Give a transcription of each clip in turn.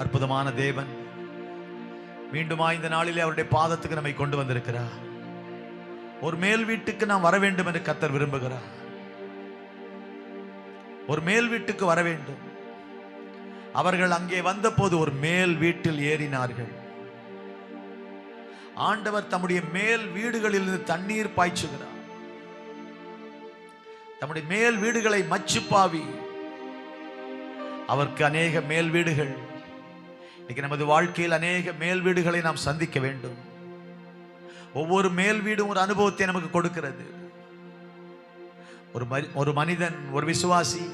அற்புதமான தேவன் மீண்டுமா இந்த நாளிலே அவருடைய பாதத்துக்கு நம்மை கொண்டு வந்திருக்கிறார். ஒரு மேல் வீட்டுக்கு நாம் வர வேண்டும் என்று கர்த்தர் விரும்புகிறார். ஒரு மேல் வீட்டுக்கு வர வேண்டும். அவர்கள் அங்கே வந்தபோது ஒரு மேல் வீட்டில் ஏறினார்கள். ஆண்டவர் தம்முடைய மேல் வீடுகளிலிருந்து தண்ணீர் பாய்ச்சுகிறார். தம்முடைய மேல் வீடுகளை மச்சுப்பாவி. அவருக்கு அநேக மேல் வீடுகள். இன்னைக்கு நமது வாழ்க்கையில் அநேக மேல் வீடுகளை நாம் சந்திக்க வேண்டும். ஒவ்வொரு மேல் வீடும் ஒரு அனுபவத்தை நமக்கு கொடுக்கிறது. ஒரு மனிதன், ஒரு விசுவாசி,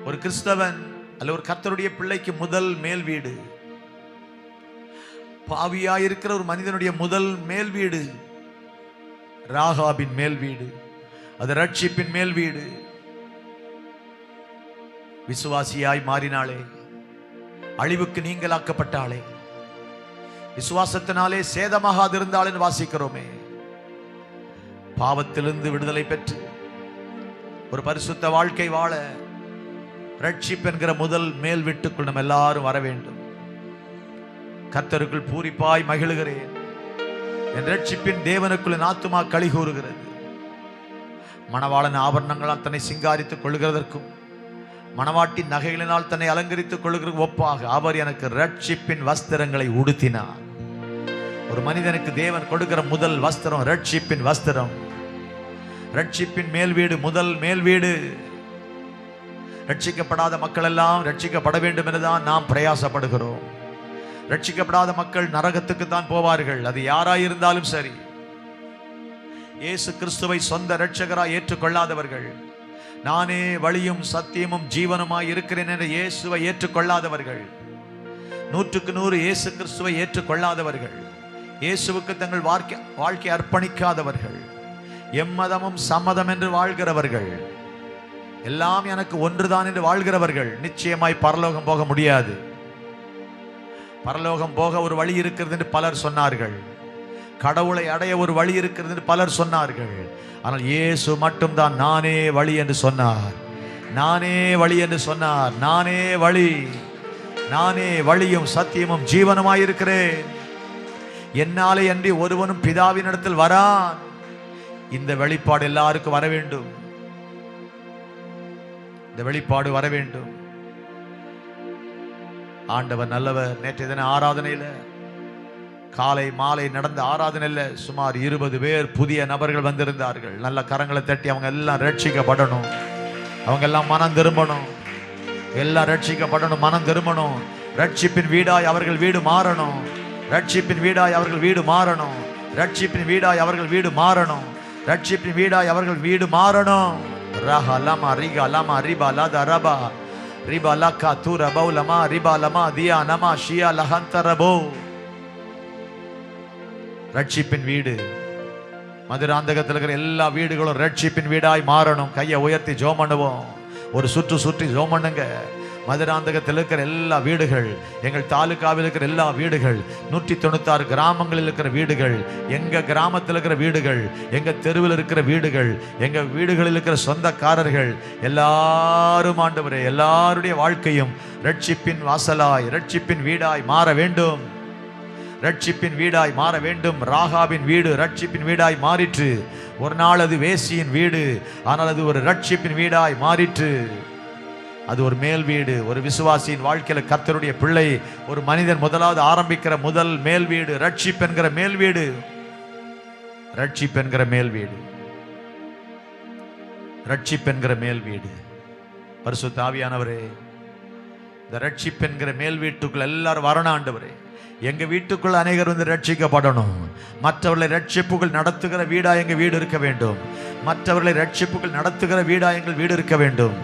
ஒரு கிறிஸ்தவன் அல்ல ஒரு கர்த்தருடைய பிள்ளைக்கு முதல் மேல் வீடு, பாவியாயிருக்கிற ஒரு மனிதனுடைய முதல் மேல் வீடு ராகாபின் மேல் வீடு. அது ரட்சிப்பின் மேல் வீடு. விசுவாசியாய் மாறினாளே, அழிவுக்கு நீங்களாக்கப்பட்டாளே, விசுவாசத்தினாலே சேதமாகாதிருந்தாள் என்று வாசிக்கிறோமே. பாவத்திலிருந்து விடுதலை பெற்று ஒரு பரிசுத்த வாழ்க்கை வாழ ரட்சிப்பு என்கிற முதல் மேல் வீட்டுக்குள் நம்ம எல்லாரும் வர வேண்டும். கர்த்தருக்குள் பூரிப்பாய் மகிழுகிறேன். என் ரட்சிப்பின் தேவனுக்குள் என் ஆத்துமா களி கூறுகிறது. மணவாளன் ஆபரணங்களால் தன்னை சிங்காரித்துக் கொள்கிறதற்கும் மணவாட்டி நகைகளினால் தன்னை அலங்கரித்துக் கொள்கிற ஒப்பாக அவர் எனக்கு ரட்சிப்பின் வஸ்திரங்களை உடுத்தினார். ஒரு மனிதனுக்கு தேவன் கொடுக்கிற முதல் வஸ்திரம் ரட்சிப்பின் வஸ்திரம். ரட்சிப்பின் மேல் வீடு, முதல் மேல் வீடு. ரட்சிக்கப்படாத மக்கள் எல்லாம் ரட்சிக்கப்பட வேண்டும் என்றுதான் நாம் பிரயாசப்படுகிறோம். ரட்சிக்கப்படாத மக்கள் நரகத்துக்கு தான் போவார்கள். அது யாராயிருந்தாலும் சரி. இயேசு கிறிஸ்துவை சொந்த இரட்சகராய் ஏற்றுக்கொள்ளாதவர்கள், நானே வழியும் சத்தியமும் ஜீவனுமாய் இருக்கிறேன் என்ற இயேசுவை ஏற்றுக்கொள்ளாதவர்கள், 100க்கு 100 இயேசு கிறிஸ்துவை ஏற்றுக்கொள்ளாதவர்கள், இயேசுவுக்கு தங்கள் வாழ்க்கை அர்ப்பணிக்காதவர்கள், எம்மதமும் சம்மதம் என்று வாழ்கிறவர்கள், எல்லாம் எனக்கு ஒன்றுதான் என்று வாழ்கிறவர்கள் நிச்சயமாய் பரலோகம் போக முடியாது. பரலோகம் போக ஒரு வழி இருக்கிறது என்று பலர் சொன்னார்கள். கடவுளை அடைய ஒரு வழி இருக்கிறது என்று பலர் சொன்னார்கள். ஆனால் இயேசு மட்டும்தான் நானே வழி என்று சொன்னார். நானே வழி என்று சொன்னார். நானே வழி, நானே வழியும் சத்தியமும் ஜீவனுமாயிருக்கிறேன். என்னாலே அன்றி ஒருவனும் பிதாவினிடத்தில் வரான். இந்த வெளிப்பாடு எல்லாருக்கும் வர வேண்டும். இந்த வெளிப்பாடு வர வேண்டும். ஆண்டவர் நல்லவர். நேற்றைய தின ஆராதனையில, காலை மாலை நடந்த ஆராதனையில சுமார் 20 பேர் புதிய நபர்கள் வந்திருந்தார்கள். நல்ல கரங்களை தட்டி அவங்க எல்லாம் ரட்சிக்கப்படணும். அவங்க எல்லாம் மனம் திரும்பணும். எல்லாம் ரட்சிக்கப்படணும், மனம் திரும்பணும். ரட்சிப்பின் வீடாய் அவர்கள் வீடு மாறணும். ரட்சிப்பின் வீடாய் அவர்கள் வீடு மாறணும். ரட்சிப்பின் வீடாய் அவர்கள் வீடு மாறணும். ரட்சிப்பின் வீடாய் அவர்கள் வீடு மாறணும். ரஹா லமா ரிகா லமா ரிபா லதா ரபா ரிபா லக்கா தூர பௌலமா ரிபா லமா தியா நமா ஷியா லஹந்தரபோ. ரட்சிப்பின் வீடு. மதுராந்தகத்தில் இருக்கிற எல்லா வீடுகளும் ரட்சிப்பின் வீடாய் மாறணும். கையை உயர்த்தி ஜெபம் பண்ணுவோம். ஒரு சுற்றி ஜெபம் பண்ணுங்க. மதுராந்தகத்தில் இருக்கிற எல்லா வீடுகள், எங்கள் தாலுகாவில் இருக்கிற எல்லா வீடுகள், 196 கிராமங்களில் இருக்கிற வீடுகள், எங்க கிராமத்தில் இருக்கிற வீடுகள், எங்க தெருவில் இருக்கிற வீடுகள், எங்க வீடுகளில் இருக்கிற சொந்தக்காரர்கள் எல்லாரும் ஆண்டவரே, எல்லாருடைய வாழ்க்கையும் ரட்சிப்பின் வாசலாய், ரட்சிப்பின் வீடாய் மாற வேண்டும். ரட்சிப்பின் வீடாய் மாற வேண்டும். ராகாபின் வீடு ரட்சிப்பின் வீடாய் மாறிற்று. ஒரு நாள் அது வேசியின் வீடு, ஆனால் அது ஒரு ரட்சிப்பின் வீடாய் மாறிற்று. அது ஒரு மேல் வீடு. ஒரு விசுவாசியின் வாழ்க்கையில, கர்த்தருடைய பிள்ளை, ஒரு மனிதன் முதலாவது ஆரம்பிக்கிற முதல் மேல் வீடு ரட்சிப்பு என்கிற மேல் வீடு. ரட்சிப்பு என்கிற மேல் வீடு. ரட்சிப்பு என்கிற மேல் வீடு. பரிசுத்த ஆவியானவரே, இந்த ரட்சிப்பு என்கிற மேல் வீட்டுக்குள்ள எல்லாரும் வரணும் ஆண்டவரே. எங்க வீட்டுக்குள்ள அநேகர் வந்து ரட்சிக்கப்படணும். மற்றவர்களை ரட்சிப்புகள் நடத்துகிற வீடா எங்க வீடு இருக்க வேண்டும். மற்றவர்களை ரட்சிப்புகள் நடத்துகிற வீடா எங்கள் வீடு இருக்க வேண்டும்.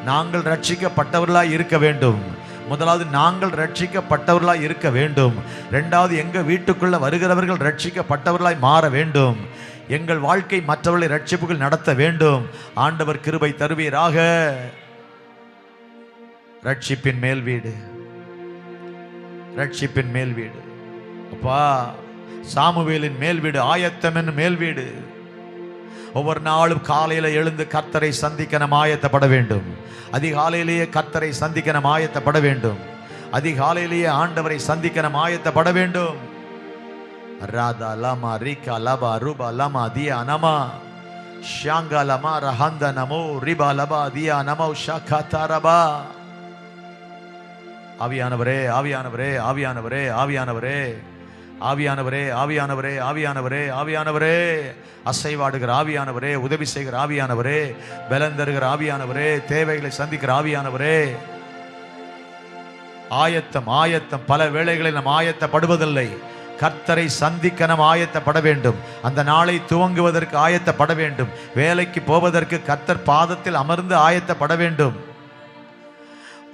நாங்கள் ரட்சிக்கப்பட்டவர்களாய் இருக்க வேண்டும். முதலாவது நாங்கள் ரட்சிக்கப்பட்டவர்களாய் இருக்க வேண்டும். இரண்டாவது எங்க வீட்டுக்குள்ள வருகிறவர்கள் ரட்சிக்கப்பட்டவர்களாய் மாற வேண்டும். எங்கள் வாழ்க்கை மற்றவர்களை ரட்சிப்புகள் நடத்த வேண்டும். ஆண்டவர் கிருபை தருவீராக. ரட்சிப்பின் மேல் வீடு. ரட்சிப்பின் மேல் வீடு. அப்பா, சாமுவேலின் மேல் வீடு, ஆயத்தம் என்னும் மேல் வீடு. ஒவ்வொரு நாளும் காலையில எழுந்து கர்த்தரை சந்திக்க நாம் ஆயத்தப்பட வேண்டும். அதிகாலையிலேயே கர்த்தரை சந்திக்க நாம் ஆயத்தப்பட வேண்டும். அதிகாலையிலேயே ஆண்டவரை சந்திக்க நாம் ஆயத்தப்பட வேண்டும். ராதா லமா ரிகா லபா ரூபா லமா தியா நமா ஷாங்கா லமா ரஹந்த நமோ ரிபா லபா தியா நமோ ஷாகா ரபா. ஆவியானவரே, ஆவியானவரே, ஆவியானவரே, ஆவியானவரே, ஆவியானவரே, ஆவியானவரே, ஆவியானவரே, ஆவியானவரே, அசைவாடுகிற ஆவியானவரே, உதவி செய்கிற ஆவியானவரே, பலன் தருகிற ஆவியானவரே, தேவைகளை சந்திக்கிற ஆவியானவரே. ஆயத்தம், ஆயத்தம். பல வேளைகளில் நாம் ஆயத்தப்படுவதில்லை. கர்த்தரை சந்திக்க நாம் ஆயத்தப்பட வேண்டும். அந்த நாளை துவங்குவதற்கு ஆயத்தப்பட வேண்டும். வேலைக்கு போவதற்கு கர்த்தர் பாதத்தில் அமர்ந்து ஆயத்தப்பட வேண்டும்.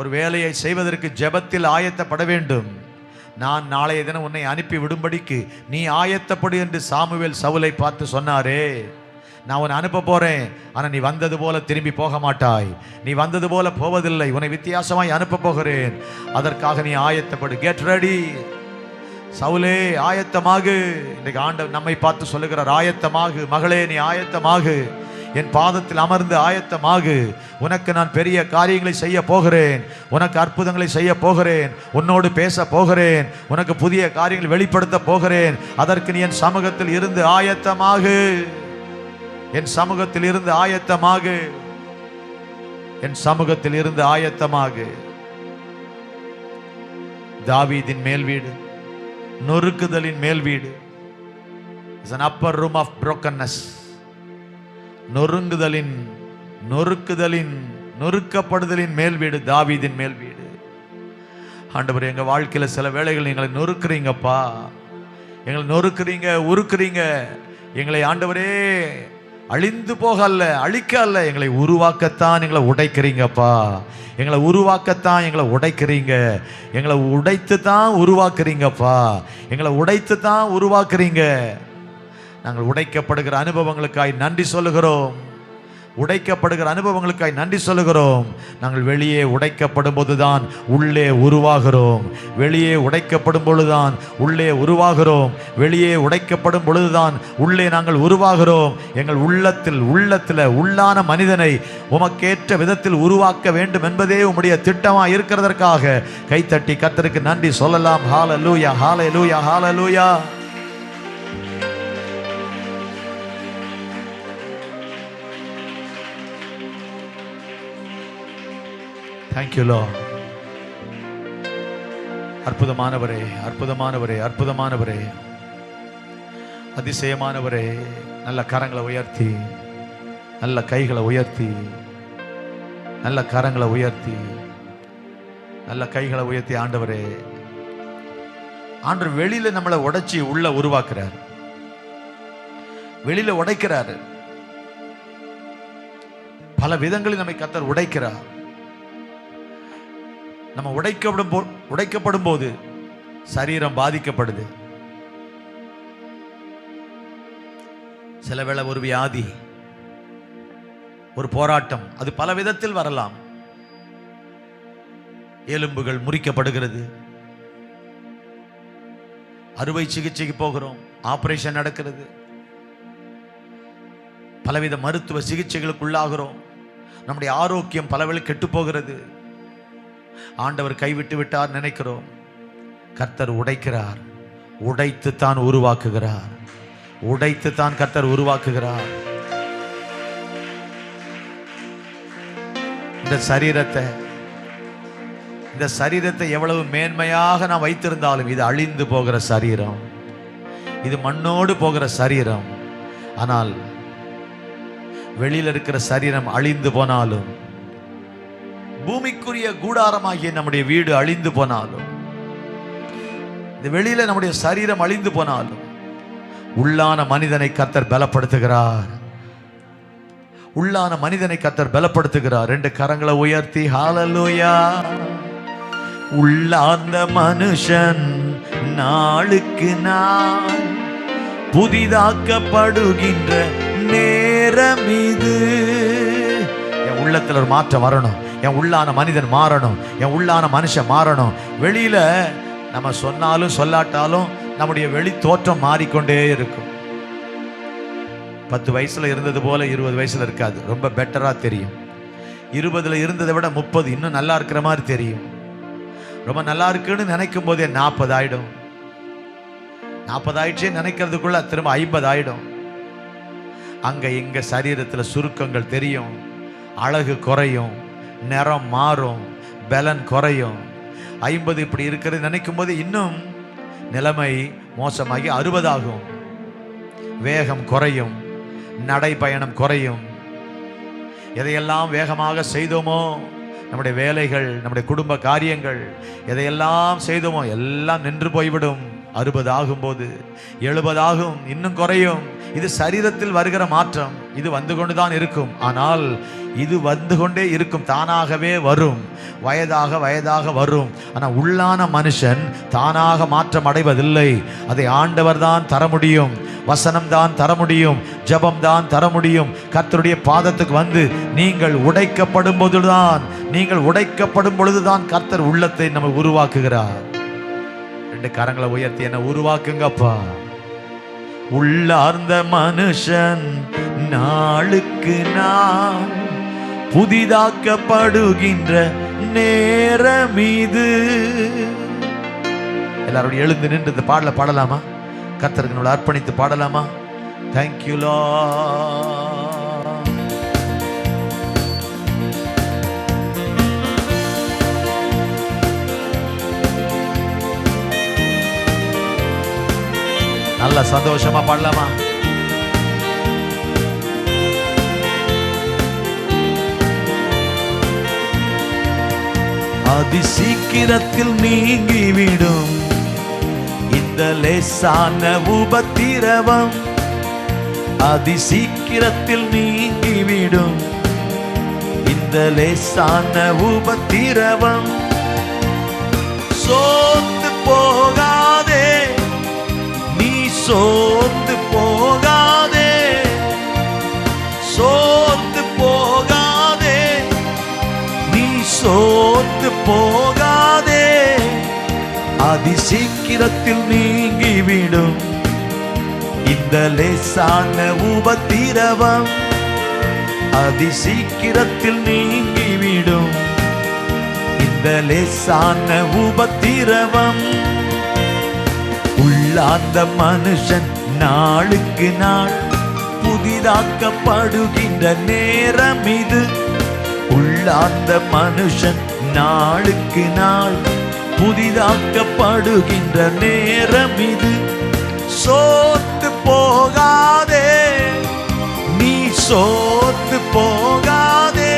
ஒரு வேலையை செய்வதற்கு ஜெபத்தில் ஆயத்தப்பட வேண்டும். நான் நாளைய தினம் உன்னை அனுப்பி விடும்படிக்கு நீ ஆயத்தப்படு என்று சாமுவேல் சவுலை பார்த்து சொன்னாரே. நான் உன்னை அனுப்ப போறேன், ஆனால் நீ வந்தது போல திரும்பி போக மாட்டாய். நீ வந்தது போல போவதில்லை, உன்னை வித்தியாசமாய் அனுப்ப போகிறேன். அதற்காக நீ ஆயத்தப்படு. Get ready. சவுலே ஆயத்தமாகு. இன்றைக்கு ஆண்டவர் நம்மை பார்த்து சொல்லுகிறார், ஆயத்தமாகு மகளே, நீ ஆயத்தமாகு. என் பாதத்தில் அமர்ந்து ஆயத்தமாகு. உனக்கு நான் பெரிய காரியங்களை செய்ய போகிறேன். உனக்கு அற்புதங்களை செய்ய போகிறேன். உன்னோடு பேச போகிறேன். உனக்கு புதிய காரியங்களை வெளிப்படுத்த போகிறேன். அதற்கு நீ என் சமூகத்தில் இருந்து ஆயத்தமாகு. என் சமூகத்தில் இருந்து ஆயத்தமாகு. என் சமூகத்தில் இருந்து ஆயத்தமாகு. தாவீதின் மேல் வீடு நொறுக்குதலின் மேல் வீடு. It's an upper room of brokenness. நொறுக்கப்படுதலின் மேல் வீடு தாவீதின் மேல் வீடு. ஆண்டவரே, எங்க வாழ்க்கையில சில வேளைகள் எங்களை நொறுக்குறீங்கப்பா. எங்களை நொறுக்குறீங்க, உருக்குறீங்க. எங்களை ஆண்டவரே அழிந்து போக அல்ல, அழிக்க அல்ல, எங்களை உருவாக்கத்தான் எங்களை உடைக்கிறீங்கப்பா. எங்களை உருவாக்கத்தான் எங்களை உடைக்கிறீங்க. எங்களை உடைத்து தான் உருவாக்குறீங்கப்பா. எங்களை உடைத்து தான் உருவாக்குறீங்க. நாங்கள் உடைக்கப்படுகிற அனுபவங்களுக்காய் நன்றி சொல்லுகிறோம். உடைக்கப்படுகிற அனுபவங்களுக்காய் நன்றி சொல்லுகிறோம். நாங்கள் வெளியே உடைக்கப்படும் போதுதான் உள்ளே உருவாகிறோம். வெளியே உடைக்கப்படும் பொழுதுதான் உள்ளே உருவாகிறோம். வெளியே உடைக்கப்படும் பொழுதுதான் உள்ளே நாங்கள் உருவாகிறோம். எங்கள் உள்ளத்தில் உள்ளான மனிதனை உமக்கேற்ற விதத்தில் உருவாக்க வேண்டும் என்பதே உம்முடைய திட்டமாக இருக்கிறதற்காக கைத்தட்டி கர்த்தருக்கு நன்றி சொல்லலாம். ஹல்லேலூயா, ஹல்லேலூயா, ஹல்லேலூயா. Thank you Lord. அற்புதமானவரே, அற்புதமானவரே, அற்புதமானவரே, அதிசயமானவரே. நல்ல கரங்களை உயர்த்தி, நல்ல கைகளை உயர்த்தி, நல்ல கரங்களை உயர்த்தி, நல்ல கைகளை உயர்த்தி. ஆண்டவரே, ஆண்டவர் வெளியில நம்மளை உடைச்சி உள்ள உருவாக்குறார். வெளியில உடைக்கிறாரு. பல விதங்களில் நம்மை கர்த்தர் உடைக்கிறார். நம்ம உடைக்கப்படும் போது சரீரம் பாதிக்கப்படுது. சில வேளை ஒரு வியாதி, ஒரு போராட்டம், அது பல விதத்தில் வரலாம். எலும்புகள் முறிக்கப்படுகிறது. அறுவை சிகிச்சைக்கு போகிறோம், ஆபரேஷன் நடக்கிறது. பலவித மருத்துவ சிகிச்சைகளுக்குள்ளாகிறோம். நம்முடைய ஆரோக்கியம் பலவேளை கெட்டு போகிறது. ஆண்டவர் கைவிட்டு விட்டார் நினைக்கிறோம். கர்த்தர் உடைக்கிறார். உடைத்து தான் உருவாக்குகிறார். உடைத்து தான் கர்த்தர் உருவாக்குகிறார். இந்த சரீரத்தை எவ்வளவு மேன்மையாக நான் வைத்திருந்தாலும் இது அழிந்து போகிற சரீரம். இது மண்ணோடு போகிற சரீரம். ஆனால் வெளியில் இருக்கிற சரீரம் அழிந்து போனாலும், பூமிக்குரிய கூடாரமாகிய நம்முடைய வீடு அழிந்து போனாலும், இந்த வெளியில நம்முடைய சரீரம் அழிந்து போனாலும், உள்ளான மனிதனை கர்த்தர் பலப்படுத்துகிறார். உள்ளான மனிதனை கர்த்தர் பலப்படுத்துகிறார். ரெண்டு கரங்களை உயர்த்தி ஹல்லேலூயா. உள்ளார்ந்த மனுஷன் நாளுக்கு நாள் புதிதாக்கப்படுகின்ற நேரம் இது. என் உள்ளத்துல ஒரு மாற்றம் வரணும். என் உள்ளான மனிதன் மாறணும். என் உள்ளான மனுஷன் மாறணும். வெளியில நம்ம சொன்னாலும் சொல்லாட்டாலும் நம்முடைய வெளி தோற்றம் மாறிக்கொண்டே இருக்கும். 10 வயசுல இருந்தது போல 20 வயசுல இருக்காது. ரொம்ப பெட்டரா தெரியும். 20ல இருந்ததை விட 30 இன்னும் நல்லா இருக்கிற மாதிரி தெரியும். ரொம்ப நல்லா இருக்குன்னு நினைக்கும் போதே 40 ஆயிடும். 40 ஆயிடுச்சே நினைக்கிறதுக்குள்ள திரும்ப 50 ஆயிடும். அங்க இங்க சரீரத்துல சுருக்கங்கள் தெரியும், அழகு குறையும், நிறம் மாறும், பலன் குறையும். 50 இப்படி இருக்கிறது நினைக்கும் போது இன்னும் நிலைமை மோசமாகி 60 ஆகும். வேகம் குறையும், நடைபயணம் குறையும். எதையெல்லாம் வேகமாக செய்தோமோ, நம்முடைய வேலைகள், நம்முடைய குடும்ப காரியங்கள், எதையெல்லாம் செய்தோமோ எல்லாம் நின்று போய்விடும். 60 ஆகும்போது 70 ஆகும், இன்னும் குறையும். இது சரீரத்தில் வருகிற மாற்றம். இது வந்து கொண்டுதான் இருக்கும். ஆனால் இது வந்து கொண்டே இருக்கும், தானாகவே வரும், வயதாக வயதாக வரும். ஆனால் உள்ளான மனுஷன் தானாக மாற்றம் அடைவதில்லை. அதை ஆண்டவர் தான் தர முடியும், வசனம் தான் தர முடியும், ஜெபம் தான் தர முடியும். கர்த்தருடைய பாதத்துக்கு வந்து நீங்கள் உடைக்கப்படும் பொழுதுதான், நீங்கள் உடைக்கப்படும் பொழுதுதான் கர்த்தர் உள்ளத்தை நம்ம உருவாக்குகிறார். 2 கரங்களை உயர்த்தி என்ன உருவாக்குங்கப்பா. உள்ளார்ந்த மனுஷன் நாளுக்கு நாள் புதிதாக்கப்படுகின்ற நேரம் இது. எல்லாரும் எழுந்து நின்று இந்த பாடல பாடலாமா? கர்த்தருக்கு நம்மளை அர்ப்பணித்து பாடலாமா? Thank you Lord. நல்ல சந்தோஷமா பாடலாமா? அதி சீக்கிரத்தில் நீங்கிவிடும் இந்த லேசான உபத்திரவம். அதி சீக்கிரத்தில் நீங்கிவிடும் இந்த லேசான உபத்திரவம். சோர்ந்து போகாதே, நீ சோர்ந்து போகாதே, சோர்ந்து போகாதே, நீ சோர்ந்து போகாதே. அதி சீக்கிரத்தில் நீங்கிவிடும் இந்த லேசான உபத்திரவம். அதி சீக்கிரத்தில் நீங்கிவிடும் இந்த லேசான உபத்திரவம். உள்ளார்ந்த மனுஷன் நாளுக்கு நாள் புதிதாக்கப்படுகின்ற நேரம் இது. உள்ளார்ந்த மனுஷன் நாளுக்கு நாள் புதிதாக்கப்படுகின்ற நேரம் இது. சோர்ந்து போகாதே, நீ சோர்ந்து போகாதே,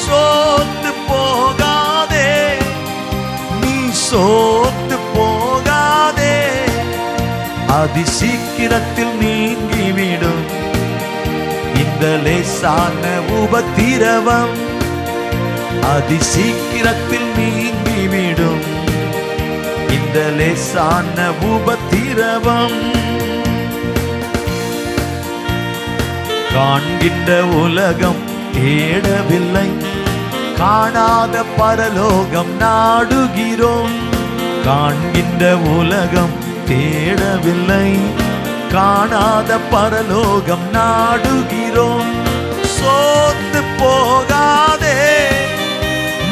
சோர்ந்து போகாதே, நீ சோர்ந்து போகாதே. அதி சீக்கிரத்தில் நீங்கிவிடும் இந்த லேசான உபத்திரவம். அதி சீக்கிரத்தில் நீங்கிவிடும் இந்த லேசான உபத்திரவம். காண்கின்ற உலகம் தேடவில்லை, காணாத பரலோகம் நாடுகிறோம். காண்கின்ற உலகம் தேடவில்லை, காணாத பரலோகம் நாடுகிறோம். சோர்ந்து போகாதே,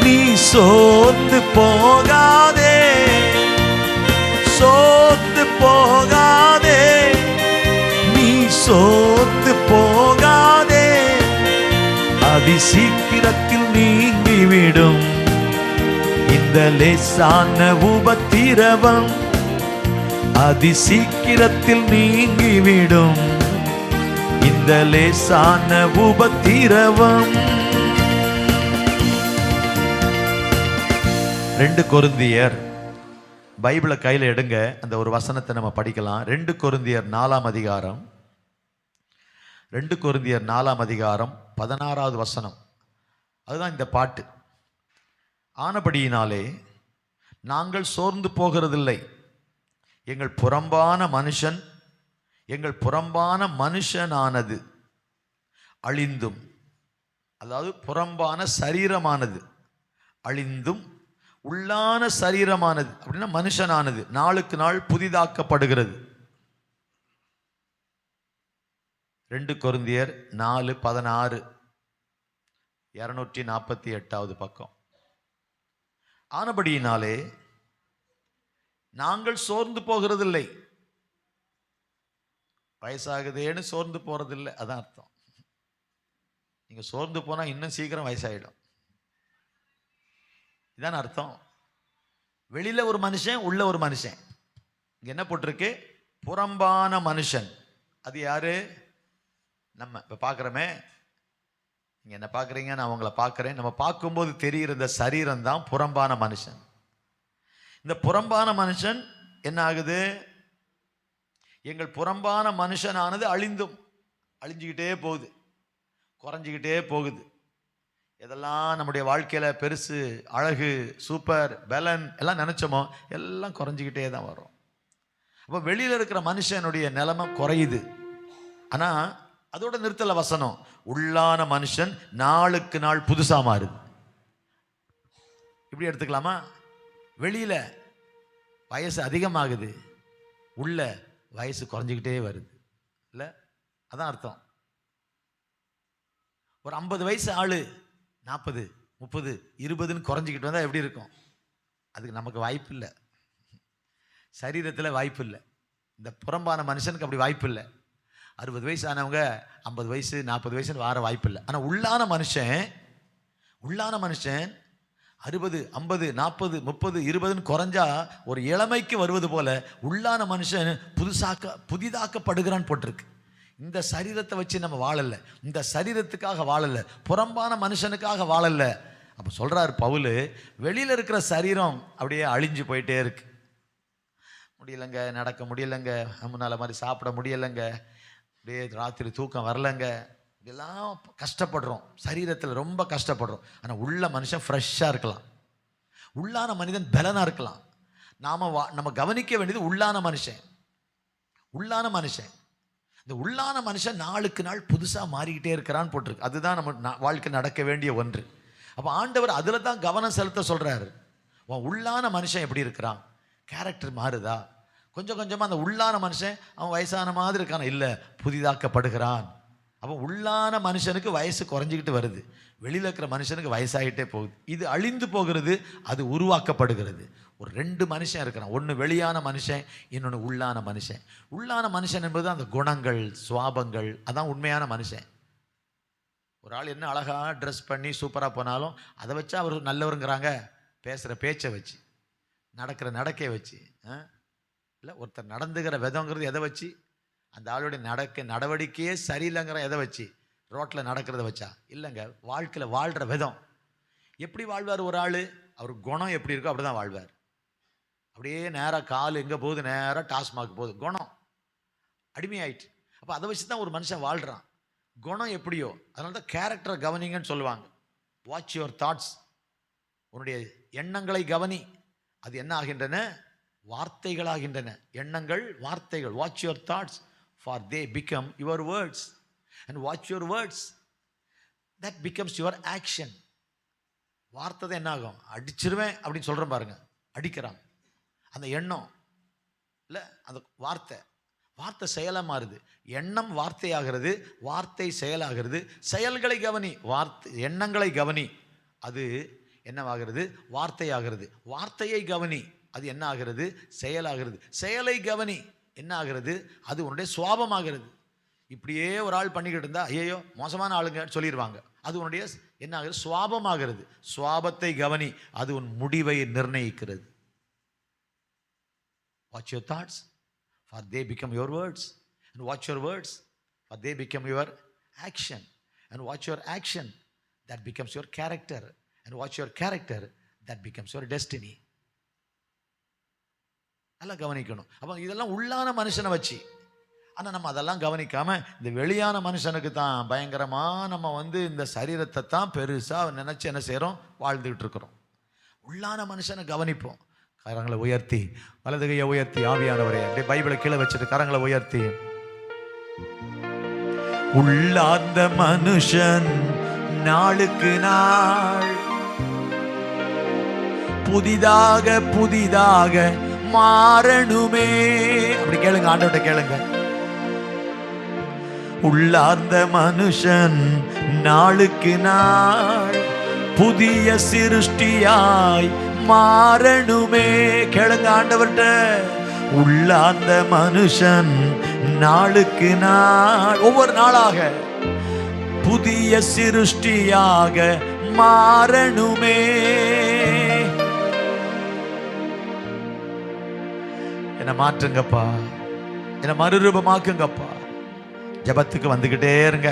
நீ சோர்ந்து போகாதே, சோர்ந்து போகாதே, நீ சோர்ந்து போகாதே. அதி சீக்கிரத்தில் நீங்கிவிடும் இந்த லேசான உபத்திரவம். அதி சீக்கிரத்தில் நீங்கிவிடும் இந்த லேசான உபத்திரவம். 2 கொரிந்தியர், பைபிளை கையில் எடுங்க, அந்த ஒரு வசனத்தை நம்ம படிக்கலாம். 2 கொரிந்தியர் 4ஆம் அதிகாரம், 2 கொரிந்தியர் 4ஆம் அதிகாரம் 16வது வசனம். அதுதான் இந்த பாட்டு. ஆனபடியினாலே நாங்கள் சோர்ந்து போகிறதில்லை, எங்கள் புறம்பான மனுஷனானது அழிந்தும், அதாவது புறம்பான சரீரமானது அழிந்தும், உள்ளான சரீரமானது அப்படின்னா மனுஷனானது நாளுக்கு நாள் புதிதாக்கப்படுகிறது. 2 கொரிந்தியர் 4:16, 248வது பக்கம். ஆனபடியினாலே நாங்கள் சோர்ந்து போகிறதில்லை. வயசாகுதேன்னு சோர்ந்து போறதில்லை, அதான் அர்த்தம். நீங்க சோர்ந்து போனா இன்னும் சீக்கிரம் வயசாயிடும், இதான் அர்த்தம். வெளியில ஒரு மனுஷன், உள்ள ஒரு மனுஷன். இங்க என்ன போட்டிருக்கு? புறம்பான மனுஷன். அது யாரு? நம்ம இப்ப பாக்குறோமே, நீங்க என்ன பாக்குறீங்க, நான் உங்களை பார்க்கிறேன். நம்ம பார்க்கும்போது தெரிகிற இந்த சரீரம் தான் புறம்பான மனுஷன். இந்த புறம்பான மனுஷன் என்ன ஆகுது? எங்கள் புறம்பான மனுஷனானது அழிஞ்சுக்கிட்டே போகுது, குறைஞ்சிக்கிட்டே போகுது. எதெல்லாம் நம்முடைய வாழ்க்கையில பெருசு, அழகு, சூப்பர், பலன் எல்லாம் நினைச்சோமோ எல்லாம் குறைஞ்சிக்கிட்டே தான் வரும். அப்போ வெளியில இருக்கிற மனுஷனுடைய நிலைமை குறையுது. ஆனா அதோட நிறுத்தல வசனம். உள்ளான மனுஷன் நாளுக்கு நாள் புதுசா மாறுது. இப்படி எடுத்துக்கலாமா? வெளியில வயசு அதிகமாகுது, உள்ள வயசு குறைஞ்சிக்கிட்டே வருது. இல்ல, அதான் அர்த்தம். ஒரு 50 வயசு ஆளு 40, 30, 20ன்னு குறைஞ்சிக்கிட்டு வந்தா எப்படி இருக்கும்? அதுக்கு நமக்கு வாய்ப்பு இல்லை, சரீரத்தில் வாய்ப்பு இல்லை. இந்த புறம்பான மனுஷனுக்கு அப்படி வாய்ப்பு இல்லை. 60 வயசு ஆனவங்க 50 வயசு 40 வயசுன்னு வார வாய்ப்பு இல்லை. ஆனால் உள்ளான மனுஷன் 60, 50, 40, 30, 20ன்னு குறைஞ்சா ஒரு இளமைக்கு வருவது போல உள்ளான மனுஷன் புதிதாக்கப்படுகிறான்னு போட்டிருக்கு. இந்த சரீரத்தை வச்சு நம்ம வாழல, இந்த சரீரத்துக்காக வாழல, புறம்பான மனுஷனுக்காக வாழல. அப்போ சொல்றாரு பவுல், வெளியில இருக்கிற சரீரம் அப்படியே அழிஞ்சு போயிட்டே இருக்கு. முடியலைங்க, நடக்க முடியலைங்க, முன்னால மாதிரி சாப்பிட முடியலைங்க, அப்படியே ராத்திரி தூக்கம் வரலைங்க, இதெல்லாம் கஷ்டப்படுறோம், சரீரத்தில் ரொம்ப கஷ்டப்படுறோம். ஆனால் உள்ள மனுஷன் ஃப்ரெஷ்ஷாக இருக்கலாம், உள்ளான மனிதன் பலனாக இருக்கலாம். நம்ம கவனிக்க வேண்டியது உள்ளான மனுஷன். இந்த உள்ளான மனுஷன் நாளுக்கு நாள் புதுசாக மாறிக்கிட்டே இருக்கிறான்னு போட்டிருக்கு. அதுதான் நம்ம வாழ்க்கை நடக்க வேண்டிய ஒன்று. அப்போ ஆண்டவர் அதில் தான் கவனம் செலுத்த சொல்கிறாரு. உள்ளான மனுஷன் எப்படி இருக்கிறான்? கேரக்டர் மாறுதா? கொஞ்சம் கொஞ்சமாக அந்த உள்ளான மனுஷன் அவன் வயசான மாதிரி இருக்கான? இல்லை, புதிதாக்கப்படுகிறான். அப்போ உள்ளான மனுஷனுக்கு வயசு குறைஞ்சிக்கிட்டு வருது, வெளியில் இருக்கிற மனுஷனுக்கு வயசாகிட்டே போகுது. இது அழிந்து போகிறது, அது உருவாக்கப்படுகிறது. ஒரு 2 மனுஷன் இருக்கிறான், ஒன்று வெளியான மனுஷன், இன்னொன்று உள்ளான மனுஷன். உள்ளான மனுஷன் என்பது அந்த குணங்கள், சுவாபங்கள், அதான் உண்மையான மனுஷன். ஒரு ஆள் என்ன அழகாக ட்ரெஸ் பண்ணி சூப்பராக போனாலும் அதை வச்சா அவர் நல்லவருங்கிறாங்க. பேசுகிற பேச்சை வச்சு, நடக்கிற நடக்கையை வச்சு. இல்லை, ஒருத்தர் நடந்துக்கிற விதங்கிறது எதை வச்சு? அந்த ஆளுடைய நடவடிக்கையே சரியில்லைங்கிற எதை வச்சு? ரோட்டில் நடக்கிறத வச்சா? இல்லைங்க, வாழ்க்கையில் வாழ்கிற விதம். எப்படி வாழ்வார் ஒரு ஆள்? அவர் குணம் எப்படி இருக்கோ அப்படி தான் வாழ்வார். அப்படியே நேராக கால் எங்கே போகுது? நேராக டாஸ்மாக் போகுது. குணம் அடிமையாயிட்டு. அப்போ அதை வச்சு தான் ஒரு மனுஷன் வாழ்கிறான். குணம் எப்படியோ அதனால தான் கேரக்டரை கவனிங்கன்னு சொல்லுவாங்க. Watch your thoughts. உன்னுடைய எண்ணங்களை கவனி. அது என்ன ஆகின்றன? வார்த்தைகளாகின்றன. எண்ணங்கள் வார்த்தைகள். Watch your thoughts for they become your words, and watch your words, that becomes your action. வார்த்தை என்ன ஆகும்? அடிச்சிருவேன் அப்படின்னு சொல்கிறேன் பாருங்க, அடிக்கிறான். அந்த எண்ணம் இல்லை, அந்த வார்த்தை செயலாக மாறுது. எண்ணம் வார்த்தையாகிறது, வார்த்தை செயலாகிறது. செயல்களை கவனி, எண்ணங்களை கவனி, அது என்னவாகிறது? வார்த்தையாகிறது. வார்த்தையை கவனி, அது என்ன ஆகிறது? செயலாகிறது. செயலை கவனி, என்ன ஆகிறது? அது உன்னுடைய சுவாபமாகிறது. இப்படியே ஒரு ஆள் பண்ணிக்கிட்டு இருந்தா ஐயோ மோசமான ஆளுங்க சொல்லிடுவாங்க. அது உன்னுடைய என்ன ஆகுது? சுவாபமாகிறது. சுவாபத்தை கவனி, அது உன் முடிவை நிர்ணயிக்கிறது. Watch your thoughts, for they become your words, and watch your words, for they become your action, and watch your action, that becomes your character, and watch your character, that becomes your destiny. நல்லா கவனிக்கணும். அப்போ இதெல்லாம் உள்ளான மனுஷனை வச்சு. ஆனால் நம்ம அதெல்லாம் கவனிக்காமல் இந்த வெளியான மனுஷனுக்கு தான் பயங்கரமாக நம்ம இந்த சரீரத்தை தான் பெருசாக நினச்சி என்ன செய்கிறோம்? வாழ்ந்துக்கிட்டு இருக்கிறோம். உள்ளான மனுஷனை கவனிப்போம். கரங்களை உயர்த்தி, வலது கையை உயர்த்தி, ஆவியானவரே அப்படியே பைபிளை கீழே வச்சுட்டு கரங்களை உயர்த்தி, உள்ளார்ந்த மனுஷன் நாளுக்கு நாள் புதிதாக மாறணுமே. அப்படி கேளுங்க, ஆண்டவர்கிட்ட கேளுங்க. உள்ளார்ந்த மனுஷன் நாளுக்கு நாள் புதிய சிருஷ்டியாய் மாறணுமே. கேளுங்க ஆண்டவர்கிட்ட. உள்ள அந்த மனுஷன் நாளுக்கு நாள், ஒவ்வொரு நாளாக புதிய சிருஷ்டியாக மாறணுமே. என்ன மாற்றுங்கப்பா, என்ன மறுரூபமாக்குங்கப்பா. ஜபத்துக்கு வந்துகிட்டே இருங்க,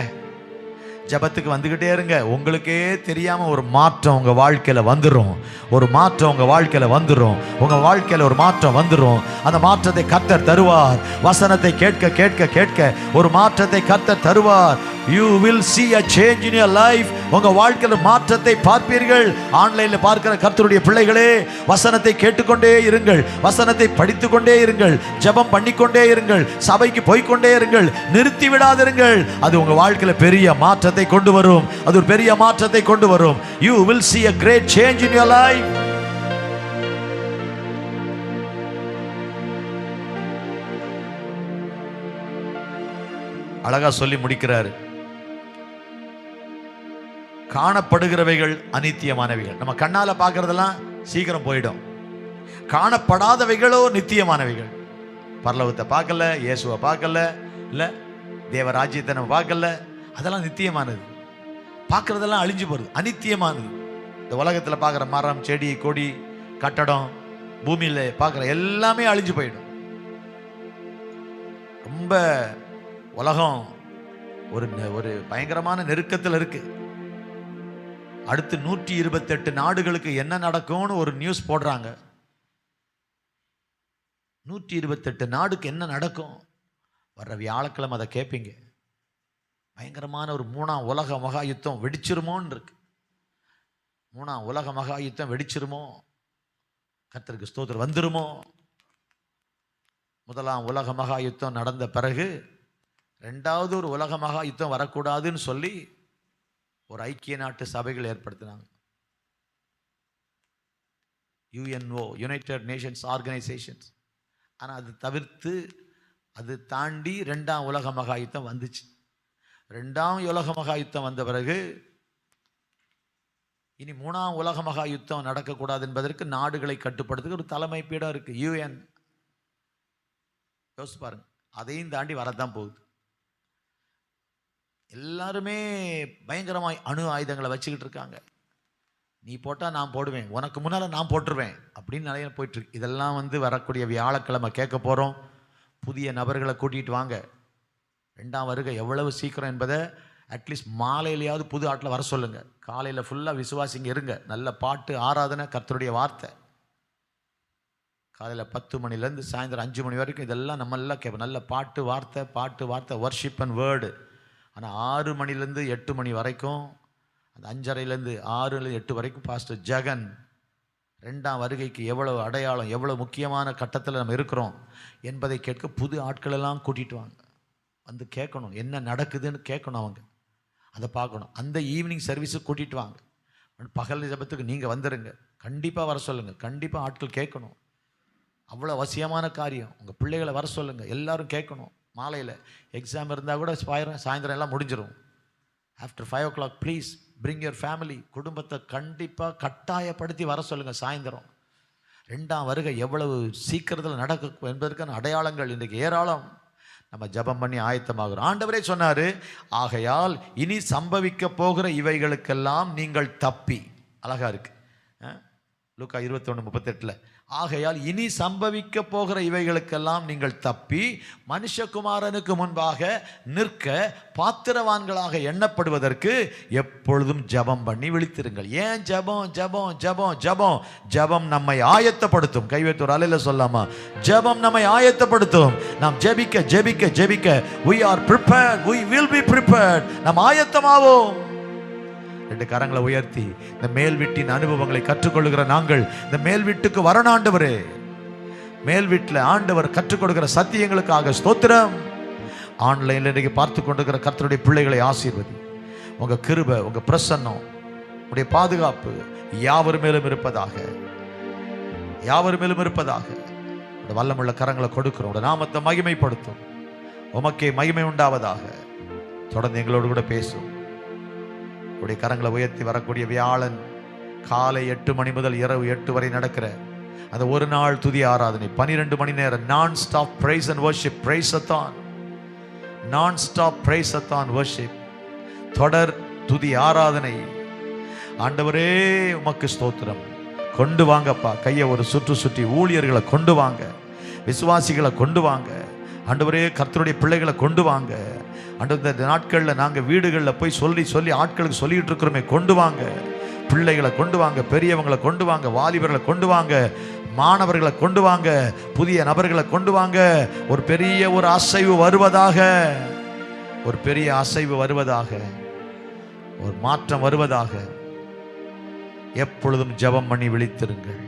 ஜபத்துக்கு வந்துகிட்டே இருங்க. உங்களுக்கே தெரியாம ஒரு மாற்றம் உங்க வாழ்க்கையில வந்துடும். ஒரு மாற்றம் உங்க வாழ்க்கையில வந்துடும். உங்க வாழ்க்கையில ஒரு மாற்றம் வந்துடும். அந்த மாற்றத்தை கர்த்தர் தருவார். வசனத்தை கேட்க கேட்க கேட்க ஒரு மாற்றத்தை கர்த்தர் தருவார். You will see a change in your life. உங்க வாழ்க்கையில மாற்றத்தை பார்ப்பீர்கள். ஆன்லைன்ல பார்க்கிற கர்த்தருடைய பிள்ளைகளே, வசனத்தை கேட்டுக்கொண்டே இருங்கள், வசனத்தை படித்துக்கொண்டே இருங்கள், ஜெபம் பண்ணிக்கொண்டே இருங்கள், சபைக்கு போய்க்கொண்டே இருங்கள், நிறுத்தி விடாதிருங்கள். அது உங்க வாழ்க்கையில பெரிய மாற்றத்தை கொண்டு வரும். அது ஒரு பெரிய மாற்றத்தை கொண்டு வரும். You will see a great change in your life. அழகா சொல்லி முடிக்கிறாரு. காணப்படுகிறவைகள் அநித்தியமானவைகள். நம்ம கண்ணால பார்க்கறதெல்லாம் சீக்கிரம் போயிடும். காணப்படாதவைகளோ நித்தியமானவைகள். பரலோகத்தை பார்க்கல, இயேசுவை பார்க்கல, இல்ல தேவராஜ்யத்தை நம்ம பார்க்கல, அதெல்லாம் நித்தியமானது. பார்க்கறதெல்லாம் அழிஞ்சு போறது, அநித்தியமானது. இந்த உலகத்தில் பார்க்குற மரம், செடி, கொடி, கட்டடம், பூமியில பார்க்குற எல்லாமே அழிஞ்சு போயிடும். ரொம்ப உலகம் ஒரு பயங்கரமான நெருக்கத்தில் இருக்கு. அடுத்து 128 நாடுகளுக்கு என்ன நடக்கும்னு ஒரு நியூஸ் போடுறாங்க. 128 நாடுக்கு என்ன நடக்கும்? வர்ற வியாழக்கிழமை அதை கேட்பீங்க. பயங்கரமான ஒரு 3ஆம் உலக மகா யுத்தம் வெடிச்சிருமோன்னு இருக்கு. 3ஆம் உலக மகா யுத்தம் வெடிச்சிருமோ? கர்த்தருக்கு ஸ்தோத்திரம். வந்துருமோ? 1ஆம் உலக மகா யுத்தம் நடந்த பிறகு 2வது ஒரு உலக மகா யுத்தம் வரக்கூடாதுன்னு சொல்லி ஒரு ஐக்கிய நாட்டு சபைகள் ஏற்படுத்தினாங்க. UNO, United Nations organisations. ஆனால் அது தவிர்த்து, அது தாண்டி 2ஆம் உலக மகா யுத்தம் வந்துச்சு. 2ஆம் உலக மகா யுத்தம் வந்த பிறகு இனி 3ஆம் உலக மகா யுத்தம் நடக்கக்கூடாது என்பதற்கு நாடுகளை கட்டுப்படுத்துக்கு ஒரு தலைமை பீடம் இருக்கு, UN. யோசிச்சு பாருங்க. அதையும் தாண்டி வரதான் போகுது. எல்லாருமே பயங்கரமாய் அணு ஆயுதங்களை வச்சுக்கிட்டு இருக்காங்க. நீ போட்டா நான் போடுவேன், உனக்கு முன்னால நான் போட்டுருவேன் அப்படின்னு நிறைய போயிட்டு இருக்கு. இதெல்லாம் வரக்கூடிய வியாழக்கிழமை கேட்க போறோம். புதிய நபர்களை கூட்டிட்டு வாங்க. 2ஆம் வருகை எவ்வளவு சீக்கிரம் என்பதை அட்லீஸ்ட் மாலையிலேயாவது புது ஆட்டில் வர சொல்லுங்க. காலையில் ஃபுல்லாக விசுவாசிங்க இருங்க. நல்ல பாட்டு, ஆராதனை, கர்த்தருடைய வார்த்தை. காலையில் 10 மணிலேருந்து சாயந்தரம் 5 மணி வரைக்கும் இதெல்லாம் நம்ம எல்லாம் கேட்போம். நல்ல பாட்டு வார்த்தை, வர்ஷிப் அண்ட் வேர்டு. ஆனால் 6 மணிலேருந்து 8 மணி வரைக்கும், அந்த 5:30லேருந்து 6 8 வரைக்கும் பாஸ்டர் ஜெகன் 2ஆம் வருகைக்கு எவ்வளவு அடையாளம், எவ்வளோ முக்கியமான கட்டத்தில் நம்ம இருக்கிறோம் என்பதை கேட்க புது ஆட்களெல்லாம் கூட்டிகிட்டு வாங்க. வந்து கேட்கணும், என்ன நடக்குதுன்னு கேட்கணும். அவங்க அதை பார்க்கணும். அந்த ஈவினிங் சர்வீஸுக்கு கூட்டிகிட்டு வாங்க. பகல் ஜபத்துக்கு நீங்கள் வந்துடுங்க. கண்டிப்பாக வர சொல்லுங்கள். கண்டிப்பாக ஆட்கள் கேட்கணும். அவ்வளோ அவசியமான காரியம். உங்கள் பிள்ளைகளை வர சொல்லுங்கள். எல்லாரும் கேட்கணும். மாலையில் எக்ஸாம் இருந்தால் கூட சாயந்தரம் எல்லாம் முடிஞ்சிடும். After 5 o'clock please bring your family. குடும்பத்தை கண்டிப்பாக கட்டாயப்படுத்தி வர சொல்லுங்கள் சாயந்தரம். 2ஆம் வருகை எவ்வளவு சீக்கிரத்தில் நடக்கும் என்பதற்கான அடையாளங்கள் இன்றைக்கு ஏராளம். நம்ம ஜபம் பண்ணி ஆயத்தமாகிறோம். ஆண்டவரே சொன்னார், ஆகையால் இனி சம்பவிக்க போகிற இவைகளுக்கெல்லாம் நீங்கள் தப்பி. அழகா இருக்கு. லூக்கா 21:38. ஆகையால் இனி சம்பவிக்க போகிற இவைகளுக்கெல்லாம் நீங்கள் தப்பி மனுஷகுமாரனுக்கு முன்பாக நிற்க பாத்திரவான்களாக எண்ணப்படுவதற்கு எப்பொழுதும் ஜபம் பண்ணி விழித்திருங்கள். ஏன் ஜபம்? ஜபம் ஜபம் ஜபம் ஜபம் நம்மை ஆயத்தப்படுத்தும். கைவேத்தூர் அலையில சொல்லாமா? ஜபம் நம்மை ஆயத்தப்படுத்தும். நாம் ஜெபிக்க ஜெபிக்க ஜெபிக்க we are prepared, we will be prepared. நாம் ஆயத்தமாவோம். 2 கரங்களை உயர்த்தி இந்த மேல் வீட்டின் அனுபவங்களை கற்றுக்கொள்ளுகிற நாங்கள் இந்த மேல் வீட்டுக்கு வரணும். ஆண்டவரே, மேல் வீட்டில் ஆண்டவர் கற்றுக் கொடுக்கிற சத்தியங்களுக்காக ஸ்தோத்திரம். ஆன்லைன்ல இன்னைக்கு பார்த்து கொண்டிருக்கிற கர்த்தருடைய பிள்ளைகளை ஆசீர்வதி. உங்க கிருபை, உங்க பிரசன்னம், உடைய பாதுகாப்பு யாவர் மேலும் இருப்பதாக, யாவர் மேலும் இருப்பதாக. வல்லமுள்ள கரங்களை கொடுக்கிறோம். உடைய நாமத்தை மகிமைப்படுத்தும். உமக்கே மகிமை உண்டாவதாக. தொடர்ந்து எங்களோடு கூட பேசும். உடைய கரங்களை உயர்த்தி வரக்கூடிய வியாழன் காலை 8 மணி முதல் இரவு 8 வரை நடக்கிற அந்த ஒரு நாள் துதி ஆராதனை 12 மணி நேரம் நான் ஸ்டாப் பிரைஸ் அண்ட் வர்ஷிப், பிரைஸ்-a-thon, நான் ஸ்டாப் பிரைஸ்-a-thon வர்ஷிப், தொடர் துதி ஆராதனை. ஆண்டவரே உமக்கு ஸ்தோத்திரம். கொண்டு வாங்கப்பா, கையை ஒரு சுற்றி ஊழியர்களை கொண்டு வாங்க, விசுவாசிகளை கொண்டு வாங்க ஆண்டவரே, கர்த்தருடைய பிள்ளைகளை கொண்டு வாங்க ஆண்டவர். இந்த நாட்களில் நாங்கள் வீடுகளில் போய் சொல்லி ஆட்களுக்கு சொல்லிட்டு இருக்கிறோமே, கொண்டு வாங்க பிள்ளைகளை, கொண்டு வாங்க பெரியவங்களை, கொண்டு வாங்க வாலிபர்களை, கொண்டு வாங்க மாணவர்களை, கொண்டு வாங்க புதிய நபர்களை, கொண்டு வாங்க. ஒரு பெரிய அசைவு வருவதாக, ஒரு பெரிய அசைவு வருவதாக, ஒரு மாற்றம் வருவதாக. எப்பொழுதும் ஜெபம் பண்ணி விழித்திருங்கள்.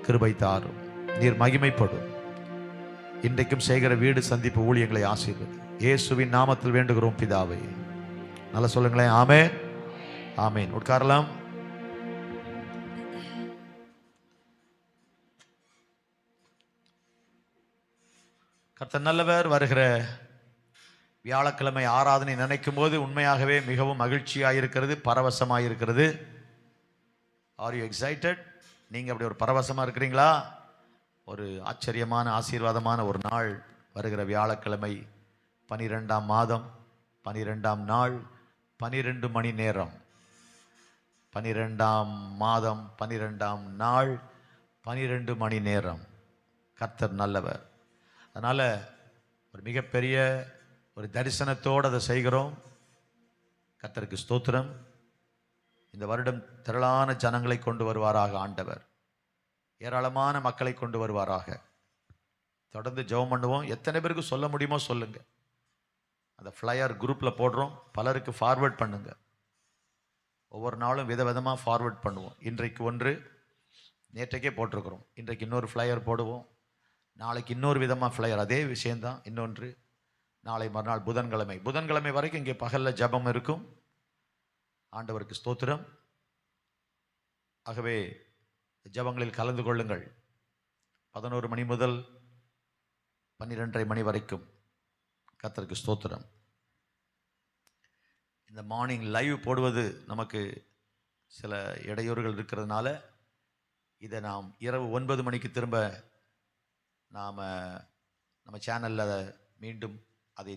கிருபை தாரும், நீர் மகிமைப்படும். இன்றைக்கும் செய்கிற வீடு சந்திப்பு ஊழியங்களை ஆசீர்வதி இயேசுவின் நாமத்தில் வேண்டுகிறோம் பிதாவே. நல்லா சொல்லுங்களேன், ஆமென் ஆமென். உட்காரலாம். கர்த்தர் நல்லவர். வருகிற வியாழக்கிழமை ஆராதனை நினைக்கும் போது உண்மையாகவே மிகவும் மகிழ்ச்சியாயிருக்கிறது, பரவசமாயிருக்கிறது. Are you excited? நீங்கள் அப்படி ஒரு பரவசமாக இருக்கிறீங்களா? ஒரு ஆச்சரியமான ஆசீர்வாதமான ஒரு நாள் வருகிற வியாழக்கிழமை, 12ஆம் மாதம் 12ஆம் நாள் 12 மணி நேரம், 12ஆம் மாதம் 12ஆம் நாள் 12 மணி நேரம். கர்த்தர் நல்லவர். அதனால் ஒரு மிகப்பெரிய ஒரு தரிசனத்தோடு அதை செய்கிறோம். கர்த்தருக்கு ஸ்தோத்திரம். இந்த வருடம் திரளான ஜனங்களை கொண்டு வருவாராக ஆண்டவர், ஏராளமான மக்களை கொண்டு வருவாராக. தொடர்ந்து ஜெபம் பண்ணுவோம். எத்தனை பேருக்கு சொல்ல முடியுமோ சொல்லுங்க. அந்த ஃப்ளையர் குரூப்பில் போடுறோம், பலருக்கு ஃபார்வேர்ட் பண்ணுங்க. ஒவ்வொரு நாளும் விதவிதமாக ஃபார்வேர்ட் பண்ணுவோம். இன்றைக்கு ஒன்று, நேற்றைக்கே போட்டிருக்கிறோம். இன்றைக்கு இன்னொரு ஃப்ளையர் போடுவோம், நாளைக்கு இன்னொரு விதமாக ஃப்ளையர், அதே விஷயந்தான். இன்னொன்று நாளை மறுநாள் புதன்கிழமை வரைக்கும் இங்கே பகலில் ஜெபம் இருக்கும். ஆண்டவருக்கு ஸ்தோத்திரம். ஆகவே ஜெபங்களில் கலந்து கொள்ளுங்கள். 11 மணி முதல் 12:30 மணி வரைக்கும். கர்த்தருக்கு ஸ்தோத்திரம். இந்த மார்னிங் லைவ் போடுவது நமக்கு சில இடையூறுகள் இருக்கிறதுனால இதை நாம் இரவு 9 மணிக்கு திரும்ப நம்ம சேனலில் மீண்டும் அதை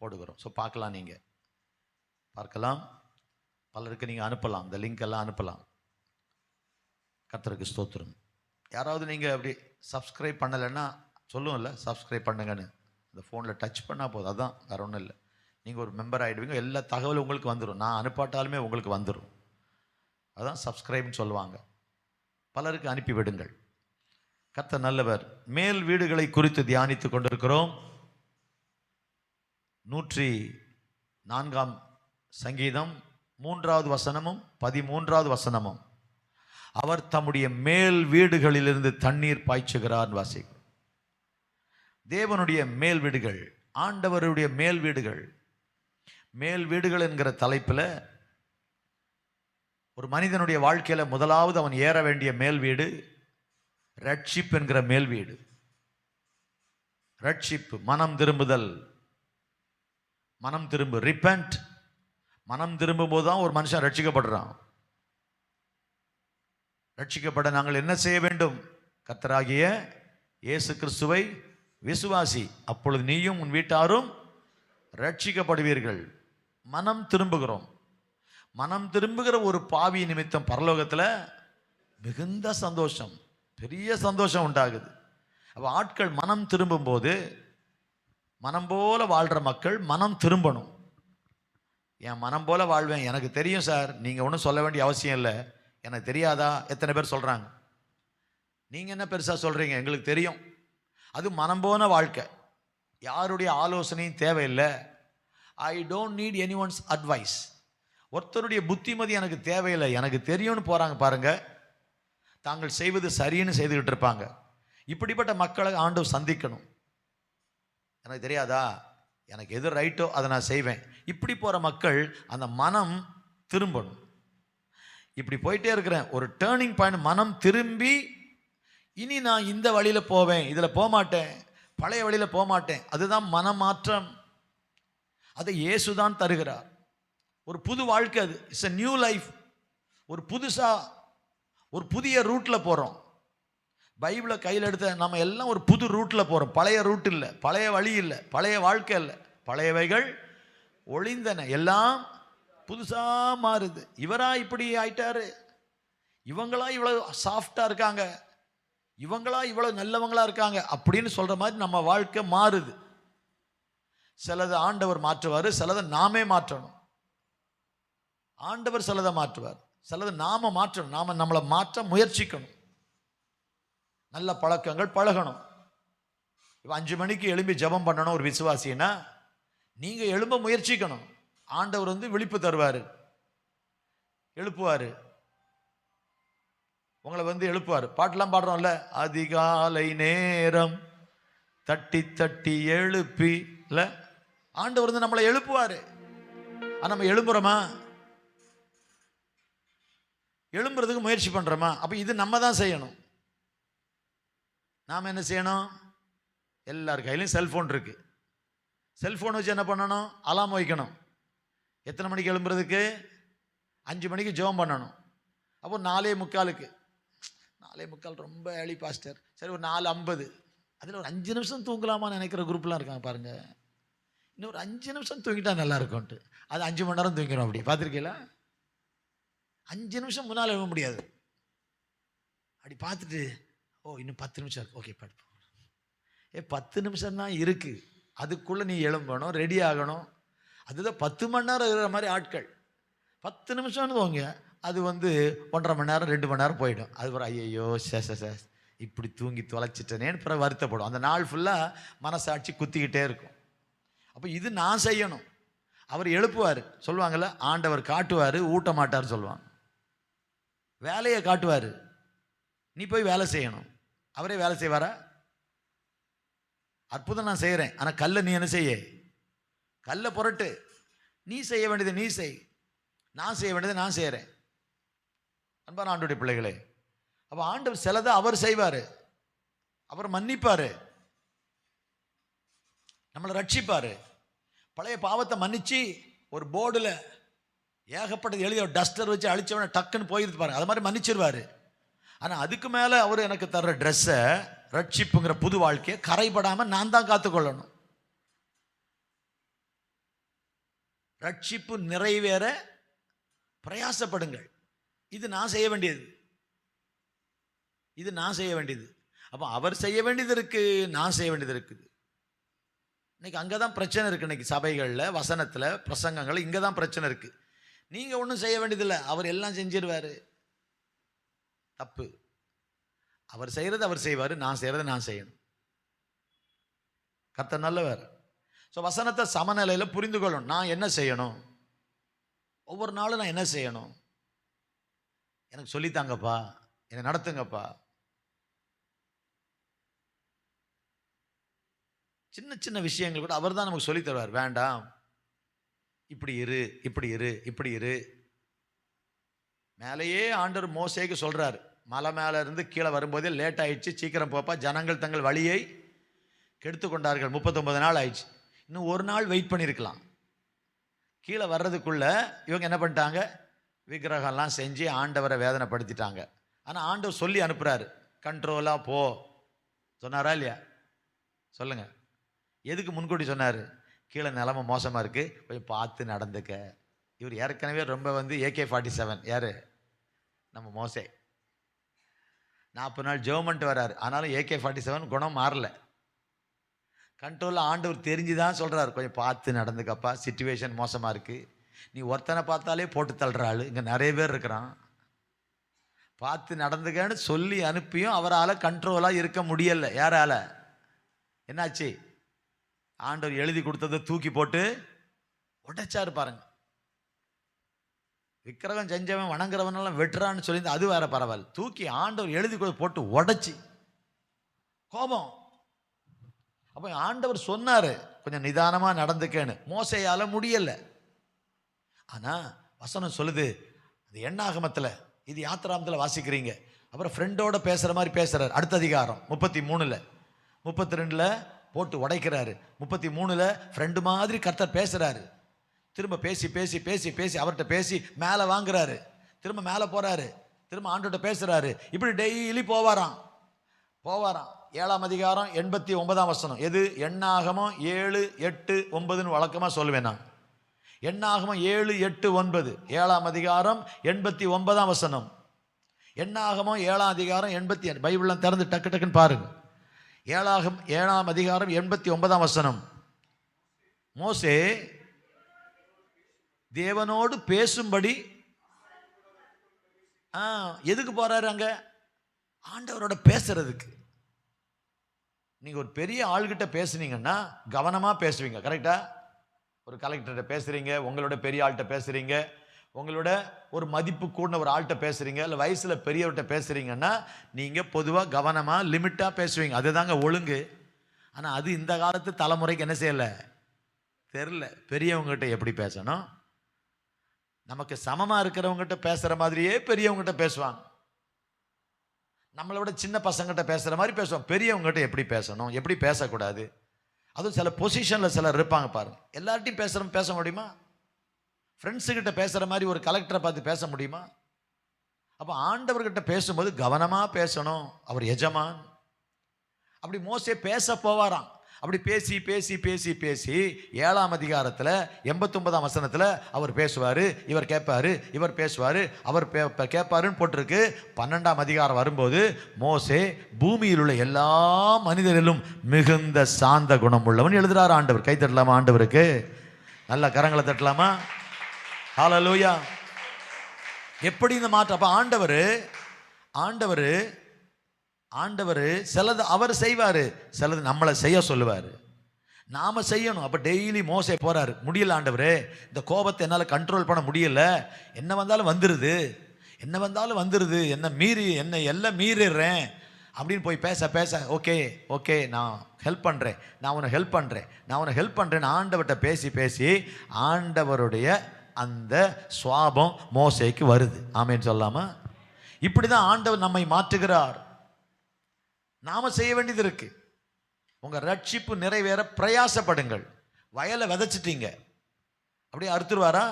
போடுகிறோம். ஸோ பார்க்கலாம், நீங்கள் பார்க்கலாம். பலருக்கு நீங்கள் அனுப்பலாம், இந்த லிங்க் எல்லாம் அனுப்பலாம். கர்த்தருக்கு ஸ்தோத்திரம். யாராவது நீங்கள் அப்படி சப்ஸ்கிரைப் பண்ணலைன்னா சொல்லுவோம்ல, சப்ஸ்கிரைப் பண்ணுங்கன்னு. அந்த ஃபோனில் டச் பண்ணால் போதும், அதுதான், வேறு ஒன்றும் இல்லை. நீங்கள் ஒரு மெம்பர் ஆகிடுவீங்க, எல்லா தகவலும் உங்களுக்கு வந்துடும். நான் அனுப்பாட்டாலுமே உங்களுக்கு வந்துடும். அதுதான் சப்ஸ்கிரைப்னு சொல்லுவாங்க. பலருக்கு அனுப்பி விடுங்கள். கர்த்தர் நல்லவர். மேல் வீடுகளை குறித்து தியானித்து கொண்டிருக்கிறோம். 104ஆம் சங்கீதம் 3வது வசனமும் 13வது வசனமும், அவர் தம்முடைய மேல் வீடுகளிலிருந்து தண்ணீர் பாய்ச்சுகிறார் வாசிக்கிறோம். தேவனுடைய மேல் வீடுகள், ஆண்டவருடைய மேல் வீடுகள். மேல் வீடுகள் என்கிற தலைப்பில் ஒரு மனிதனுடைய வாழ்க்கையில் முதலாவது அவன் ஏற வேண்டிய மேல் வீடு ரட்சிப்பு என்கிற மேல் வீடு. ரட்சிப்பு, மனம் திரும்புதல், மனம் திரும்பு, ரிப்பென்ட். மனம் திரும்பும் போது தான் ஒரு மனுஷன் ரட்சிக்கப்படுறான். ரட்சிக்கப்பட நாங்கள் என்ன செய்ய வேண்டும்? கர்த்தராகிய இயேசு கிறிஸ்துவை விசுவாசி, அப்பொழுது நீயும் உன் வீட்டாரும் ரட்சிக்கப்படுவீர்கள். மனம் திரும்புகிறோம். மனம் திரும்புகிற ஒரு பாவி நிமித்தம் பரலோகத்தில் மிகுந்த சந்தோஷம், பெரிய சந்தோஷம் உண்டாகுது. அப்போ ஆட்கள் மனம் திரும்பும் போது, மனம் போல வாழ்கிற மக்கள் மனம் திரும்பணும். என் மனம் போல வாழ்வேன், எனக்கு தெரியும் சார், நீங்கள் ஒன்றும் சொல்ல வேண்டிய அவசியம் இல்லை. எனக்கு தெரியாதா? எத்தனை பேர் சொல்கிறாங்க. நீங்கள் என்ன பெருசாக சொல்கிறீங்க, எங்களுக்கு தெரியும். அது மனம் போன வாழ்க்கை, யாருடைய ஆலோசனையும் தேவையில்லை. I don't need any one's advice. ஒருத்தருடைய புத்திமதி எனக்கு தேவையில்லை, எனக்கு தெரியும்னு போகிறாங்க பாருங்க. தாங்கள் செய்வது சரின்னு செய்துக்கிட்டு இருப்பாங்க. இப்படிப்பட்ட மக்களை ஆண்டவர் சந்திக்கணும். எனக்கு தெரியாதா, எனக்கு எது ரைட்டோ அதை நான் செய்வேன். இப்படி போகிற மக்கள் அந்த மனம் திரும்பணும். இப்படி போயிட்டே இருக்கிறேன், ஒரு டேர்னிங் பாயிண்ட், மனம் திரும்பி இனி நான் இந்த வழியில் போவேன், இதில் போக மாட்டேன், பழைய வழியில் போக மாட்டேன். அதுதான் மனமாற்றம். அதை இயேசுதான் தருகிறார். ஒரு புது வாழ்க்கை, அது இட்ஸ் எ நியூ லைஃப். ஒரு புதிய ரூட்ல போறோம். பைபிளை கையில் எடுத்த நம்ம எல்லாம் ஒரு புது ரூட்ல போறோம். பழைய ரூட் இல்லை, பழைய வழி இல்லை, பழைய வாழ்க்கை இல்லை. பழையவைகள் ஒளிந்தன, எல்லாம் புதுசா மாறுது. இவரா இப்படி ஆயிட்டாரு, இவங்களா இவ்வளவு சாஃப்டா இருக்காங்க, இவங்களா இவ்வளவு நல்லவங்களா இருக்காங்க அப்படின்னு சொல்ற மாதிரி நம்ம வாழ்க்கை மாறுது. சிலதை ஆண்டவர் மாற்றுவார், சிலதை நாமே மாற்றணும். ஆண்டவர் சிலதை மாற்றுவார், சிலதை நாம மாற்றணும். நாம நம்மளை மாற்ற முயற்சிக்கணும். நல்ல பழக்கங்கள் பழகணும். இப்போ 5 மணிக்கு எழும்பி ஜெபம் பண்ணணும் ஒரு விசுவாசின்னா, நீங்க எழும்ப முயற்சிக்கணும். ஆண்டவர் விழிப்பு தருவார், எழுப்புவார், உங்களை எழுப்புவார். பாட்டெல்லாம் பாடுறோம்ல, அதிகாலை நேரம் தட்டி தட்டி எழுப்பி இல்ல, ஆண்டவர் நம்மளை எழுப்புவார். நம்ம எழும்புறோமா? எழும்புறதுக்கு முயற்சி பண்றோமா? அப்ப இது நம்ம தான் செய்யணும். நாம் என்ன செய்யணும்? எல்லார் கையிலையும் செல்ஃபோன் இருக்கு. செல்ஃபோன் வச்சு என்ன பண்ணணும்? அலாம் வைக்கணும். எத்தனை மணிக்கு எழும்புறதுக்கு? 5 மணிக்கு ஜெபம் பண்ணணும். அப்போ 4:45. 4:45 ரொம்ப ஏர்லி பாஸ்டர். சரி, ஒரு 4:50. அதில் ஒரு 5 நிமிஷம் தூங்கலாமான்னு நினைக்கிற குரூப்லாம் இருக்காங்க பாருங்க. இன்னும் ஒரு 5 நிமிஷம் தூங்கிட்டா நல்லா இருக்கும்ட்டு அது 5 மணி நேரம் தூங்கிடும். அப்படி பார்த்துருக்கீங்களா? 5 நிமிஷம் முன்னால் எழுத முடியாது. அப்படி பார்த்துட்டு இன்னும் 10 நிமிஷம் இருக்கு, ஓகே படுப்போம். 10 நிமிஷம் தான் இருக்கு, அதுக்குள்ளே நீ எழும்பணும், ரெடி ஆகணும். அதுதான் 10 மணி நேரம் இருக்கிற மாதிரி ஆட்கள். 10 நிமிஷம்னு போங்க, அது 1.5 மணி நேரம் 2 மணி நேரம் போயிடும். அது ஒரு ஐயோ இப்படி தூங்கி தொலைச்சிட்டேனேன்னு பிறகு வருத்தப்படும். அந்த நாள் ஃபுல்லாக மனசாட்சி குத்திக்கிட்டே இருக்கும். அப்போ இது நான் செய்யணும். அவர் எழுப்புவார். சொல்லுவாங்கள்ல, ஆண்டவர் காட்டுவார், ஊட்ட மாட்டார் சொல்லுவாங்க. வேலையை காட்டுவார், நீ போய் வேலை செய்யணும். அவரே வேலை செய்வாரா? அற்புதம் நான் செய்கிறேன், ஆனால் கல்லை நீ என்ன செய்ய? கல்லை புரட்டு. நீ செய்ய வேண்டியது நீ செய், நான் செய்ய வேண்டியது நான் செய்கிறேன். அன்பான ஆண்டவருடைய பிள்ளைகளே, அப்போ ஆண்டவர் சிலதை அவர் செய்வார், அவர் மன்னிப்பார், நம்மளை ரட்சிப்பார். பழைய பாவத்தை மன்னிச்சு ஒரு போர்டில் ஏகப்பட்டது எழுதி டஸ்டர் வச்சு அழிச்சவன டக்குன்னு போயிருந்து பாருங்க, அது மாதிரி மன்னிச்சிருவார். ஆனால் அதுக்கு மேலே அவர் எனக்கு தர்ற ட்ரெஸ்ஸை, ரட்சிப்புங்கிற புது வாழ்க்கையை கரைபடாமல் நான் தான் காத்துக்கொள்ளணும். ரட்சிப்பு நிறைவேற பிரயாசப்படுங்கள். இது நான் செய்ய வேண்டியது, இது நான் செய்ய வேண்டியது. அப்போ அவர் செய்ய வேண்டியது இருக்கு, நான் செய்ய வேண்டியது இருக்குது. இன்னைக்கு அங்கே தான் பிரச்சனை இருக்குது. இன்னைக்கு சபைகளில், வசனத்தில், பிரசங்கங்கள் இங்கே தான் பிரச்சனை இருக்குது. நீங்கள் ஒன்றும் செய்ய வேண்டியதில்லை, அவர் எல்லாம் செஞ்சிருவார். தப்பு. அவர் செய்கிறது அவர் செய்வார், நான் செய்கிறத நான் செய்யணும். கர்த்தர் நல்லவர். ஸோ வசனத்தை சமநிலையில் புரிந்து கொள்ளணும். நான் என்ன செய்யணும்? ஒவ்வொரு நாளும் நான் என்ன செய்யணும்? எனக்கு சொல்லித்தாங்கப்பா, என்னை நடத்துங்கப்பா. சின்ன சின்ன விஷயங்கள் கூட அவர் தான் நமக்கு சொல்லி தருவார். வேண்டாம், இப்படி இரு, இப்படி இரு, இப்படி இரு. மேலேயே ஆண்டவர் மோசேக்கு சொல்றாரு, மலை மேலே இருந்து கீழே வரும்போதே லேட் ஆயிடுச்சு, சீக்கிரம் போப்பா, ஜனங்கள் தங்கள் வழியை கெடுத்து கொண்டார்கள். 39 நாள் ஆயிடுச்சு, இன்னும் ஒரு நாள் வெயிட் பண்ணியிருக்கலாம். கீழே வர்றதுக்குள்ள இவங்க என்ன பண்ணிட்டாங்க? விக்கிரகம்லாம் செஞ்சு ஆண்டவரை வேதனைப்படுத்திட்டாங்க. ஆனால் ஆண்டவர் சொல்லி அனுப்புகிறாரு, கண்ட்ரோலாக போ சொன்னாரா இல்லையா? சொல்லுங்க. எதுக்கு முன்கூட்டி சொன்னார்? கீழே நிலைமை மோசமாக இருக்குது, கொஞ்சம் பார்த்து நடந்துக்க. இவர் ஏற்கனவே ரொம்ப AK-47 யார்? நம்ம மோசே. 40 நாள் ஜெர்மன்ட்டு வர்றாரு, ஆனாலும் AK-47 குணம் மாறல. கண்ட்ரோலில் ஆண்டவர் தெரிஞ்சு தான் சொல்கிறார், கொஞ்சம் பார்த்து நடந்துக்கப்பா, சிச்சுவேஷன் மோசமாக இருக்குது. நீ ஒருத்தனை பார்த்தாலே போட்டு தள்ளுற ஆள் இங்கே நிறைய பேர் இருக்கிறான், பார்த்து நடந்துக்கன்னு சொல்லி அனுப்பியும் அவரால் கண்ட்ரோலாக இருக்க முடியலை. யாரால? என்னாச்சு? ஆண்டவர் எழுதி கொடுத்ததை தூக்கி போட்டு உடைச்சாரு பாருங்க. விக்கிரகம் செஞ்சவன் வணங்குறவனெல்லாம் வெட்டுறான்னு சொல்லி அது வேற பரவாயில்ல, தூக்கி ஆண்டவர் எழுதி போட்டு உடைச்சி கோபம். அப்போ ஆண்டவர் சொன்னார் கொஞ்சம் நிதானமாக நடந்துக்கேன்னு. மோசையால முடியல. ஆனால் வசனம் சொல்லுது, அது எண்ணாகமத்தில், இது யாத்திராமத்தில் வாசிக்கிறீங்க. அப்புறம் ஃப்ரெண்டோட பேசுகிற மாதிரி பேசுகிறார். அடுத்த அதிகாரம் 33, 32 போட்டு உடைக்கிறாரு. 33 ஃப்ரெண்டு மாதிரி கர்த்தர் பேசுகிறாரு. திரும்ப பேசி பேசி பேசி பேசி அவர்கிட்ட பேசி மேலே வாங்குறாரு. திரும்ப மேலே போறாரு, திரும்ப ஆண்டவர்கிட்ட பேசுறாரு. இப்படி டெய்லி போவாராம். 7ஆம் அதிகாரம் 89ஆம் வசனம். எது? எண்ணாகமம் 7, 8, 9ன்னு வழக்கமா சொல்லுவேன் நான். எண்ணாகமம் 7, 8, 9, 7ஆம் அதிகாரம் 89ஆம் வசனம். எண்ணாகமம் 7ஆம் அதிகாரம் 80. பைபிள்லாம் திறந்து டக்கு டக்குன்னு பாருங்க. 7ஆம் அதிகாரம் 89ஆம் வசனம். மோசே தேவனோடு பேசும்படி எதுக்கு போறாரு? அங்க ஆண்டவரோட பேசுறதுக்கு. நீங்க ஒரு பெரிய ஆள்கிட்ட பேசுனீங்கன்னா கவனமா பேசுவீங்க. கரெக்டா? ஒரு கலெக்டர்கிட்ட பேசுறீங்க, உங்களோட பெரிய ஆள்கிட்ட பேசுறீங்க, உங்களோட ஒரு மதிப்பு கூடின ஒரு ஆள்கிட்ட பேசுறீங்க, இல்லை வயசுல பெரியவர்கிட்ட பேசுறீங்கன்னா நீங்க பொதுவாக கவனமா லிமிட்டா பேசுவீங்க. அதுதாங்க ஒழுங்கு. ஆனா அது இந்த காலத்து தலைமுறைக்கு என்ன செய்யல தெரியல. பெரியவங்ககிட்ட எப்படி பேசணும், நமக்கு சமமா இருக்கிறவங்ககிட்ட பேசுற மாதிரியே பெரியவங்ககிட்ட பேசுவாங்க. நம்மளை விட சின்ன பசங்கிட்ட பேசுற மாதிரி பேசுவாங்க. பெரியவங்ககிட்ட எப்படி பேசணும், எப்படி பேசக்கூடாது. அதுவும் சில பொசிஷன்ல சிலர் இருப்பாங்க பாருங்க. எல்லார்ட்டையும் பேச முடியுமா? ஃப்ரெண்ட்ஸுக்கிட்ட பேசுற மாதிரி ஒரு கலெக்டரை பார்த்து பேச முடியுமா? அப்போ ஆண்டவர்கிட்ட பேசும்போது கவனமா பேசணும். அவர் எஜமான். அப்படி மோசே பேச போவாராம். அப்படி பேசி பேசி பேசி பேசி 7ஆம் அதிகாரத்தில் 89ஆம் வசனத்தில் அவர் பேசுவார், இவர் கேட்பாரு, இவர் பேசுவார், அவர் கேட்பாருன்னு போட்டிருக்கு. 12ஆம் அதிகாரம் வரும்போது மோசே பூமியில் உள்ள எல்லா மனிதரிலும் மிகுந்த சாந்த குணம் உள்ளவன் எழுதுறாரு ஆண்டவர். கை தட்டலாமா ஆண்டவருக்கு? நல்ல கரங்களை தட்டலாமா? ஹல்லேலூயா. எப்படி இந்த மாற்றம்? அப்ப ஆண்டவர் சிலது அவர் செய்வாரு, சிலது நம்மளை செய்ய சொல்லுவாரு, நாம செய்யணும். அப்ப டெய்லி மோசே போறாரு. முடியல ஆண்டவரே, இந்த கோபத்தை என்னால கண்ட்ரோல் பண்ண முடியல, என்ன வந்தாலும் வந்துருது, என்ன மீறி என்ன எல்லாம் மீறிடுறேன் அப்படின்னு போய் பேச பேச ஓகே நான் ஹெல்ப் பண்றேன், நான் உனக்கு ஹெல்ப் பண்றேன் ஆண்டவர்கிட்ட பேசி பேசி ஆண்டவருடைய அந்த சுவாபம் மோசேக்கு வருது. ஆமேன்னு சொல்லாமா? இப்படிதான் ஆண்டவர் நம்மை மாற்றுகிறார். நாம செய்ய வேண்டியது இருக்கு. உங்க ரட்சிப்பு நிறைவேற பிரயாசப்படுங்கள். வயலை விதைச்சிட்டீங்க, அப்படியே அறுத்துருவாரா?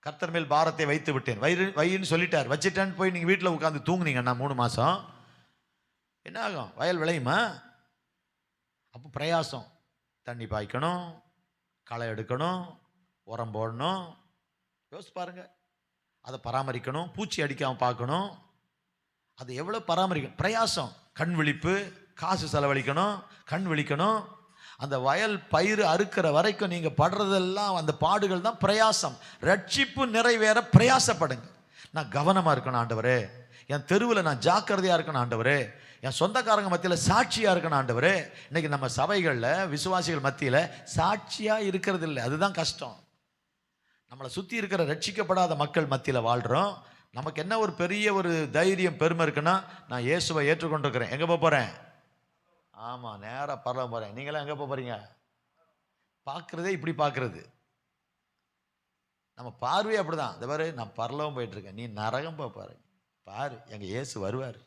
கர்த்தர் மேல் பாரத்தை வைத்து விட்டேன், வயின்னு சொல்லிட்டார், வச்சுட்டேன்னு போய் நீங்க வீட்டில் உட்காந்து தூங்குனீங்கன்னா 3 மாசம் என்ன ஆகும்? வயல் விளையுமா? அப்போ பிரயாசம். தண்ணி பாய்க்கணும், களை எடுக்கணும், உரம் போடணும். யோசிச்சு பாருங்க. அதை பராமரிக்கணும், பூச்சி அடிக்காம பார்க்கணும். அது எவ்வளவு பராமரிக்கணும், பிரயாசம். கண் விழிப்பு, காசு செலவழிக்கணும், கண் விழிக்கணும். அந்த வயல் பயிர் அறுக்கிற வரைக்கும் நீங்க படுறதெல்லாம் அந்த பாடுகள் தான் பிரயாசம். ரட்சிப்பு நிறைவேற பிரயாசப்படுங்க. நான் கவனமா இருக்கணும் ஆண்டவரே, என் தெருவில் நான் ஜாக்கிரதையா இருக்கணும் ஆண்டவரே, என் சொந்தக்காரங்க மத்தியில் சாட்சியா இருக்கணும் ஆண்டவரே. இன்னைக்கு நம்ம சபைகளில் விசுவாசிகள் மத்தியில் சாட்சியா இருக்கிறது இல்லை, அதுதான் கஷ்டம். நம்மளை சுற்றி இருக்கிற ரட்சிக்கப்படாத மக்கள் மத்தியில் வாழ்கிறோம். நமக்கு என்ன ஒரு பெரிய ஒரு தைரியம் பெருமை இருக்குன்னா, நான் இயேசுவை ஏற்றுக்கொண்டிருக்கிறேன், எங்கே போகிறேன்? ஆமாம், நேராக பரலோகம் போகிறேன். நீங்களாம் எங்கே போகிறீங்க? பார்க்குறதே இப்படி பார்க்குறது. நம்ம பார்வையே அப்படிதான். இந்த பாரு, நான் பரலோகம் போயிட்டுருக்கேன், நீ நரகம் பாரு. பாரு, எங்கள் இயேசு வருவார்,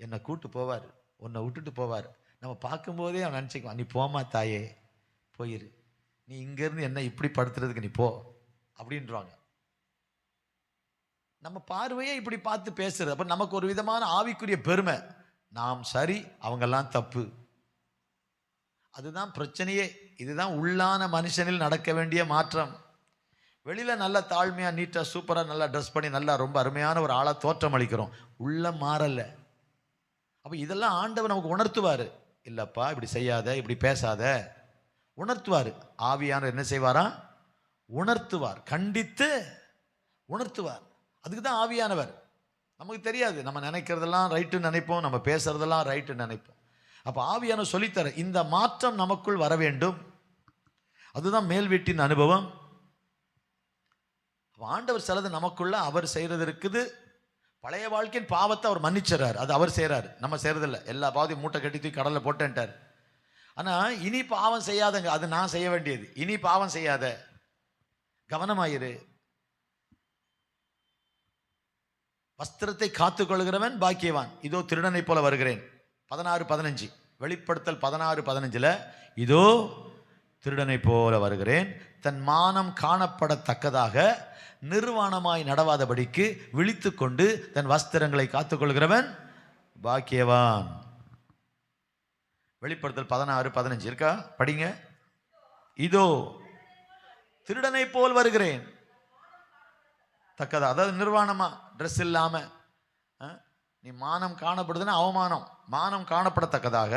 என்னை கூட்டு போவார், உன்னை விட்டுட்டு போவார். நம்ம பார்க்கும்போதே அவன் நினச்சிக்குவான், நீ போமா தாயே, போயிரு, நீ இங்கேருந்து என்ன இப்படி படுத்துறதுக்கு நீ போ அப்படின்றாங்க. நம்ம பார்வையே இப்படி பார்த்து பேசுறது. அப்ப நமக்கு ஒரு விதமான ஆவிக்குரிய பெருமை, நாம் சரி, அவங்கெல்லாம் தப்பு. அதுதான் பிரச்சனையே. இதுதான் உள்ளான மனுஷனில் நடக்க வேண்டிய மாற்றம். வெளியில நல்லா தாழ்மையா நீட்டா சூப்பரா நல்லா ட்ரெஸ் பண்ணி நல்லா ரொம்ப அருமையான ஒரு ஆளா தோற்றம் அளிக்கிறோம், உள்ள மாறல. அப்ப இதெல்லாம் ஆண்டவர் நமக்கு உணர்த்துவாரு. இல்லப்பா இப்படி செய்யாத, இப்படி பேசாத, உணர்த்துவாரு. ஆவியானவர் என்ன செய்வாரா? உணர்த்துவார், கண்டித்து உணர்த்துவார். அதுக்கு தான் ஆவியானவர். நமக்கு தெரியாது, நம்ம நினைக்கிறதெல்லாம் ரைட்டுன்னு நினைப்போம், நம்ம பேசுறதெல்லாம் ரைட்டுன்னு நினைப்போம். அப்போ ஆவியானவர் சொல்லித்தர இந்த மாற்றம் நமக்குள் வர வேண்டும். அதுதான் மேல் வீட்டின் அனுபவம். ஆண்டவர் சிலது நமக்குள்ள அவர் செய்யறது இருக்குது. பழைய வாழ்க்கையின் பாவத்தை அவர் மன்னிச்சுறாரு, அது அவர் செய்யறாரு, நம்ம செய்யறதில்லை. எல்லா பாவத்தையும் மூட்டை கட்டி தூக்கி கடலில் போட்டேன்ட்டார். ஆனா இனி பாவம் செய்யாதங்க, அது நான் செய்ய வேண்டியது. இனி பாவம் செய்யாத, கவனமாயிரு. வஸ்திரத்தை காத்துக்கொள்கிறவன் பாக்கியவான். இதோ திருடனை போல வருகிறேன். 16:15 வெளிப்படுத்தல் 16:15 இதோ திருடனை போல வருகிறேன். தன் மானம் காணப்படத்தக்கதாக நிர்வாணமாய் நடவாதபடிக்கு விழித்து கொண்டு தன் வஸ்திரங்களை காத்துக்கொள்கிறவன் பாக்கியவான். வெளிப்படுத்தல் 16:15 இருக்கா? படிங்க. இதோ திருடனை போல் வருகிறேன். தக்கதா, அதாவது நிர்வாணமா, ட்ரெஸ் இல்லாம. நீ மானம் காணப்படுதுன்னா அவமானம். மானம் காணப்படத்தக்கதாக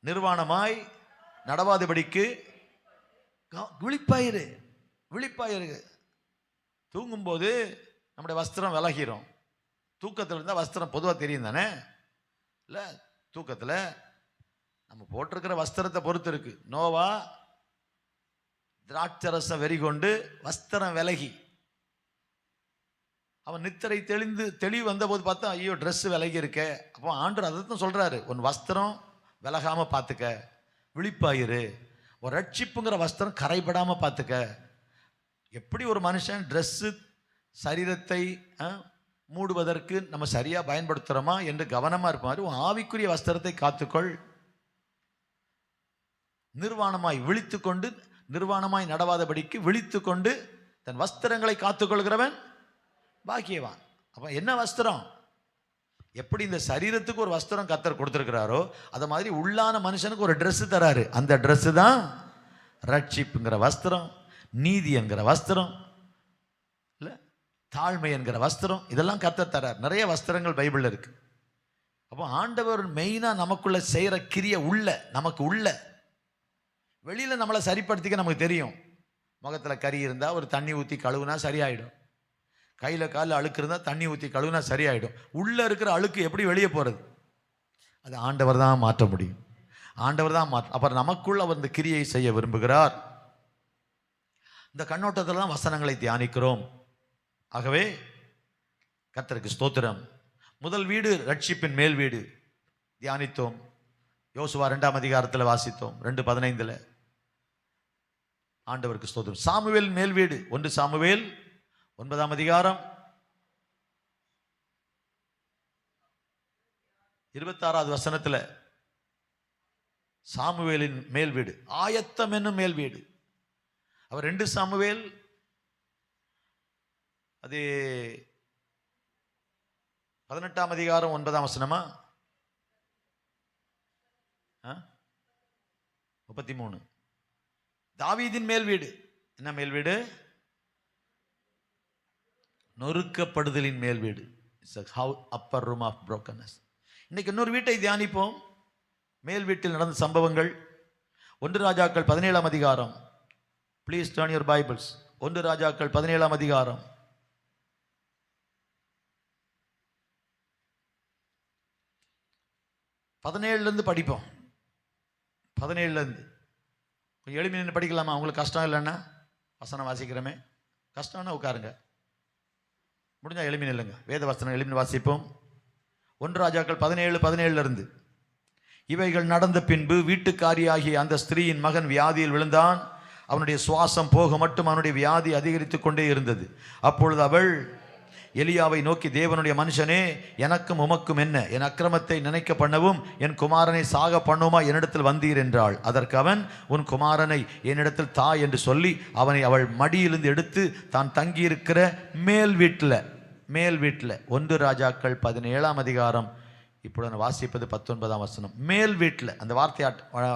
நிர்வாணமாய் நடவாதபடிக்கு விழிப்பாயிரு. விழிப்பாயிரு. தூங்கும்போது நம்முடைய வஸ்திரம் விலகிறோம். தூக்கத்தில் இருந்தால் வஸ்திரம் பொதுவாக தெரியும் தானே? இல்லை, தூக்கத்தில் நம்ம போட்டிருக்கிற வஸ்திரத்தை பொறுத்து இருக்கு. நோவா திராட்சரசம் வெறி கொண்டு வஸ்திரம் விலகி அவன் நித்திரை தெளிவு வந்த போது பார்த்தா ஐயோ ட்ரெஸ் விலகி இருக்க. அப்போ ஆண்டவர் அதை தான் சொல்றாரு, உன் வஸ்திரம் விலகாம பார்த்துக்க, விழிப்பாயிரு. ஒரு ரட்சிப்புங்கிற வஸ்திரம் கரைபடாம பார்த்துக்க. எப்படி ஒரு மனுஷன் ட்ரெஸ்ஸு சரீரத்தை மூடுவதற்கு நம்ம சரியா பயன்படுத்துகிறோமா என்று கவனமா இருப்பாரு, உன் ஆவிக்குரிய வஸ்திரத்தை காத்துக்கொள். நிர்வாணமாய் விழித்து கொண்டு நிர்வாணமாய் நடவாதபடிக்கு விழித்து கொண்டு தன் வஸ்திரங்களை காத்துக்கொள்கிறவன் பாக்கியவான். அப்ப என்ன வஸ்திரம்? எப்படி இந்த சரீரத்துக்கு ஒரு வஸ்திரம் கர்த்தர் கொடுத்திருக்கிறாரோ அது மாதிரி உள்ளான மனுஷனுக்கு ஒரு ட்ரெஸ் தராரு. அந்த ட்ரெஸ் தான் ரட்சிப்புங்கிற வஸ்திரம், நீதி என்கிற வஸ்திரம், இல்லை தாழ்மை என்கிற வஸ்திரம். இதெல்லாம் கர்த்தர் தரார். நிறைய வஸ்திரங்கள் பைபிள்ல இருக்கு. அப்போ ஆண்டவர் மெயினா நமக்குள்ள செய்யற கிரிய உள்ள, நமக்கு உள்ள. வெளியில நம்மளை சரிப்படுத்திக்க நமக்கு தெரியும். முகத்துல கறி இருந்தா ஒரு தண்ணி ஊற்றி கழுவுனா சரியாயிடும். கையில காலில் அழுக்கு இருந்தால் தண்ணி ஊற்றி கழுவுனா சரியாயிடும். உள்ள இருக்கிற அழுக்கு எப்படி வெளியே போறது? அது ஆண்டவர் தான் மாற்ற முடியும். ஆண்டவர் தான் அப்புறம் நமக்குள் அவர் இந்த கிரியை செய்ய விரும்புகிறார். இந்த கண்ணோட்டத்தில் தான் வசனங்களை தியானிக்கிறோம். ஆகவே கர்த்தருக்கு ஸ்தோத்திரம். முதல் வீடு ரட்சிப்பின் மேல் வீடு தியானித்தோம். யோசுவா 2ஆம் அதிகாரத்தில் வாசித்தோம், 2:15. ஆண்டவருக்கு ஸ்தோத்திரம். சாமுவேல் மேல் வீடு 1 சாமுவேல் 9ஆம் அதிகாரம் 26வது வசனத்துல சாமுவேலின் மேல் வீடு, ஆயத்தம் என்னும் மேல் வீடு. அவர் 2 சாமுவேல் அது 18ஆம் அதிகாரம் 9ஆம் வசனமா 33. தாவீதின் மேல் வீடு என்ன மேல் வீடு? நொறுக்கப்படுதலின் மேல் வீடு. Upper room of brokenness. இன்னைக்கு இன்னொரு வீட்டை தியானிப்போம். மேல் வீட்டில் நடந்த சம்பவங்கள். 1 ராஜாக்கள் 17ஆம் அதிகாரம். Please turn your Bibles. 1 ராஜாக்கள் 17ஆம் அதிகாரம். பதினேழுலேருந்து படிப்போம். 17லேருந்து கொஞ்சம் எளிமையாக நின்று படிக்கலாமா? உங்களுக்கு கஷ்டம் இல்லைன்னா வசனம் வாசிக்கிறோமே. கஷ்டம்னா உட்காருங்க, முடிஞ்சா எளிமையாக இல்லைங்க. வேத வசனம் எளிமையாக வாசிப்போம். 1 ராஜாக்கள் 17:17 இவைகள் நடந்த பின்பு வீட்டுக்காரியாகிய அந்த ஸ்திரீயின் மகன் வியாதியில் விழுந்தான். அவனுடைய சுவாசம் போக மட்டும் அவனுடைய வியாதி அதிகரித்து கொண்டே இருந்தது. அப்பொழுது அவள் எலியாவை நோக்கி, தேவனுடைய மனுஷனே, எனக்கும் உமக்கும் என்ன? என் அக்கிரமத்தை நினைக்க பண்ணவும் என் குமாரனை சாக பண்ணுமா என்னிடத்தில் வந்தீர் என்றாள். அதற்கு அவன், உன் குமாரனை என்னிடத்தில் தா என்று சொல்லி அவனை அவள் மடியிலிருந்து எடுத்து தான் தங்கியிருக்கிற மேல் வீட்டில் 1 ராஜாக்கள் 17ஆம் அதிகாரம் இப்பொழுது வாசிப்பது 19ஆம் வசனம். மேல் வீட்டில் அந்த வார்த்தையை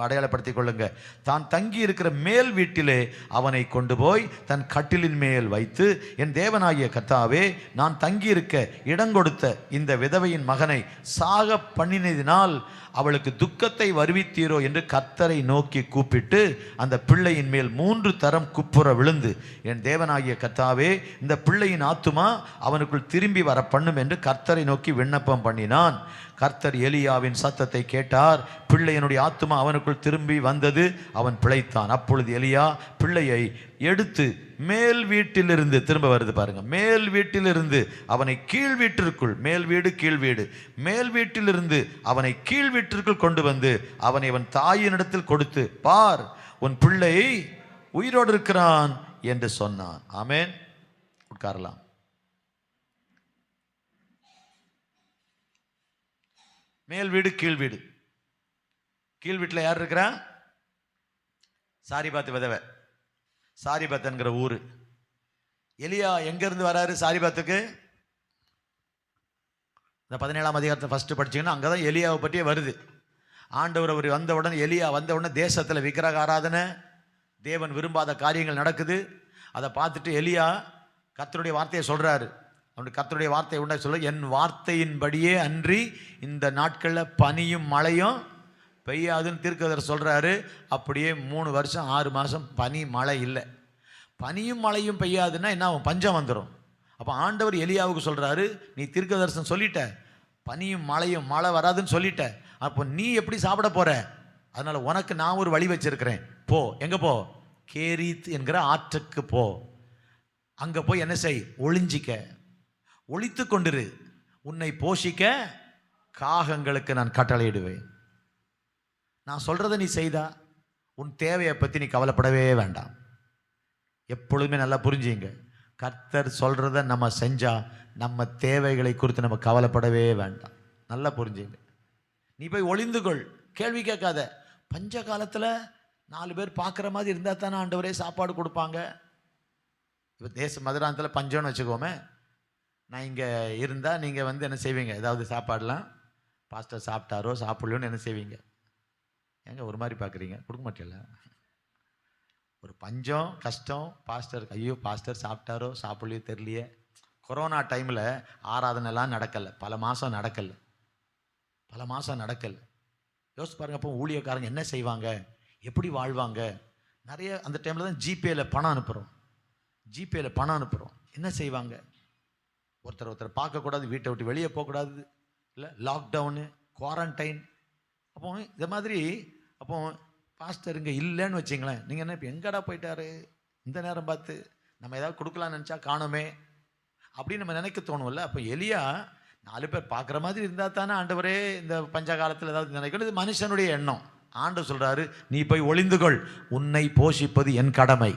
அடையாளப்படுத்திக் கொள்ளுங்க. தான் தங்கி இருக்கிற மேல் வீட்டிலே அவனை கொண்டு போய் தன் கட்டிலின் மேல் வைத்து, என் தேவனாகிய கர்த்தாவே, நான் தங்கியிருக்க இடங்கொடுத்த இந்த விதவையின் மகனை சாக பண்ணினதினால் அவளுக்கு துக்கத்தை வருவித்தீரோ என்று கர்த்தரை நோக்கி கூப்பிட்டு அந்த பிள்ளையின் மேல் 3 தரம் குப்புற விழுந்து, என் தேவனாகிய கர்த்தாவே, இந்த பிள்ளையின் ஆத்துமா அவனுக்குள் திரும்பி வர பண்ணும் என்று கர்த்தரை நோக்கி விண்ணப்பம் பண்ணினான். கர்த்தர் எலியாவின் சத்தத்தை கேட்டார். பிள்ளையனுடைய ஆத்துமா அவனுக்குள் திரும்பி வந்தது, அவன் பிழைத்தான். அப்பொழுது எலியா பிள்ளையை எடுத்து மேல் வீட்டிலிருந்து, திரும்ப வருது பாருங்க, மேல் வீட்டிலிருந்து அவனை கீழ் வீட்டிற்குள், மேல் வீடு கீழ் வீடு, மேல் வீட்டிலிருந்து அவனை கீழ் வீட்டிற்குள் கொண்டு வந்து அவனை அவன் தாயினிடத்தில் கொடுத்து, பார், உன் பிள்ளை உயிரோடு இருக்கிறான் என்று சொன்னான். ஆமென். உட்காரலாம். மேல் வீடு கீழ் வீடு. கீழ் வீட்டில் யார் இருக்கிறா? சாரிபாத் விதவை, சாரிபாத்ங்கிற ஊர். எலியா எங்கேருந்து வராரு சாரிபாத்துக்கு? இந்த 17ஆம் அதிகாரத்தை ஃபஸ்ட்டு படிச்சிங்கன்னா அங்கே தான் எலியாவை பற்றியே வருது. ஆண்டவர் அவர் வந்தவுடன், எலியா வந்தவுடனே தேசத்தில் விக்கிரக ஆராதனை, தேவன் விரும்பாத காரியங்கள் நடக்குது. அதை பார்த்துட்டு எலியா கர்த்தருடைய வார்த்தையை சொல்கிறாரு. அவனுக்கு கர்த்தருடைய வார்த்தை உண்டா சொல்ல, என் வார்த்தையின்படியே அன்றி இந்த நாட்களில் பனியும் மழையும் பெய்யாதுன்னு தீர்க்கதரிசி சொல்கிறாரு. அப்படியே 3 வருஷம் 6 மாதம் பனி மழை இல்லை. பனியும் மழையும் பெய்யாதுன்னா என்ன ஆகும்? பஞ்சம் வந்துடும். அப்போ ஆண்டவர் எலியாவுக்கு சொல்கிறாரு, நீ தீர்க்கதரிசனம் சொல்லிட்ட, பனியும் மழையும் மழை வராதுன்னு சொல்லிட்ட, அப்போ நீ எப்படி சாப்பிட போகிற? அதனால் உனக்கு நான் ஒரு வழி வச்சிருக்கிறேன். போ. எங்கே போ? கேரீத் என்கிற ஆற்றுக்கு போ. அங்கே போய் என்ன செய்? ஒளிஞ்சிக்க, ஒளித்து கொண்டிரு. உன்னை போஷிக்க காகங்களுக்கு நான் கட்டளையிடுவேன். நான் சொல்கிறத நீ செய்தா உன் தேவையை பற்றி நீ கவலைப்படவே வேண்டாம். எப்பொழுதுமே நல்லா புரிஞ்சுங்க, கர்த்தர் சொல்கிறத நம்ம செஞ்சால் நம்ம தேவைகளை குறித்து நம்ம கவலைப்படவே வேண்டாம். நல்லா புரிஞ்சுங்க. நீ போய் ஒளிந்துகொள், கேள்வி கேட்காத. பஞ்ச காலத்தில் 4 பேர் பார்க்குற மாதிரி இருந்தால் தானே ஆண்டவரே சாப்பாடு கொடுப்பாங்க. இப்போ மதுராந்தத்தில் பஞ்சம்னு வச்சுக்கோமே, நான் இங்கே இருந்தால் நீங்கள் வந்து என்ன செய்வீங்க? ஏதாவது சாப்பாடெலாம் பாஸ்டர் சாப்பிட்டாரோ சாப்பிடலன்னு என்ன செய்வீங்க? ஏங்க ஒரு மாதிரி பார்க்குறீங்க? கொடுக்க மாட்டேல. ஒரு பஞ்சம் கஷ்டம், பாஸ்டர் ஐயோ பாஸ்டர் சாப்பிட்டாரோ சாப்பிடலையோ தெரியலையே. கொரோனா டைமில் ஆராதனைலாம் நடக்கலை, பல மாதம் நடக்கலை. யோசிச்சு பாருங்க. அப்போ ஊழியக்காரங்க என்ன செய்வாங்க, எப்படி வாழ்வாங்க? நிறைய அந்த டைமில் தான் ஜிபேயில் பணம் அனுப்புகிறோம். என்ன செய்வாங்க? ஒருத்தர் பார்க்கக்கூடாது, வீட்டை விட்டு வெளியே போகக்கூடாது, இல்லை லாக்டவுனு, குவாரண்டைன். அப்போ இந்த மாதிரி அப்போ பாஸ்டர் இங்கே இல்லைன்னு வச்சிங்களேன், நீங்கள் என்ன இப்போ எங்கடா போயிட்டாரு இந்த நேரம் பார்த்து, நம்ம ஏதாவது கொடுக்கலான்னு நினச்சா காணுமே அப்படின்னு நம்ம நினைக்க தோணும்ல. அப்போ எலியா 4 பேர் பார்க்குற மாதிரி இருந்தால் தானே ஆண்டவரே இந்த பஞ்ச காலத்தில் ஏதாவது நினைக்கணும். இது மனுஷனுடைய எண்ணம். ஆண்டவர் சொல்கிறாரு, நீ போய் ஒளிந்துகொள், உன்னை போஷிப்பது என் கடமை.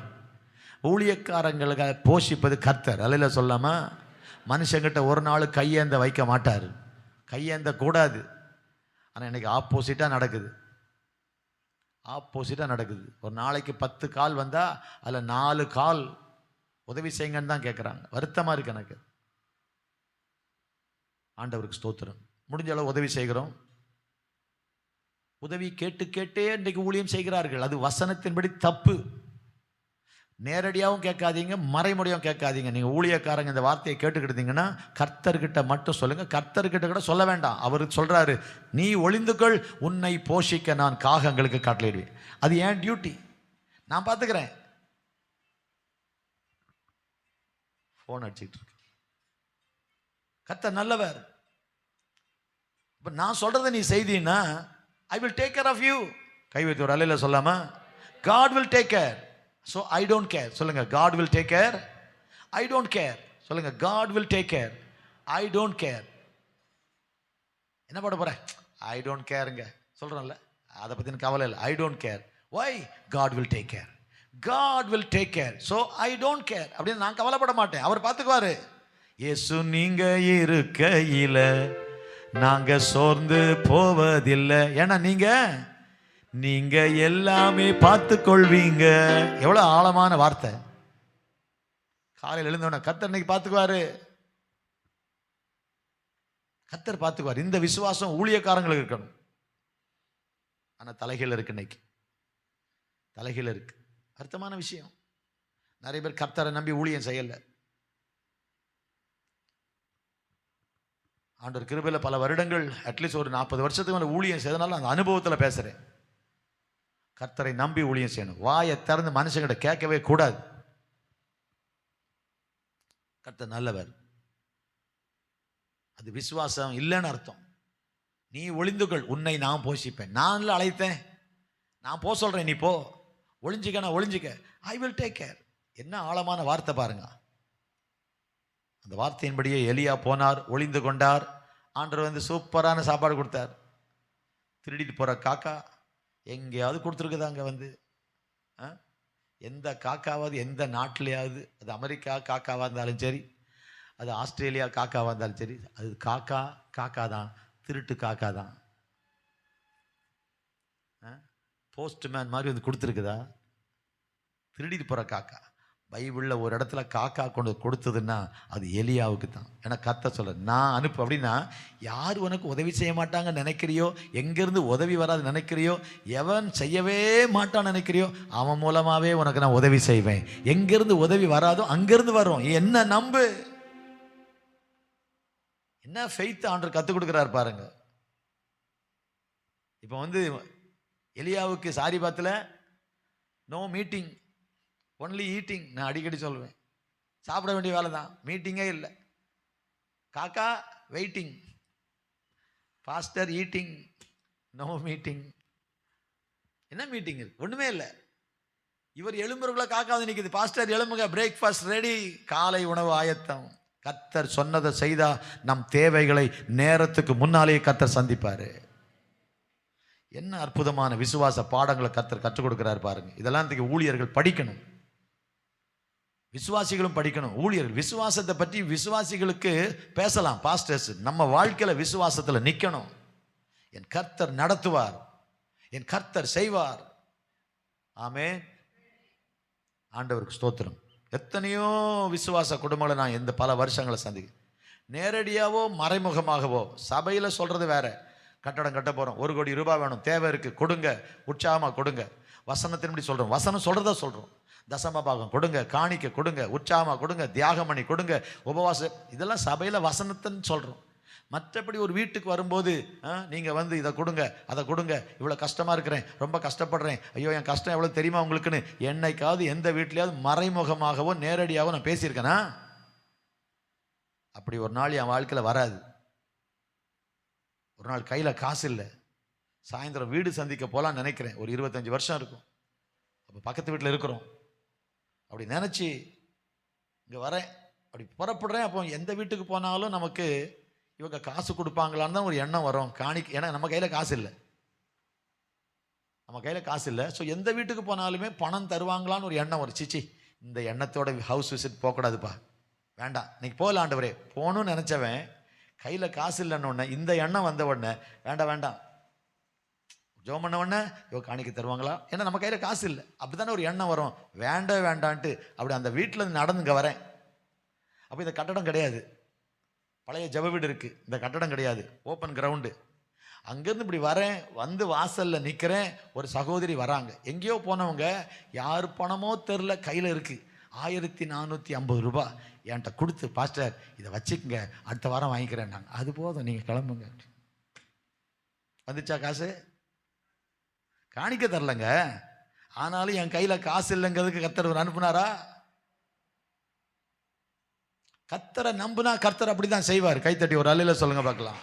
ஊழியக்காரங்களுக்கு போஷிப்பது கர்த்தர். அல்ல சொல்லாமல் மனுஷங்கிட்ட ஒரு நாள் கையேந்த வைக்க மாட்டார், கையேந்த கூடாது. ஆனால் இன்னைக்கு ஆப்போசிட்டாக நடக்குது. ஒரு நாளைக்கு 10 கால் வந்தால் அதில் 4 கால் உதவி செய்யுங்கன்னு தான் கேட்குறாங்க. வருத்தமாக இருக்கு எனக்கு. ஆண்டவருக்கு ஸ்தோத்திரம். முடிஞ்ச அளவு உதவி செய்கிறோம். உதவி கேட்டே இன்றைக்கு ஊழியம் செய்கிறார்கள். அது வசனத்தின்படி தப்பு. நேரடியாகவும் கேட்காதீங்க, மறைமுறையாகவும் கேட்காதீங்க. நீங்கள் ஊழியக்காரங்க இந்த வார்த்தையை கேட்டுக்கிட்டீங்கன்னா கர்த்தர்கிட்ட மட்டும் சொல்லுங்கள். கர்த்தர்கிட்ட கூட சொல்ல வேண்டாம். அவர் சொல்கிறாரு, நீ ஒளிந்துக்கள், உன்னை போஷிக்க நான் காகங்களுக்கு கட்டளையிடுவேன். அது ஏன் டியூட்டி, நான் பார்த்துக்கிறேன். ஃபோன் அடிச்சுக்கிட்டு இருக்கு. கர்த்தர் நல்லவர். இப்போ நான் சொல்கிறத நீ செய்தீன்னா I will take care of you. கை வைத்து ஒரு அலையில் சொல்லாமல் God will take care. So I don't care. சொல்லுங்க, God will take care. I don't care. சொல்லுங்க, God will take care. I don't care. என்ன பண்ண போற? I don't careங்க சொல்றேன்ல, அதை பத்தி எனக்கு கவலை இல்லை. I don't care. Why? God will take care. God will take care. So I don't care. அப்படின்னு நான் கவலைப்பட மாட்டேன். அவர் பார்த்துக்குவாரு. இயேசு நீங்க இருக்கையில நாங்க சோர்ந்து போவதில்லை. ஏன்னா நீங்க எல்லாமே பார்த்து கொள்வீங்க. எவ்வளவு ஆழமான வார்த்தை. காலையில் எழுந்தோட கர்த்தர் இன்னைக்கு பார்த்துக்குவாரு. கர்த்தர் பார்த்துக்குவார். இந்த விசுவாசம் ஊழியக்காரங்களுக்கு இருக்கணும். ஆனா தலைகீழ இருக்கு. இன்னைக்கு தலைகீழ இருக்கு. அர்த்தமான விஷயம். நிறைய பேர் கர்த்தரை நம்பி ஊழியம் செய்யல. ஆண்டவர் கிருபையில பல வருடங்கள், அட்லீஸ்ட் ஒரு 40 வருஷத்துக்கு மேல ஊழியம் செய்தனால அந்த அனுபவத்தில் பேசுறேன். கர்த்தரை நம்பி ஊழியம் செய்யணும். வாயை திறந்து மனுஷங்கிட்ட கேட்கவே கூடாது. கர்த்தர் நல்லவர். அது விசுவாசம் இல்லைன்னு அர்த்தம். நீ ஒளிந்துகள், உன்னை நான் போஷிப்பேன். நான் அழைத்தேன், நான் போ சொல்றேன், நீ போ. ஒளிஞ்சிக்க, ஒளிஞ்சிக்க. I will take care. என்ன ஆழமான வார்த்தை பாருங்க. அந்த வார்த்தையின்படியே எலியா போனார், ஒளிந்து கொண்டார். ஆண்டவர் வந்து சூப்பரான சாப்பாடு கொடுத்தார். திருடிட்டு போற காக்கா எங்கேயாவது கொடுத்துருக்குதாங்க வந்து? எந்த காக்காவது எந்த நாட்டிலையாவது, அது அமெரிக்கா காக்காவாக இருந்தாலும் சரி, அது ஆஸ்திரேலியா காக்காவாக இருந்தாலும் சரி, அது காக்கா தான், திருட்டு காக்கா தான். போஸ்ட்மேன் மாதிரி வந்து கொடுத்துருக்குதா? திருடிட்டு போகிற காக்கா. பைபிளில் ஒரு இடத்துல காக்கா கொண்டு கொடுத்ததுன்னா அது எலியாவுக்கு தான். ஏன்னா கர்த்தர் சொல்ற, நான் அனுப்பு அப்படின்னா, யார் உனக்கு உதவி செய்ய மாட்டாங்கன்னு நினைக்கிறியோ, எங்கேருந்து உதவி வராது நினைக்கிறியோ, எவன் செய்யவே மாட்டான்னு நினைக்கிறியோ, அவன் மூலமாகவே உனக்கு நான் உதவி செய்வேன். எங்கேருந்து உதவி வராதோ அங்கேருந்து வரும். என்ன நம்பு. என்ன ஃபெய்த் ஆண்டவர் கற்றுக் கொடுக்குறாரு பாருங்க. இப்போ எலியாவுக்கு சாரிபாத்தில் நோ மீட்டிங், ஒன்லி ஈட்டிங். நான் அடிக்கடி சொல்லுவேன், சாப்பிட வேண்டிய வேலை தான், மீட்டிங்கே இல்லை. காக்கா waiting, pastor eating, no meeting. என்ன மீட்டிங் இருக்கு? ஒன்றுமே இல்லை. இவர் எழும்புறக்குள்ள காக்கா வந்து நிற்குது, பாஸ்டர் எழும்புங்க, பிரேக்ஃபாஸ்ட் ரெடி, காலை உணவு ஆயத்தம். கர்த்தர் சொன்னதை செய்தா நம் தேவைகளை நேரத்துக்கு முன்னாலேயே கர்த்தர் சந்திப்பாரு. என்ன அற்புதமான விசுவாச பாடங்களை கர்த்தர் கற்றுக் கொடுக்கிறார் பாருங்க. இதெல்லாம் ஊழியர்கள் படிக்கணும், விசுவாசிகளும் படிக்கணும். ஊழியர்கள் விசுவாசத்தை பற்றி விசுவாசிகளுக்கு பேசலாம். பாஸ்டர்ஸ் நம்ம வாழ்க்கையில விசுவாசத்தில் நிற்கணும். என் கர்த்தர் நடத்துவார், என் கர்த்தர் செய்வார். ஆமென். ஆண்டவருக்கு ஸ்தோத்திரம். எத்தனையோ விசுவாச குடும்பங்களை நான் பல வருஷங்களை சந்திக்கிறேன். நேரடியாவோ மறைமுகமாகவோ. சபையில் சொல்றது வேற, கட்டடம் கட்ட போகிறோம், 1 கோடி ரூபாய் வேணும், தேவை இருக்குது, கொடுங்க, உற்சாகமாக கொடுங்க. வசனத்தின்படி சொல்கிறோம், வசனம் சொல்கிறதா சொல்கிறோம். தசம பாகம் கொடுங்க, காணிக்க கொடுங்க, உற்சாகமாக கொடுங்க, தியாகம் பண்ணி கொடுங்க, உபவாசம், இதெல்லாம் சபையில் வசனத்தின்னு சொல்கிறோம். மற்றபடி ஒரு வீட்டுக்கு வரும்போது நீங்கள் இதை கொடுங்க, அதை கொடுங்க, இவ்வளோ கஷ்டமாக இருக்கிறேன், ரொம்ப கஷ்டப்படுறேன், ஐயோ என் கஷ்டம் எவ்வளோ தெரியுமா உங்களுக்குன்னு என்னைக்காவது எந்த வீட்லையாவது மறைமுகமாகவோ நேரடியாகவோ நான் பேசியிருக்கேனா? அப்படி ஒரு நாள் என் வாழ்க்கையில் வராது. ஒரு நாள் கையில் காசு இல்லை, சாயந்தரம் வீடு சந்திக்க போகலான்னு நினைக்கிறேன். ஒரு 25 வருஷம் இருக்கும். அப்போ பக்கத்து வீட்டில் இருக்கிறோம். அப்படி நினச்சி இங்கே வரேன், அப்படி புறப்படுறேன். அப்போ எந்த வீட்டுக்கு போனாலும் நமக்கு இவங்க காசு கொடுப்பாங்களான்னு தான் ஒரு எண்ணம் வரும். ஏன்னா நம்ம கையில் காசு இல்லை, நம்ம கையில் காசு இல்லை. ஸோ எந்த வீட்டுக்கு போனாலுமே பணம் தருவாங்களான்னு ஒரு எண்ணம் வரும். சிச்சி, இந்த எண்ணத்தோட ஹவுஸ் விசிட் போகக்கூடாதுப்பா, வேண்டாம், இன்னைக்கு போகலாம் ஆண்டவரே. போகணும்னு நினச்சவன் கையில் காசு இல்லைன்னு உடனே இந்த எண்ணம் வந்த உடனே வேண்டாம் வேண்டாம், ஜோம் பண்ண உடனே இவ காணிக்க தருவாங்களா, ஏன்னா நம்ம கையில் காசு இல்லை. அப்படி தானே ஒரு எண்ணம் வரும், வேண்டான்ட்டு. அப்படி அந்த வீட்டில் நடந்துங்க வரேன். அப்போ இந்த கட்டடம் கிடையாது, பழைய ஜப வீடு இருக்குது, இந்த கட்டடம் கிடையாது, ஓப்பன் கிரவுண்டு. அங்கேருந்து இப்படி வரேன், வாசலில் நிற்கிறேன். ஒரு சகோதரி வராங்க, எங்கேயோ போனவங்க, யார் பணமோ தெரில, கையில் இருக்குது 1450 ரூபாய் என்கிட்ட கொடுத்து, பாஸ்டர் இதை வச்சுக்கங்க, அடுத்த வாரம் வாங்கிக்கிறேன். நாங்கள் அது போதும், நீங்கள் கிளம்புங்க. வந்துச்சா காசு? காணிக்க தரலங்க, ஆனாலும் என் கையில் காசு இல்லைங்கிறதுக்கு கர்த்தர் அனுப்புனாரா? கர்த்தரை நம்புனா கர்த்தர் அப்படிதான் செய்வார். கைத்தட்டி ஒரு அல்லையில சொல்லுங்க பார்க்கலாம்.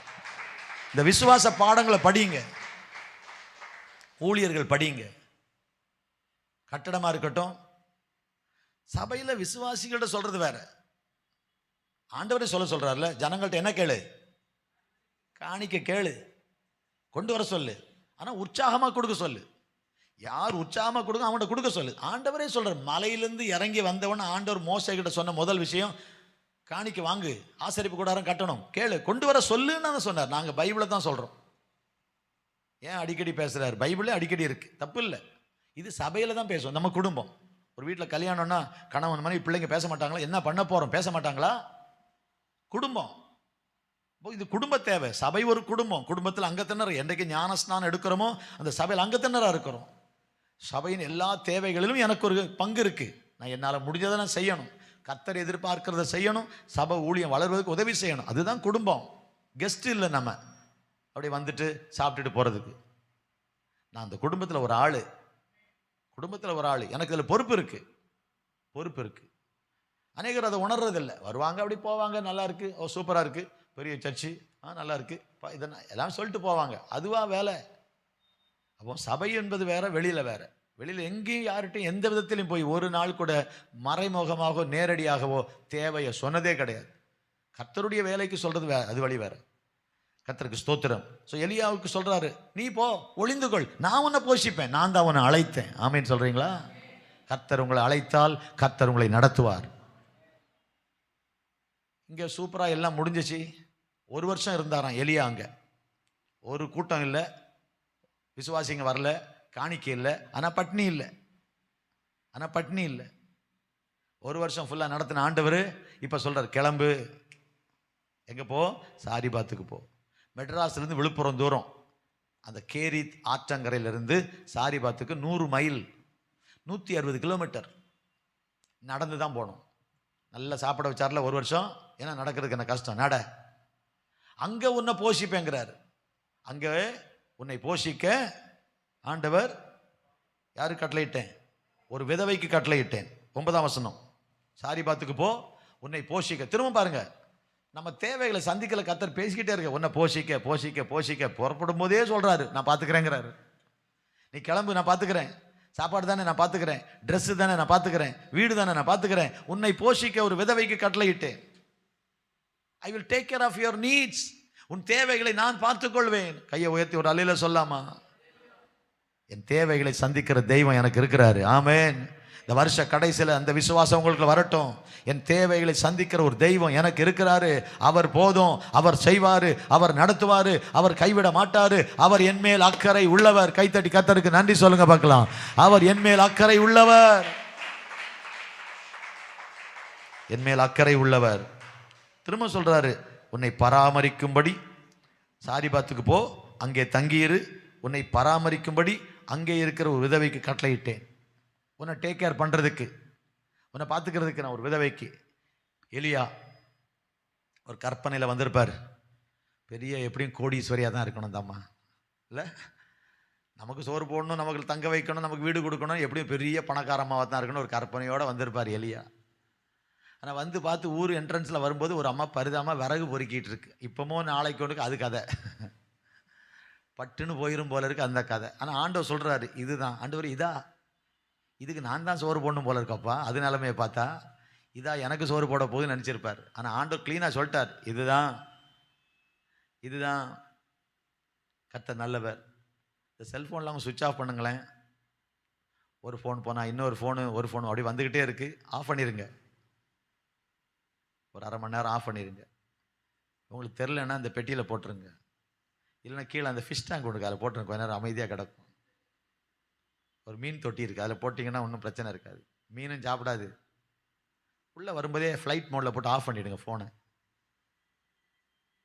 இந்த விசுவாச பாடங்களை படிங்க, ஊழியர்கள் படிங்க. கட்டடமா இருக்கட்டும், சபையில் விசுவாசிகள்கிட்ட சொல்றது வேற. ஆண்டவரே சொல்றாருல, ஜனங்கள்ட்ட என்ன கேளு, காணிக்க கேளு, கொண்டு வர சொல்லு, ஆனா உற்சாகமா கொடுக்க சொல்லு. யார் உற்சாகமா கொடுக்க அவன்கிட்ட கொடுக்க சொல்லு. ஆண்டவரே சொல்றார், மலையிலிருந்து இறங்கி வந்தவன் ஆண்டவர் மோசே கிட்ட சொன்ன முதல் விஷயம், காணிக்க வாங்கு, ஆசரிப்பு கூடாரம் கட்டணும், கேளு, கொண்டு வர சொல்லுன்னு சொன்னார். நாங்கள் பைபிளை தான் சொல்றோம். ஏன் அடிக்கடி பேசுறாரு? பைபிளே அடிக்கடி இருக்கு, தப்பு இல்லை. இது சபையில தான் பேசுவோம். நம்ம குடும்பம், ஒரு வீட்டில் கல்யாணம்னா கணவன் மனைவி பிள்ளைங்க பேச மாட்டாங்களா? என்ன பண்ண போறோம், பேச மாட்டாங்களா? குடும்பம், இது குடும்ப தேவை. சபை ஒரு குடும்பம், குடும்பத்தில் அங்கத்தினர். என்றைக்கு ஞானஸ்நானம் எடுக்கிறோமோ அந்த சபையில் அங்கத்தினராக இருக்கிறோம். சபையின் எல்லா தேவைகளிலும் எனக்கு ஒரு பங்கு இருக்கு. நான் என்னால் முடிஞ்சதை நான் செய்யணும், கர்த்தர் எதிர்பார்க்கிறத செய்யணும், சபை ஊழியம் வளர்வதற்கு உதவி செய்யணும். அதுதான் குடும்பம். கெஸ்ட் இல்லை, நம்ம அப்படி வந்துட்டு சாப்பிட்டுட்டு போறதுக்கு. நான் அந்த குடும்பத்தில் ஒரு ஆள், எனக்கு இதில் பொறுப்பு இருக்கு. அநேகர் அதை உணர்றதில்லை. வருவாங்க, அப்படி போவாங்க, நல்லா இருக்கு, ஓ சூப்பராக இருக்கு, பெரிய சர்ச்சு, நல்லா இருக்கு, இதெல்லாம் எல்லாம் சொல்லிட்டு போவாங்க. அதுவா வேலை? அப்போ சபை என்பது வேற, வெளியில வேற. வெளியில் எங்கேயும் யார்கிட்டையும் எந்த விதத்திலையும் போய் ஒரு நாள் கூட மறைமுகமாகவோ நேரடியாகவோ தேவையை சொன்னதே கிடையாது. கர்த்தருடைய வேலைக்கு சொல்றது வேற, அது வழி வேற. கர்த்தருக்கு ஸ்தோத்திரம். ஸோ எலியாவுக்கு சொல்றாரு, நீ போ, ஒளிந்துகொள், நான் உன்னை போஷிப்பேன், நான் தான் உன்னை அழைத்தேன். ஆமேன்னு சொல்றீங்களா? கர்த்தர் உங்களை அழைத்தால் கர்த்தர் உங்களை நடத்துவார். இங்கே சூப்பராக எல்லாம் முடிஞ்சிச்சு. 1 வருஷம் இருந்தாராம் எலியா. அங்கே ஒரு கூட்டம் இல்லை, விசுவாசிங்க வரல, காணிக்கை இல்லை, ஆனால் பட்னி இல்லை. ஆனால் பட்னி இல்லை. ஒரு வருஷம் ஃபுல்லாக நடத்தின ஆண்டவர் இப்போ சொல்கிறார், கிளம்பு, எங்கே போ, சாரிபாத்துக்கு போ. மெட்ராஸ்லேருந்து விழுப்புரம் தூரம், அந்த கேரி ஆற்றங்கரையிலேருந்து சாரிபாத்துக்கு 100 மைல், 160 கிலோமீட்டர் நடந்து தான் போகணும். நல்லா சாப்பிட வச்சார்ல ஒரு வருஷம், ஏன்னா நடக்கிறதுக்கு என்ன கஷ்டம், நட. அங்கே உன்னை போஷிப்பேங்கிறார். அங்கே உன்னை போஷிக்க ஆண்டவர் யாருக்கு கட்டளையிட்டேன்? ஒரு விதவைக்கு கட்டளையிட்டேன். 9ஆம் வசனம், சாரிபாத்துக்கு போ, உன்னை போஷிக்க. திரும்ப பாருங்க, நம்ம தேவைகளை சந்திக்கல கர்த்தர் பேசிக்கிட்டே இருக்க. உன்னை போஷிக்க போஷிக்க போஷிக்க புறப்படும் போதே சொல்றாரு, நான் பார்த்துக்கிறேங்கிறாரு. நீ கிளம்பு, நான் பார்த்துக்கிறேன். சாப்பாடு தானே நான் பார்த்துக்கிறேன், ட்ரெஸ்ஸு தானே நான் பார்த்துக்கிறேன், வீடு தானே நான் பார்த்துக்கிறேன். உன்னை போஷிக்க ஒரு விதவைக்கு கட்டளையிட்டேன். I will take care of your needs. உன் தேவைகளை நான் பார்த்துக்கொள்வேன். கையை உயர்த்தி ஒரு அல்லேலூயா சொல்லாமா? என் தேவைகளை சந்திக்கிற தெய்வம் எனக்கு இருக்கிறாரு. ஆமென். இந்த வருஷ கடைசியில் அந்த விசுவாசம் உங்களுக்கு வரட்டும். என் தேவைகளை சந்திக்கிற ஒரு தெய்வம் எனக்கு இருக்கிறாரு. அவர் போதும், அவர் செய்வாரு, அவர் நடத்துவாரு, அவர் கைவிட மாட்டாரு. அவர் என் மேல் அக்கறை உள்ளவர். கைத்தட்டி கர்த்தருக்கு நன்றி சொல்லுங்க பார்க்கலாம். அவர் என் மேல் அக்கறை உள்ளவர், என் மேல் அக்கறை உள்ளவர். திரும்ப சொல்றாரு, உன்னை பராமரிக்கும்படி சாரிபாத்துக்கு போ, அங்கே தங்கியிரு. உன்னை பராமரிக்கும்படி அங்கே இருக்கிற ஒரு விதவைக்கு கட்டளையிட்டேன். உன்னை டேக் கேர் பண்ணுறதுக்கு, உன்னை பார்த்துக்கிறதுக்கு நான் ஒரு விதவைக்கு. எலியா ஒரு கற்பனையில் வந்திருப்பார். பெரிய எப்படியும் கோடீஸ்வரியாக தான் இருக்கணும் அந்த அம்மா, இல்லை? நமக்கு சோறு போடணும், நமக்கு தங்க வைக்கணும், நமக்கு வீடு கொடுக்கணும், எப்படியும் பெரிய பணக்காரமாக தான் இருக்கணும் ஒரு கற்பனையோடு வந்திருப்பார் எலியா. ஆனால் வந்து பார்த்து ஊர் என்ட்ரன்ஸில் வரும்போது ஒரு அம்மா பரிதாமல் விறகு பொறுக்கிட்டு இருக்கு. இப்போமோ நாளைக்கு ஒன்றுக்கு அது கதை, பட்டுன்னு போயிடும் போல இருக்கு அந்த கதை. ஆனால் ஆண்டவர் சொல்கிறாரு, இதுதான் ஆண்டவர், இதா இதுக்கு நான் தான் சோறு போடணும் போல இருக்கப்பா. அது நிலைமையை பார்த்தா இதா எனக்கு சோறு போட போகுதுன்னு நினச்சிருப்பார். ஆனால் ஆண்டவர் க்ளீனாக சொல்லிட்டார், இதுதான் இதுதான். கர்த்தர் நல்லவர். இந்த செல்ஃபோனில் அவங்க சுவிட்ச் ஆஃப் பண்ணுங்களேன். ஒரு ஃபோன் போனால் இன்னொரு ஃபோனு, ஒரு ஃபோனு அப்படி வந்துக்கிட்டே இருக்குது. ஆஃப் பண்ணிடுங்க, ஒரு அரை மணி நேரம் ஆஃப் பண்ணிடுங்க. உங்களுக்கு தெரிலன்னா இந்த பெட்டியில் போட்டுருங்க, இல்லைன்னா கீழே அந்த ஃபிஷ் டேங்க் ஒன்று அதில் போட்டுருங்க, கொஞ்ச நேரம் அமைதியாக கிடக்கும். ஒரு மீன் தொட்டி இருக்குது, அதில் போட்டிங்கன்னா ஒன்றும் பிரச்சனை இருக்காது, மீனும் சாப்பிடாது. உள்ளே வரும்போதே ஃப்ளைட் மோடில் போட்டு ஆஃப் பண்ணிவிடுங்க ஃபோனை.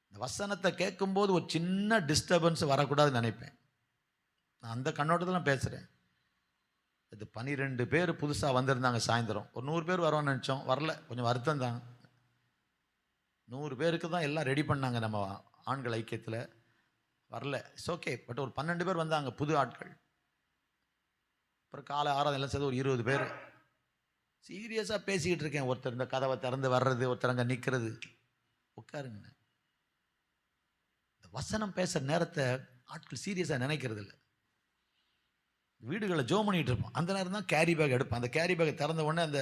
இந்த வசனத்தை கேட்கும்போது ஒரு சின்ன டிஸ்டர்பன்ஸ் வரக்கூடாதுன்னு நினைப்பேன். நான் அந்த கண்ணோட்டத்தில் பேசுகிறேன். இது 12 பேர் புதுசாக வந்திருந்தாங்க சாயந்தரம். ஒரு 100 பேர் வரோன்னு நினச்சோம், வரல, கொஞ்சம் வருத்தம் தான். 100 பேருக்கு தான் எல்லாம் ரெடி பண்ணாங்க நம்ம ஆண்கள் ஐக்கியத்தில், வரல. It's okay. பட் ஒரு 12 பேர் வந்தாங்க, புது ஆட்கள். அப்புறம் காலை ஆறாவது சேர்ந்து ஒரு 20 பேர். சீரியஸாக பேசிக்கிட்டு இருக்கேன். ஒருத்தர் இந்த கதவை திறந்து வர்றது, ஒருத்தர் அங்கே நிற்கிறது. உட்காருங்க. இந்த வசனம் பேசுகிற நேரத்தை ஆட்கள் சீரியஸாக நினைக்கிறது இல்லை. வீடுகளில் ஜோ பண்ணிகிட்டு இருப்போம். அந்த நேரம் தான் கேரி பேக் எடுப்போம். அந்த கேரி பேக்கை திறந்த உடனே அந்த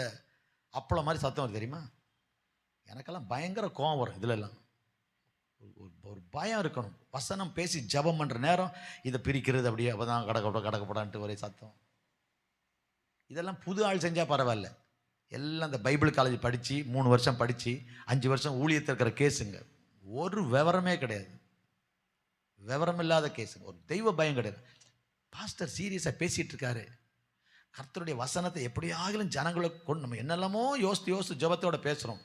அப்பளம் மாதிரி சத்தம் வரும் தெரியுமா? எனக்கெல்லாம் பயங்கர கோவம் வரும். இதில் எல்லாம் ஒரு பயம் இருக்கணும். வசனம் பேசி ஜபம் பண்ணுற நேரம் இதை பிரிக்கிறது, அப்படியே அப்போ தான் கடக்கப்படான்ட்டு ஒரே சத்தம். இதெல்லாம் புது ஆள் செஞ்சால் பரவாயில்ல. எல்லாம் இந்த பைபிள் காலேஜ் படித்து 3 வருஷம் படித்து 5 வருஷம் ஊழியத்தில் இருக்கிற கேஸுங்க. ஒரு விவரமே கிடையாது, விவரம் இல்லாத கேஸுங்க. ஒரு தெய்வ பயம் கிடையாது. பாஸ்டர் சீரியஸாக பேசிகிட்டு இருக்காரு. கர்த்தருடைய வசனத்தை எப்படியாகிலும் ஜனங்களை கொண்டு நம்ம என்னெல்லாமோ யோசித்து ஜபத்தோட பேசுகிறோம்.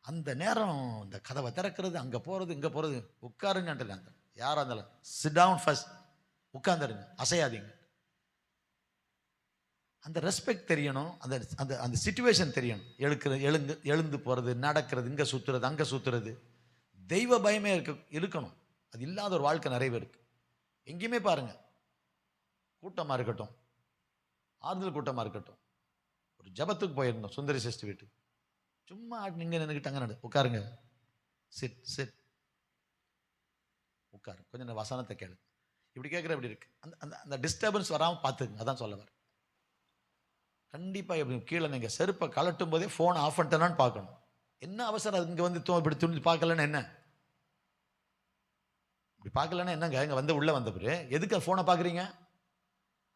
அந்த நேரம் இந்த கதவை திறக்கிறது, அங்கே போகிறது, இங்கே போகிறது. உட்காருங்கன்ட்டு யாராக இருந்தாலும் சிட் டவுன் ஃபர்ஸ்ட், உட்காந்துருங்க, அசையாதீங்க. அந்த ரெஸ்பெக்ட் தெரியணும், அந்த அந்த அந்த சிச்சுவேஷன் தெரியணும். எழுந்து போகிறது, நடக்கிறது, இங்கே சுற்றுறது, அங்கே சுற்றுறது. தெய்வ பயமே இருக்கணும். அது இல்லாத ஒரு வாழ்க்கை நிறைய இருக்குது. எங்கேயுமே பாருங்கள், கூட்டமாக இருக்கட்டும், ஆறுதல் கூட்டமாக இருக்கட்டும். ஒரு ஜபத்துக்கு போயிருந்தோம் சுந்தரி சிஸ்டர் வீட்டுக்கு. சும்மா நீங்கள் நின்றுக்கிட்டாங்க, உட்காருங்க, சிட் சிட் உட்காரு, கொஞ்சம் இந்த வசனத்தை கேளு. இப்படி கேட்குற இப்படி இருக்கு. அந்த அந்த அந்த டிஸ்டர்பன்ஸ் வராமல் பார்த்துக்குங்க. அதான் சொல்ல வர. கண்டிப்பாக எப்படி கீழே நீங்கள் செருப்பை கலட்டும் போதே ஃபோனை ஆஃப் பண்ணிட்டேனான்னு பார்க்கணும். என்ன அவசரம்? அது இங்கே வந்து இப்படி துணிஞ்சு பார்க்கலன்னு என்ன? இப்படி பார்க்கலன்னா என்னங்க? இங்கே வந்து உள்ளே வந்த பிறகு எதுக்கு ஃபோனை பார்க்குறீங்க?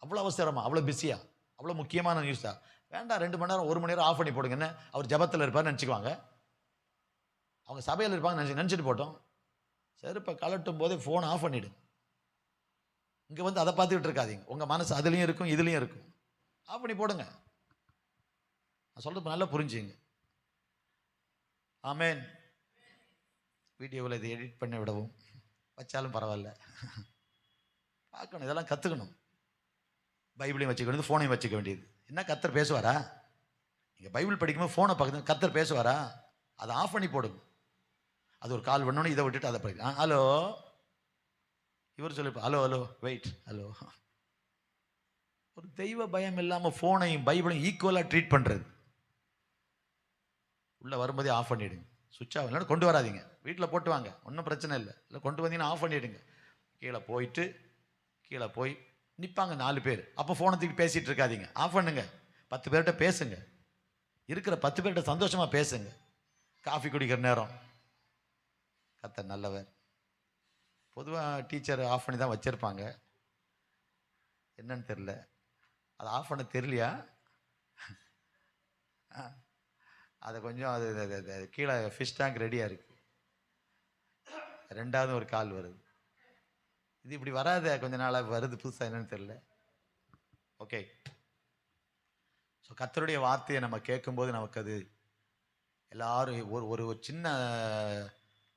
அவ்வளோ அவசரமா? அவ்வளோ பிஸியா? அவ்வளோ முக்கியமான நியூஸா? வேண்டாம், 2 மணி நேரம் 1 மணி நேரம் ஆஃப் பண்ணி போடுங்க. என்ன அவர் ஜபத்தில் இருப்பார் நினச்சிக்குவாங்க, அவங்க சபையில் இருப்பாங்க நினச்சிட்டு போட்டோம். செருப்பை கலட்டும் போதே ஃபோனை ஆஃப் பண்ணிவிடுங்க. இங்கே வந்து அதை பார்த்துக்கிட்டு இருக்காதீங்க. உங்கள் மனசு அதுலேயும் இருக்கும், இதுலேயும் இருக்கும். ஆஃப் பண்ணி போடுங்க. நான் சொல்கிறது நல்லா புரிஞ்சுங்க. ஆமேன். வீடியோவில் இதை எடிட் பண்ணி விடவும் வச்சாலும் பரவாயில்ல, பார்க்கணும், இதெல்லாம் கற்றுக்கணும். பைபிளையும் வச்சுக்க வேண்டியது, ஃபோனையும் வச்சுக்க வேண்டியது. என்ன கர்த்தர் பேசுவாரா? நீங்கள் பைபிள் படிக்கும்போது ஃபோனை பக்கத்தில் கர்த்தர் பேசுவாரா? அதை ஆஃப் பண்ணி போடுங்க. அது ஒரு கால் பண்ணணும், இதை விட்டுட்டு அதை படிக்கலாம். ஹலோ, இவர் சொல்லிப்பா, ஹலோ ஹலோ வெயிட், ஹலோ. ஒரு தெய்வ பயம் இல்லாமல் ஃபோனையும் பைபிளையும் ஈக்குவலாக ட்ரீட் பண்ணுறது. உள்ளே வரும்போதே ஆஃப் பண்ணிவிடுங்க, சுவிட்ச் ஆஃப். இல்லைன்னா கொண்டு வராதிங்க, வீட்டில் போட்டு வாங்க, ஒன்றும் பிரச்சனை இல்லை. இல்லை கொண்டு வந்தீங்கன்னா ஆஃப் பண்ணிவிடுங்க. கீழே போய் நிற்பாங்க 4 பேர். அப்போ ஃபோனை தூக்கி பேசிகிட்டு இருக்காதிங்க, ஆஃப் பண்ணுங்க. 10 பேர்கிட்ட பேசுங்க, இருக்கிற 10 பேர்கிட்ட சந்தோஷமாக பேசுங்க. காஃபி குடிக்கிற நேரம். கர்த்தர் நல்லவர். பொதுவாக டீச்சர் ஆஃப் பண்ணி தான் வச்சுருப்பாங்க, என்னன்னு தெரில. அதை ஆஃப் பண்ண தெரியலையா? அதை கொஞ்சம் அது கீழே ஃபிஷ் டேங்க் ரெடியாக இருக்குது. 2வது ஒரு கால் வருது. இது இப்படி வராது, கொஞ்ச நாளாக வருது புதுசாக, என்னன்னு தெரியல. ஓகே. ஸோ கர்த்தருடைய வார்த்தையை நம்ம கேட்கும்போது நமக்கு அது எல்லாரும் ஒரு சின்ன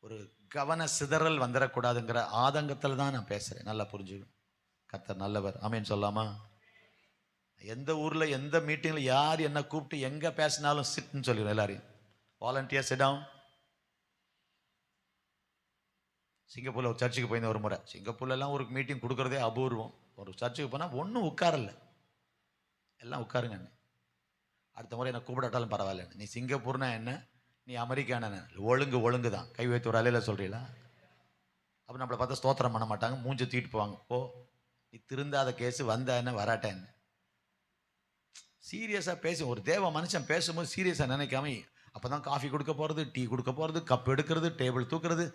ஒரு கவன சிதறல் வந்துடக்கூடாதுங்கிற ஆதங்கத்தில் தான் நான் பேசுகிறேன். நல்லா புரிஞ்சுக்கணும். கர்த்தர் நல்லவர். ஆமேன் சொல்லாமா? எந்த ஊரில் எந்த மீட்டிங்கில் யார் என்ன கூப்பிட்டு எங்கே பேசினாலும் சிட்னு சொல்லிடுவோம். எல்லாரையும் வாலண்டியர் சிட் டவுன். சிங்கப்பூரில் ஒரு சர்ச்சுக்கு போயிருந்த ஒரு முறை. சிங்கப்பூர்லலாம் ஒரு மீட்டிங் கொடுக்குறதே அபூர்வம். ஒரு சர்ச்சுக்கு போனால் ஒன்றும் உட்காரல, எல்லாம் உட்காருங்க. அடுத்த முறை என்னை கூப்பிடாட்டாலும் பரவாயில்ல, நீ சிங்கப்பூர்னா என்ன, நீ அமெரிக்கான ஒழுங்கு தான். கை வைத்து ஒரு அலையில் சொல்கிறீங்களா? அப்போ நம்மளை பார்த்தா ஸ்தோத்திரம் பண்ண மாட்டாங்க, மூஞ்சி தூக்கிட்டு போவாங்க. ஓ, நீ திருந்தாத கேஸு, வந்தா என்ன வராட்டா என்ன. சீரியஸாக பேசி, ஒரு தேவ மனுஷன் பேசும்போது சீரியஸாக நினைக்காம, அப்போ தான் காஃபி கொடுக்க போகிறது, டீ கொடுக்க போகிறது, கப் எடுக்கிறது, டேபிள் தூக்குறது,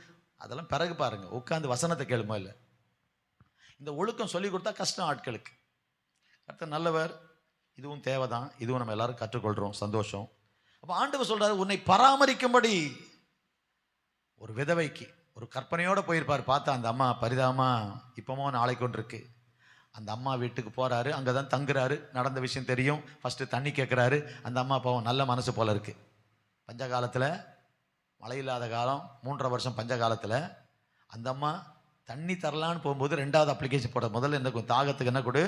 அதெல்லாம் பிறகு பாருங்க. உட்காந்து வசனத்தை கேளுமா இல்லை. இந்த ஒழுக்கம் சொல்லி கொடுத்தா கஷ்டம் ஆட்களுக்கு. கர்த்தர் நல்லவர். இதுவும் தேவைதான், இதுவும் நம்ம எல்லாரும் கற்றுக்கொள்கிறோம், சந்தோஷம். அப்போ ஆண்டவர் சொல்றாரு, உன்னை பராமரிக்கும்படி. ஒரு விதவைக்கு ஒரு கற்பனையோடு போயிருப்பார். பார்த்தா அந்த அம்மா பரிதாபமா இப்பமோ நாளைக்கு கொண்டு இருக்கு. அந்த அம்மா வீட்டுக்கு போறாரு, அங்கே தான் தங்குறாரு. நடந்த விஷயம் தெரியும். ஃபர்ஸ்ட் தண்ணி கேட்குறாரு. அந்த அம்மா பாவம் நல்ல மனசு போல இருக்கு. பஞ்ச காலத்தில், மழை இல்லாத காலம், 3.5 வருஷம் பஞ்ச காலத்தில் அந்த அம்மா தண்ணி தரலான்னு போகும்போது 2வது அப்ளிகேஷன் போட, முதல்ல என்ன தாகத்துக்கு என்ன கொடு,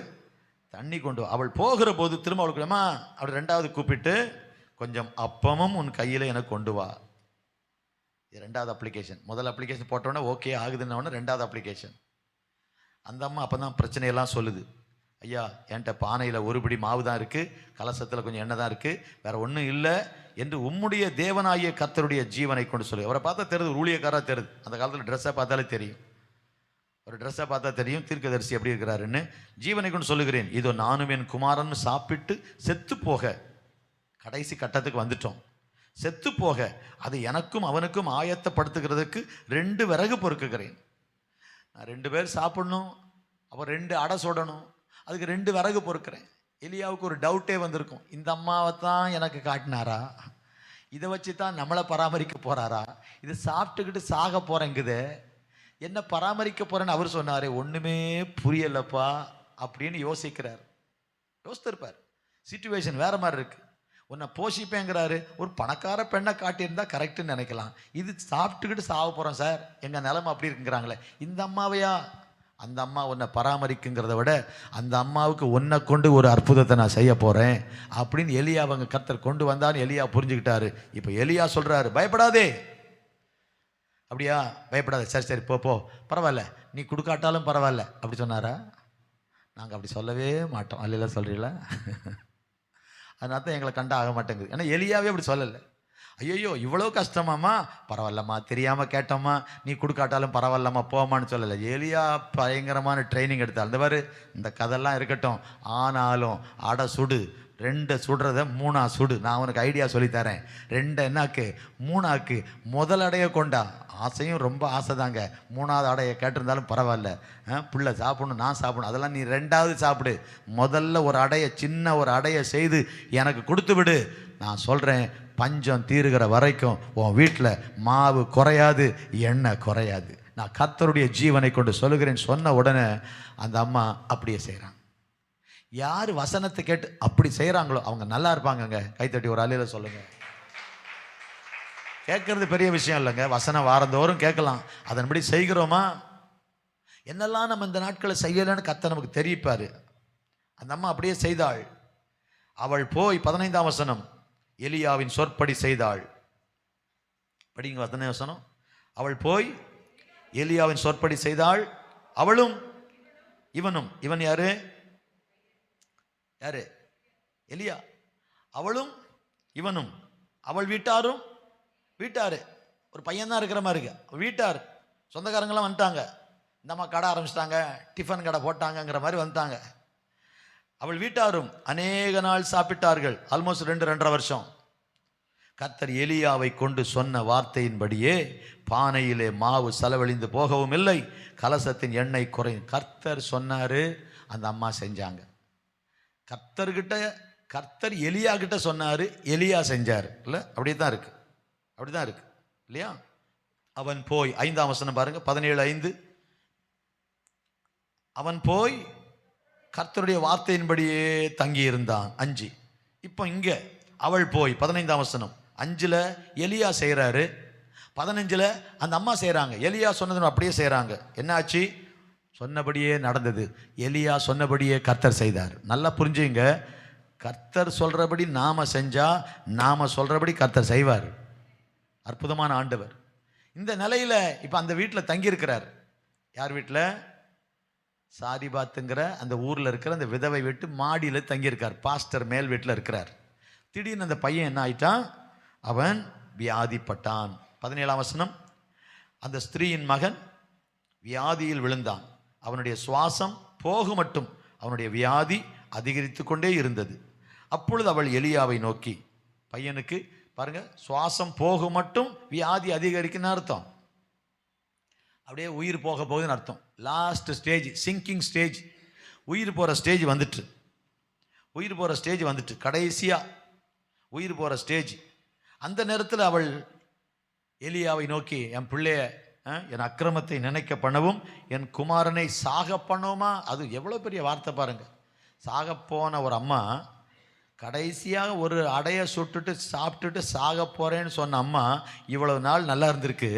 தண்ணி கொண்டு வா. அவள் போகிற போது திரும்ப அவளுக்கு அப்படி 2வது கூப்பிட்டு, கொஞ்சம் அப்பமும் உன் கையில் எனக்கு கொண்டு வா. இது 2வது அப்ளிகேஷன். முதல் அப்ளிகேஷன் போட்டோன்னே ஓகே ஆகுதுன்னு 2வது அப்ளிகேஷன். அந்த அம்மா அப்போ தான் பிரச்சனையெல்லாம் சொல்லுது. ஐயா, என்கிட்ட பானையில் ஒரு பிடி மாவு தான் இருக்குது, கலசத்தில் கொஞ்சம் எண்ணெய் தான் இருக்குது, வேற ஒன்றும் இல்லை என்று உம்முடைய தேவனாகிய கர்த்தருடைய ஜீவனை கொண்டு சொல்லு. அவரை பார்த்தா தெரியுது, ஊழியக்காராக தெரியுது. அந்த காலத்தில் ட்ரெஸ்ஸை பார்த்தாலே தெரியும், ஒரு ட்ரெஸ்ஸை பார்த்தா தெரியும் தீர்க்கதரிசி எப்படி இருக்கிறாருன்னு. ஜீவனை கொண்டு சொல்லுகிறேன், இதோ நானும் என் குமாரன் சாப்பிட்டு செத்து போக, கடைசி கட்டத்துக்கு வந்துட்டோம். செத்து போக அது எனக்கும் அவனுக்கும் ஆயத்தப்படுத்துகிறதுக்கு 2 விறகு பொறுக்குகிறேன். நான் 2 பேர் சாப்பிடணும், அப்போ 2 அடை சுடணும், அதுக்கு 2 விறகு பொறுக்கிறேன். எலியாவுக்கு ஒரு டவுட்டே வந்திருக்கும், இந்த அம்மாவை தான் எனக்கு காட்டினாரா, இதை வச்சு தான் நம்மளை பராமரிக்க போறாரா, இது சாப்பிட்டுக்கிட்டு சாக போறேங்குது, என்ன பராமரிக்க போறேன்னு அவர் சொன்னாரே, ஒண்ணுமே புரியலப்பா அப்படின்னு யோசிக்கிறார். யோசித்திருப்பார். சிச்சுவேஷன் வேற மாதிரி இருக்கு. உன்னை போஷிப்பேங்கிறாரு, ஒரு பணக்கார பெண்ணை காட்டியிருந்தா கரெக்டுன்னு நினைக்கலாம். இது சாப்பிட்டுக்கிட்டு சாக போறோம் சார், எங்க நிலைமை அப்படி இருக்குங்கிறாங்களே, இந்த அம்மாவையா? அந்த அம்மா உன்னை பராமரிக்குங்கிறத விட அந்த அம்மாவுக்கு உன்னை கொண்டு ஒரு அற்புதத்தை நான் செய்ய போறேன் அப்படின்னு எலியா அவங்க கர்த்தர் கொண்டு வந்தான்னு எலியா புரிஞ்சுக்கிட்டாரு. இப்போ எலியா சொல்றாரு, பயப்படாதே. அப்படியா, பயப்படாத, சரி சரி போ பரவாயில்ல, நீ கொடுக்காட்டாலும் பரவாயில்ல அப்படி சொன்னாரா? நாங்கள் அப்படி சொல்லவே மாட்டோம். அல்ல சொல்றீங்களா? அதனால தான் எங்களை கண்டா ஆக மாட்டேங்குது. ஏன்னா எலியாவே அப்படி சொல்லலை. ஐயோ இவ்வளோ கஷ்டமாம்மா, பரவாயில்லம்மா, தெரியாமல் கேட்டோம்மா, நீ கொடுக்காட்டாலும் பரவாயில்லம்மா போமான்னு சொல்லலை. எலியா பயங்கரமான ட்ரைனிங் எடுத்தாள். இந்த மாதிரி இந்த கதெல்லாம் இருக்கட்டும், ஆனாலும் அடை சுடு, 2 சுடுறத 3ஆ சுடு, நான் உனக்கு ஐடியா சொல்லித்தரேன். 2 என்னாக்கு 3ஆக்கு, முதல் அடையை கொண்டா, ஆசையும் ரொம்ப ஆசை தாங்க, 3ஆவது அடையை கேட்டிருந்தாலும் பரவாயில்ல, பிள்ளை சாப்பிடணும், நான் சாப்பிடணும், அதெல்லாம் நீ 2வது சாப்பிடு, முதல்ல ஒரு அடையை, சின்ன ஒரு அடையை செய்து எனக்கு கொடுத்து விடு. நான் சொல்கிறேன், பஞ்சம் தீருகிற வரைக்கும் உன் வீட்டில் மாவு குறையாது, எண்ணெய் குறையாது. நான் கர்த்தருடைய ஜீவனை கொண்டு சொல்லுகிறேன். சொன்ன உடனே அந்த அம்மா அப்படியே செய்கிறான். யார் வசனத்தை கேட்டு அப்படி செய்கிறாங்களோ அவங்க நல்லா இருப்பாங்கங்க. கைத்தட்டி ஒரு அலையில சொல்லுங்க. கேட்கறது பெரிய விஷயம் இல்லைங்க. வசனம் வாரந்தோறும் கேட்கலாம். அதன்படி செய்கிறோமா? என்னெல்லாம் நம்ம இந்த நாட்களை செய்யலைன்னு கர்த்தர் நமக்கு தெரிவிப்பார். அந்த அம்மா அப்படியே செய்தாள். அவள் போய் 15ஆம் வசனம், எலியாவின் சொற்படி செய்தாள். படிங்க 15 வசனம். அவள் போய் எலியாவின் சொற்படி செய்தாள். அவளும் இவனும். இவன் யாரு? யாரு? எலியா. அவளும் இவனும். அவள் வீட்டாரும். வீட்டாரு ஒரு பையன் தான் இருக்கிற மாதிரி இருக்கு. வீட்டார் சொந்தக்காரங்களாம் வந்துட்டாங்க. இந்த அம்மா கடை ஆரம்பிச்சிட்டாங்க, டிஃபன் கடை போட்டாங்கங்கிற மாதிரி வந்துட்டாங்க. அவள் வீட்டாரும் அநேக நாள் சாப்பிட்டார்கள். ஆல்மோஸ்ட் 2-2.5 வருஷம். கர்த்தர் எலியாவை கொண்டு சொன்ன வார்த்தையின்படியே பானையிலே மாவு செலவழிந்து போகவும் இல்லை, கலசத்தின் எண்ணெய் குறையும். கர்த்தர் சொன்னாரு, அந்த அம்மா செஞ்சாங்க. கர்த்தர் எலியா கிட்ட சொன்னாரு, எலியா செஞ்சார். இல்லை, அப்படியே தான் இருக்கு. அப்படிதான் இருக்கு இல்லையா? அவன் போய் 5ஆம் வசனம் பாருங்க, 17:5. அவன் போய் கர்த்தருடைய வார்த்தையின்படியே தங்கி இருந்தான். 5. இப்போ இங்க அவள் போய் 15ஆம் வசனம். 5ல் எலியா செய்கிறாரு, 15ல் அந்த அம்மா செய்கிறாங்க. எலியா சொன்னது அப்படியே செய்கிறாங்க. என்னாச்சு? சொன்னபடியே நடந்தது. எலியா சொன்னபடியே கர்த்தர் செய்தார். நல்லா புரிஞ்சுங்க. கர்த்தர் சொல்றபடி நாம செஞ்சா நாம சொல்றபடி கர்த்தர் செய்வார். அற்புதமான ஆண்டவர். இந்த நிலையில இப்ப அந்த வீட்டில் தங்கியிருக்கிறார். யார் வீட்டில்? சாரிபாத்துங்கிற அந்த ஊர்ல இருக்கிற அந்த விதவை வீட்டு மாடியில் தங்கியிருக்கார். பாஸ்டர் மேல் வீட்டில் இருக்கிறார். திடீர்னு அந்த பையன் என்ன ஆயிட்டான்? அவன் வியாதிப்பட்டான். 17ஆம் வசனம். அந்த ஸ்திரீயின் மகன் வியாதியில் விழுந்தான். அவனுடைய சுவாசம் போக மட்டும் அவனுடைய வியாதி அதிகரித்து கொண்டே இருந்தது. அப்பொழுது அவள் எலியாவை நோக்கி, பையனுக்கு பாருங்க, சுவாசம் போக மட்டும் வியாதி அதிகரிக்குன்னு அர்த்தம். அப்படியே உயிர் போக போகுதுன்னு அர்த்தம். Last stage, singing stage. உயிர் போகிற ஸ்டேஜ் வந்துட்டு, உயிர் போகிற ஸ்டேஜ் வந்துட்டு, கடைசியாக உயிர் போகிற ஸ்டேஜ். அந்த நேரத்தில் அவள் எலியாவை நோக்கி, என் பிள்ளைய என் அக்கிரமத்தை நினைக்க பண்ணவும் என் குமாரனை சாக பண்ணவுமா? அது எவ்வளோ பெரிய வார்த்தை பாருங்க. சாகப்போன ஒரு அம்மா கடைசியாக ஒரு அடையை சுட்டுட்டு சாப்பிட்டுட்டு சாக போகிறேன்னு சொன்ன அம்மா இவ்வளவு நாள் நல்லா இருந்திருக்கு.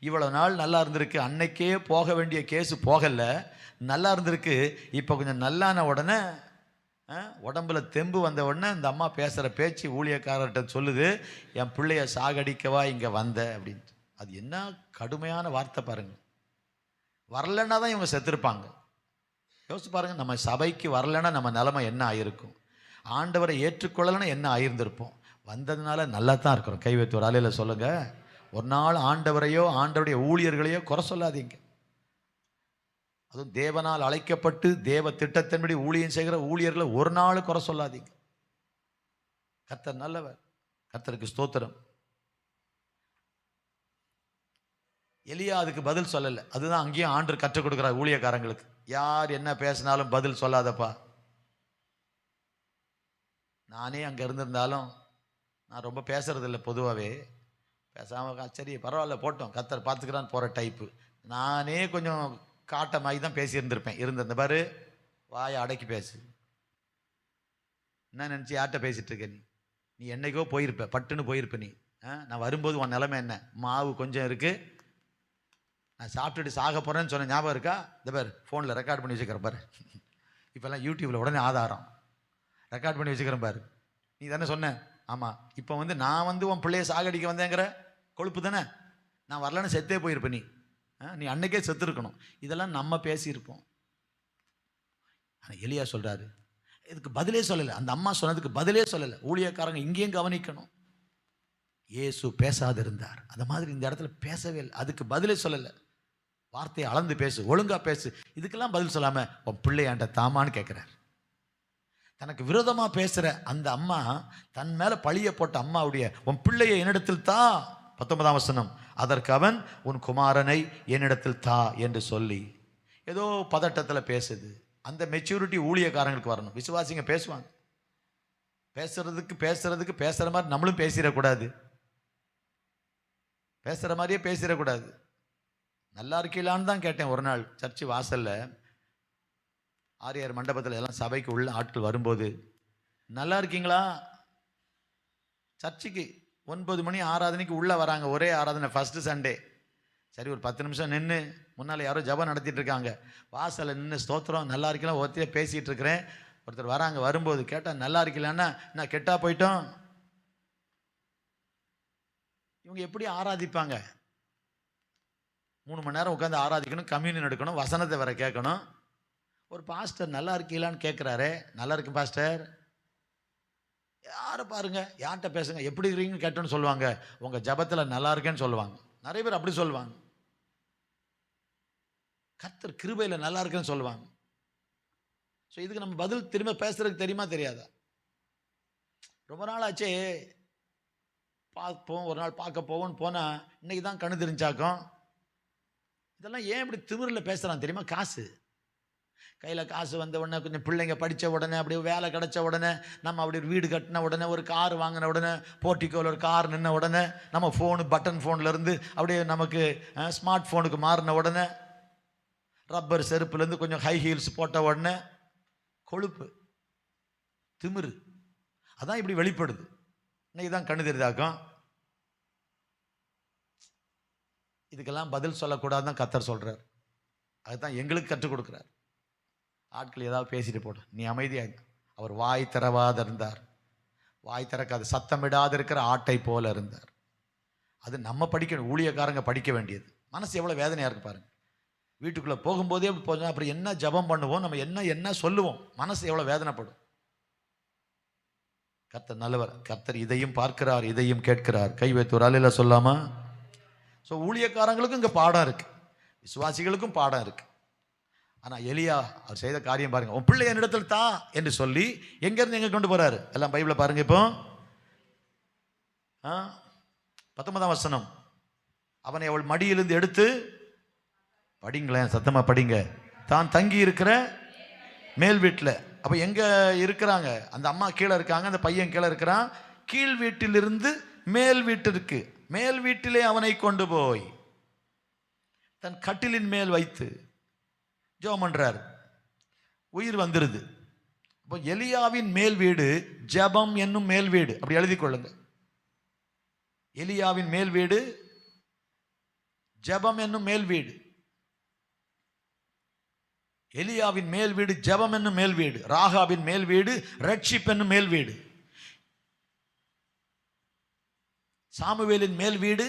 இவ்வளவு நாள் நல்லா இருந்திருக்கு. அன்னைக்கே போக வேண்டிய கேஸு போகலை, நல்லா இருந்திருக்கு. இப்போ கொஞ்சம் நல்லான உடனே, உடம்புல தெம்பு வந்த உடனே இந்த அம்மா பேசுகிற பேச்சு ஊழியக்காரர்கிட்ட சொல்லுது, என் பிள்ளைய சாகடிக்கவா இங்கே வந்த அப்படின்ட்டு. அது என்ன கடுமையான வார்த்தை பாருங்க. வரலன்னா தான் இவங்க செத்துருப்பாங்க. யோசிச்சு பாருங்க, நம்ம சபைக்கு வரலன்னா நம்ம நிலைமை என்ன ஆகிருக்கும்? ஆண்டவரை ஏற்றுக்கொள்ளலைன்னா என்ன ஆயிருந்திருப்போம்? வந்ததுனால நல்லா தான் இருக்கிறோம். கை வைத்து ஒரு அலையில் சொல்லுங்க. ஒரு நாள் ஆண்டவரையோ ஆண்டவருடைய ஊழியர்களையோ குறை சொல்லாதீங்க. அதுவும் தேவனால் அழைக்கப்பட்டு தேவ திட்டத்தின்படி ஊழியம் செய்கிற ஊழியர்களை ஒரு நாள் குறை சொல்லாதீங்க. கர்த்தர் நல்லவர். கர்த்தருக்கு ஸ்தோத்திரம். எலியா அதுக்கு பதில் சொல்லலை. அதுதான் அங்கேயும் ஆண்டவர் கற்றுக் கொடுக்குறார் ஊழியக்காரங்களுக்கு. யார் என்ன பேசினாலும் பதில் சொல்லாதப்பா. நானே அங்கே இருந்திருந்தாலும் நான் ரொம்ப பேசுறதில்லை. பொதுவாகவே பேசாமல் சரி பரவாயில்ல போட்டோம் கர்த்தர் பார்த்துக்கிறான்னு போகிற டைப்பு. நானே கொஞ்சம் காட்டமாகி தான் பேசியிருந்திருப்பேன். இருந்த பாரு, வாயை அடக்கி பேசு. என்ன நினச்சி யார்கிட்ட பேசிகிட்டு இருக்க நீ? நீ என்னைக்கோ போயிருப்ப, பட்டுன்னு போயிருப்ப நீ. நான் வரும்போது உன் நிலைமை என்ன? மாவு கொஞ்சம் இருக்குது, நான் சாப்பிட்டுட்டு சாக போகிறேன்னு சொன்ன ஞாபகம் இருக்கா? இந்த பாரு, ஃபோனில் ரெக்கார்ட் பண்ணி வச்சுக்கிறேன் பாரு. இப்போல்லாம் யூடியூப்பில் உடனே ஆதாரம் ரெக்கார்ட் பண்ணி வச்சுக்கிறேன் பாரு. நீ தானே சொன்ன? ஆமாம். இப்போ நான் உன் பிள்ளைய சாகடிக்க வந்தேங்கிற கொழுப்பு தானே? நான் வரலன்னு செத்தே போயிருப்பேன் நீ. நீ அன்னைக்கே செத்துருக்கணும். இதெல்லாம் நம்ம பேசியிருப்போம். ஆனால் எலியா சொல்கிறாரு, இதுக்கு பதிலே சொல்லலை. அந்த அம்மா சொன்னதுக்கு பதிலே சொல்லலை. ஊழியக்காரங்க இங்கேயும் கவனிக்கணும். இயேசு பேசாது இருந்தார், அந்த மாதிரி இந்த இடத்துல பேசவே இல்லை. அதுக்கு பதிலே சொல்லலை. வார்த்தையை அளந்து பேசு, ஒழுங்காக பேசு. இதுக்கெல்லாம் பதில் சொல்லாமல் உன் பிள்ளையாண்ட தாமான்னு கேட்குறார். தனக்கு விரோதமாக பேசுகிற அந்த அம்மா, தன் மேலே பழிய போட்ட அம்மாவுடைய உன் பிள்ளையை என்னிடத்தில் தா. 19ஆம் வசனம். அதற்கு அவன் உன் குமாரனை என்னிடத்தில் தா என்று சொல்லி ஏதோ பதட்டத்தில் பேசுது. அந்த மெச்சூரிட்டி ஊழியக்காரங்களுக்கு வரணும். விசுவாசிங்க பேசுவாங்க. பேசுறதுக்கு பேசுகிற மாதிரி நம்மளும் பேசிடக்கூடாது. பேசுகிற மாதிரியே பேசிடக்கூடாது. நல்லா இருக்கீங்களான்னு தான் கேட்டேன் ஒரு நாள் சர்ச்சு வாசலில். ஆரியார் மண்டபத்தில் எல்லாம் சபைக்கு உள்ள ஆட்கள் வரும்போது, நல்லா இருக்கீங்களா? சர்ச்சுக்கு 9 மணி ஆராதனைக்கு உள்ளே வராங்க. ஒரே ஆராதனை, ஃபஸ்ட்டு சண்டே. சரி, ஒரு 10 நிமிஷம் நின்று, முன்னால் யாரோ ஜபம் நடத்திட்டு இருக்காங்க. வாசலில் நின்று ஸ்தோத்திரம் நல்லா இருக்கலாம் ஒருத்தையே பேசிகிட்டு இருக்கிறேன். ஒருத்தர் வராங்க. வரும்போது கேட்டால் நல்லா இருக்கலான்னா, நான் கெட்டா போயிட்டோம். இவங்க எப்படி ஆராதிப்பாங்க? 3 மணி நேரம் உட்காந்து ஆராதிக்கணும், கம்யூனியன் எடுக்கணும், வசனத்தை வேற கேட்கணும். ஒரு பாஸ்டர் நல்லா இருக்கீங்களான்னு கேட்குறாரு. நல்லா இருக்கு பாஸ்டர். யாரை பாருங்க, யார்கிட்ட பேசுங்க, எப்படி இருக்கிறீங்கன்னு கேட்டோன்னு சொல்லுவாங்க, உங்கள் ஜபத்தில் நல்லா இருக்கேன்னு சொல்லுவாங்க. நிறைய பேர் அப்படி சொல்லுவாங்க. கர்த்தர் கிருபையில் நல்லா இருக்குன்னு சொல்லுவாங்க. ஸோ இதுக்கு நம்ம பதில் திரும்ப பேசுறதுக்கு தெரியுமா தெரியாதா? ரொம்ப நாள் ஆச்சே பார்ப்போம், ஒரு நாள் பார்க்க போவோன்னு போனால் இன்னைக்கு தான் கண்ணு தெரிஞ்சாக்கும். இதெல்லாம் ஏன் இப்படி திமிரில் பேசுகிறான் தெரியுமா? காசு கையில் காசு வந்த உடனே, கொஞ்சம் பிள்ளைங்க படித்த உடனே, அப்படியே வேலை கிடச்ச உடனே, நம்ம அப்படி ஒரு வீடு கட்டின உடனே, ஒரு கார் வாங்கின உடனே, போர்ட்டிக்கோவில் ஒரு கார் நின்ன உடனே, நம்ம ஃபோனு பட்டன் ஃபோன்லேருந்து அப்படியே நமக்கு ஸ்மார்ட் ஃபோனுக்கு மாறின உடனே, ரப்பர் செருப்புலேருந்து கொஞ்சம் ஹை ஹீல்ஸ் போட்ட உடனே கொழுப்பு, திமிரு, அதான் இப்படி வெளிப்படுது. இன்னைக்கு தான் கண்ணு தெரிதாக்கும். இதுக்கெல்லாம் பதில் சொல்லக்கூடாதுன்னு கர்த்தர் சொல்கிறார். அதுதான் எங்களுக்கு கற்றுக் கொடுக்குறார். ஆட்கள் ஏதாவது பேசிட்டு போடும், நீ அமைதியாக. அவர் வாய் திறவாத இருந்தார், வாய் திறக்காது, சத்தமிடாது இருக்கிற ஆட்டை போல இருந்தார். அது நம்ம படிக்கணும், ஊழியக்காரங்க படிக்க வேண்டியது. மனசு எவ்வளோ வேதனையாக இருக்கு பாருங்க. வீட்டுக்குள்ளே போகும்போதே போதும், அப்புறம் என்ன ஜபம் பண்ணுவோம், நம்ம என்ன சொல்லுவோம், மனசு எவ்வளோ வேதனைப்படும். கர்த்தர் நல்லவர். கர்த்தர் இதையும் பார்க்கிறார், இதையும் கேட்கிறார். கை வைத்து ஒரு அலையில சொல்லாமா? ஸோ ஊழியக்காரங்களுக்கும் இங்கே பாடம் இருக்கு, விசுவாசிகளுக்கும் பாடம் இருக்கு. ஆனால் எலியா அவர் செய்த காரியம் பாருங்க. உன் பிள்ளை என்னிடத்தில் தா என்று சொல்லி எங்கேருந்து எங்கே கொண்டு போறாரு? எல்லாம் பைபிளை பாருங்க. இப்போ 19ஆம் வசனம், அவனை அவள் மடியிலிருந்து எடுத்து, படிங்களேன், சத்தமா படிங்க, தான் தங்கி இருக்கிற மேல் வீட்டில். அப்போ எங்க இருக்கிறாங்க? அந்த அம்மா கீழே இருக்காங்க, அந்த பையன் கீழே இருக்கிறான். கீழ் வீட்டிலிருந்து மேல் வீட்டிற்கு, மேல் வீட்டிலே அவனை கொண்டு போய் தன் கட்டிலின் மேல் வைத்து ஜெபம் பண்றாரு. உயிர் வந்துருது. இப்போ எலியாவின் மேல் வீடு ஜெபம் என்னும் மேல் வீடு. அப்படி எழுதி கொள்ளுங்க. எலியாவின் மேல் வீடு ஜெபம் என்னும் மேல் வீடு. எலியாவின் மேல் வீடு ஜெபம் என்னும் மேல் வீடு. ராகாவின் மேல் வீடு ரட்சிப்பு என்னும் மேல் வீடு. சாமுவேலின் மேல் வீடு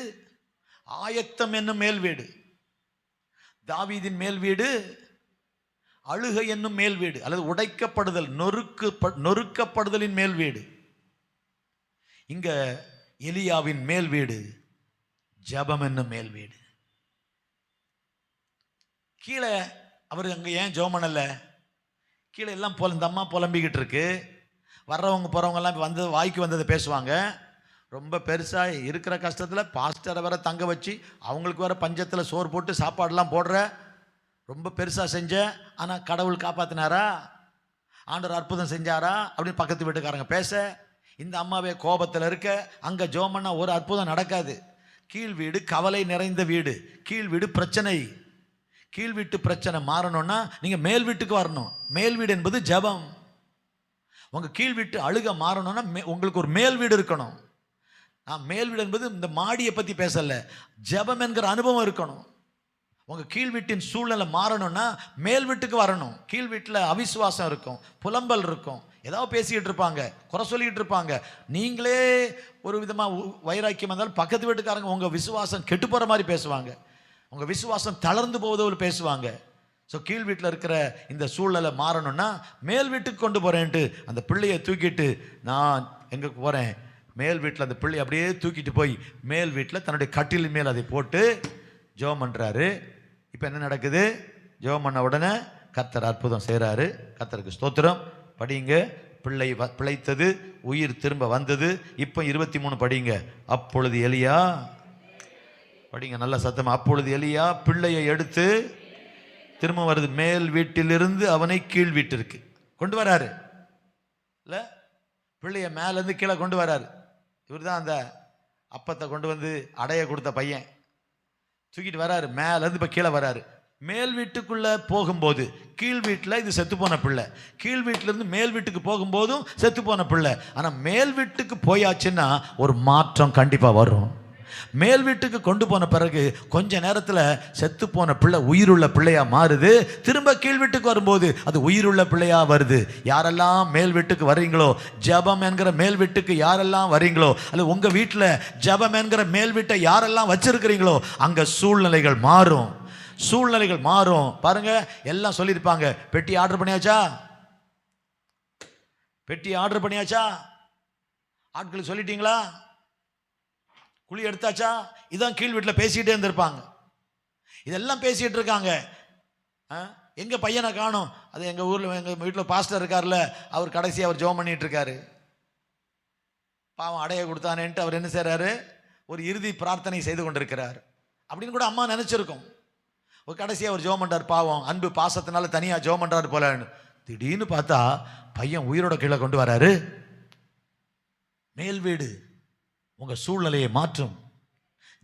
ஆயத்தம் என்னும் மேல் வீடு. தாவீதின் மேல் வீடு அழுகை என்னும் மேல் வீடு, அல்லது உடைக்கப்படுதல், நொறுக்கப்படுதலின் மேல் வீடு. இங்க எலியாவின் மேல் வீடு ஜெபம் என்னும் மேல் வீடு. கீழே அவர் அங்கே ஏன் ஜெபம் பண்ணல? கீழே எல்லாம் இந்த அம்மா புலம்பிக்கிட்டு இருக்கு. வர்றவங்க போகிறவங்க எல்லாம் வந்து வாய்க்கு வந்ததை பேசுவாங்க. ரொம்ப பெருசாக இருக்கிற கஷ்டத்தில் பாஸ்டரை வேற தங்க வச்சு, அவங்களுக்கு வேற பஞ்சத்தில் சோறு போட்டு சாப்பாடெல்லாம் போடுற, ரொம்ப பெருசாக செஞ்ச. ஆனால் கடவுள் காப்பாற்றினாரா? ஆண்டவர் அற்புதம் செஞ்சாரா அப்படின்னு பக்கத்து வீட்டுக்காரங்க பேச, இந்த அம்மாவே கோபத்தில் இருக்க. அங்கே ஜெபம் பண்ணா ஒரு அற்புதம் நடக்காது. கீழ் வீடு கவலை நிறைந்த வீடு, கீழ் வீடு பிரச்சனை. கீழ் வீட்டு பிரச்சனை மாறணும்னா நீங்கள் மேல் வீட்டுக்கு வரணும். மேல் வீடு என்பது ஜெபம். உங்கள் கீழ் வீட்டு அழுக மாறணும்னா உங்களுக்கு ஒரு மேல் வீடு இருக்கணும். நான் மேல் வீடு என்பது இந்த மாடியை பற்றி பேசல, ஜெபம் என்கிற அனுபவம் இருக்கணும். உங்கள் கீழ் வீட்டின் சூழ்நிலை மாறணும்னா மேல் வீட்டுக்கு வரணும். கீழ் வீட்டில் அவிசுவாசம் இருக்கும், புலம்பல் இருக்கும், ஏதாவது பேசிக்கிட்டு இருப்பாங்க, குறை சொல்லிக்கிட்டு இருப்பாங்க. நீங்களே ஒரு விதமாக வைராக்கியம் வந்தாலும் பக்கத்து வீட்டுக்காரங்க உங்கள் விசுவாசம் கெட்டு போகிற மாதிரி பேசுவாங்க, உங்கள் விசுவாசம் தளர்ந்து போவதோடு பேசுவாங்க. ஸோ கீழ் வீட்டில் இருக்கிற இந்த சூழ்நிலை மாறணும்னா மேல் வீட்டுக்கு கொண்டு போகிறேன்ட்டு அந்த பிள்ளையை தூக்கிட்டு நான் எங்கே போகிறேன்? மேல் வீட்டில் அந்த பிள்ளையை அப்படியே தூக்கிட்டு போய் மேல் வீட்டில் தன்னுடைய கட்டிலின் மேல் அதை போட்டு ஜெபம் பண்ணுறாரு. இப்போ என்ன நடக்குது? ஜெபம் பண்ண உடனே கர்த்தர் அற்புதம் செய்கிறாரு. கர்த்தருக்கு ஸ்தோத்திரம். படிங்க. பிள்ளை பிழைத்தது, உயிர் திரும்ப வந்தது. இப்போ 23 படிங்க. அப்பொழுது எலியா, படிங்க நல்ல சத்தமா, அப்பொழுது எலியா பிள்ளையை எடுத்து திரும்ப வருது, மேல் வீட்டிலிருந்து அவனை கீழ் வீட்டிற்கு கொண்டு வராரு. இல்லை, பிள்ளைய மேலேருந்து கீழே கொண்டு வராரு. இவர் தான் அந்த அப்பத்தை கொண்டு வந்து அடைய கொடுத்த பையன். தூக்கிட்டு வராரு, மேலேருந்து இப்போ கீழே வராரு. மேல் வீட்டுக்குள்ள போகும்போது கீழ் வீட்டில் இது செத்து போன பிள்ளை, கீழ் வீட்டிலிருந்து மேல் வீட்டுக்கு போகும்போதும் செத்து போன பிள்ளை. ஆனால் மேல் வீட்டுக்கு போயாச்சுன்னா ஒரு மாற்றம் கண்டிப்பாக வரும். மேல் வீட்டுக்கு கொண்டு போன பிறகு கொஞ்ச நேரத்தில் செத்து போன பிள்ளை உயிருள்ள பிள்ளையா மாறுது. திரும்ப கீழ் வீட்டுக்கு வரும்போது அது உயிருள்ள பிள்ளையா வருது. யாரெல்லாம் மேல் வீட்டுக்கு வர்றீங்களோ, ஜெபம் என்கிற மேல் வீட்டுக்கு யாரெல்லாம் வர்றீங்களோ, அல்ல உங்க வீட்டில் ஜெபம் என்கிற மேல் வீட்டை யாரெல்லாம் வச்சிருக்கிறீங்களோ, அங்க சூழ்நிலைகள் மாறும். சூழ்நிலைகள் மாறும். பாருங்க, எல்லாம் சொல்லியிருப்பாங்க, பெட்டி ஆர்டர் பண்ணியாச்சா, பெட்டி ஆர்டர் பண்ணியாச்சா, ஆட்கள் சொல்லிட்டீங்களா, குழி எடுத்தாச்சா, இதான் கீழ் வீட்டில் பேசிக்கிட்டே இருந்திருப்பாங்க. இதெல்லாம் பேசிகிட்டு இருக்காங்க. எங்க பையனை காணும், அது எங்கள் ஊரில் எங்கள் வீட்டில் பாஸ்டர் இருக்கார்ல, அவர் கடைசி அவர் ஜெபம் பண்ணிட்டு இருக்காரு. பாவம் அடைய கொடுத்தானேன்ட்டு அவர் என்ன செய்கிறாரு, ஒரு இறுதி பிரார்த்தனை செய்து கொண்டிருக்கிறார் அப்படின்னு கூட அம்மா நினச்சிருக்கோம். ஒரு கடைசியாக அவர் ஜெபம் பண்ணுறார், பாவம் அன்பு பாசத்தினால தனியாக ஜெபம் பண்ணுறாரு போலன்னு. திடீர்னு பார்த்தா பையன் உயிரோட கீழே கொண்டு வராரு. மேல் வீடு உங்க சூழ்நிலையை மாற்றும்.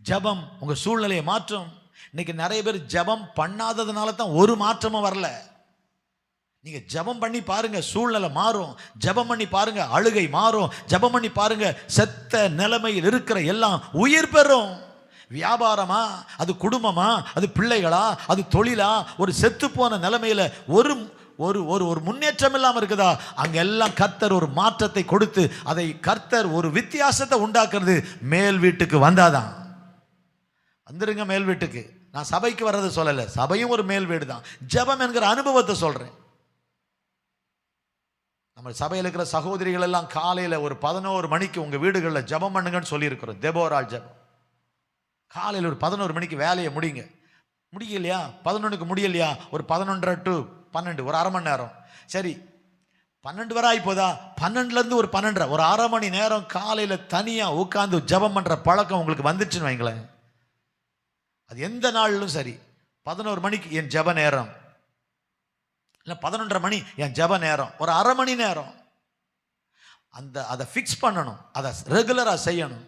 ஜெபம் உங்க சூழ்நிலையை மாற்றும். இன்னைக்கு நிறைய பேர் ஜெபம் பண்ணாததுனால தான் ஒரு மாற்றமும் வரல. நீங்க ஜெபம் பண்ணி பாருங்க, சூழ்நிலை மாறும். ஜெபம் பண்ணி பாருங்க, அழுகை மாறும். ஜெபம் பண்ணி பாருங்க, செத்த நிலைமையில் இருக்கிற எல்லாம் உயிர் பெறும். வியாபாரமா, அது குடும்பமா, அது பிள்ளைகளா, அது தொழிலா, ஒரு செத்து போன நிலைமையில ஒரு ஒரு ஒரு ஒரு முன்னேற்றம் இல்லாமல் இருக்குதா, அங்க எல்லாம் கர்த்தர் ஒரு மாற்றத்தை கொடுத்து அதை கர்த்தர் ஒரு வித்தியாசத்தை உண்டாக்குறது மேல் வீட்டுக்கு வந்தாதான். வந்துருங்க மேல் வீட்டுக்கு. நான் சபைக்கு வர்றது சொல்லலை, சபையும் ஒரு மேல் வீடு தான். ஜெபம் என்கிற அனுபவத்தை சொல்றேன். நம்ம சபையில் இருக்கிற சகோதரிகள் எல்லாம் காலையில் ஒரு 11 மணிக்கு உங்க வீடுகளில் ஜெபம் பண்ணுங்கன்னு சொல்லியிருக்கிறோம். தெபோரால் ஜெபம் காலையில் ஒரு 11 மணிக்கு வேலையை முடிங்க. முடியலையா, 11க்கு முடியலையா, ஒரு 11:30 to 12 ஒரு அரை மணி நேரம். சரி, 12 வரை ஆகிப்போதா, 12லேருந்து ஒரு 12:30 ஒரு அரை மணி நேரம் காலையில் தனியாக உட்காந்து ஜெபம் பண்ணுற பழக்கம் உங்களுக்கு வந்துச்சுன்னு வைங்களேன். அது எந்த நாளிலும் சரி, 11 மணிக்கு என் ஜெப நேரம், இல்லை 11:30 மணி என் ஜெப நேரம், ஒரு அரை மணி நேரம் அதை ஃபிக்ஸ் பண்ணணும். அதை ரெகுலராக செய்யணும்,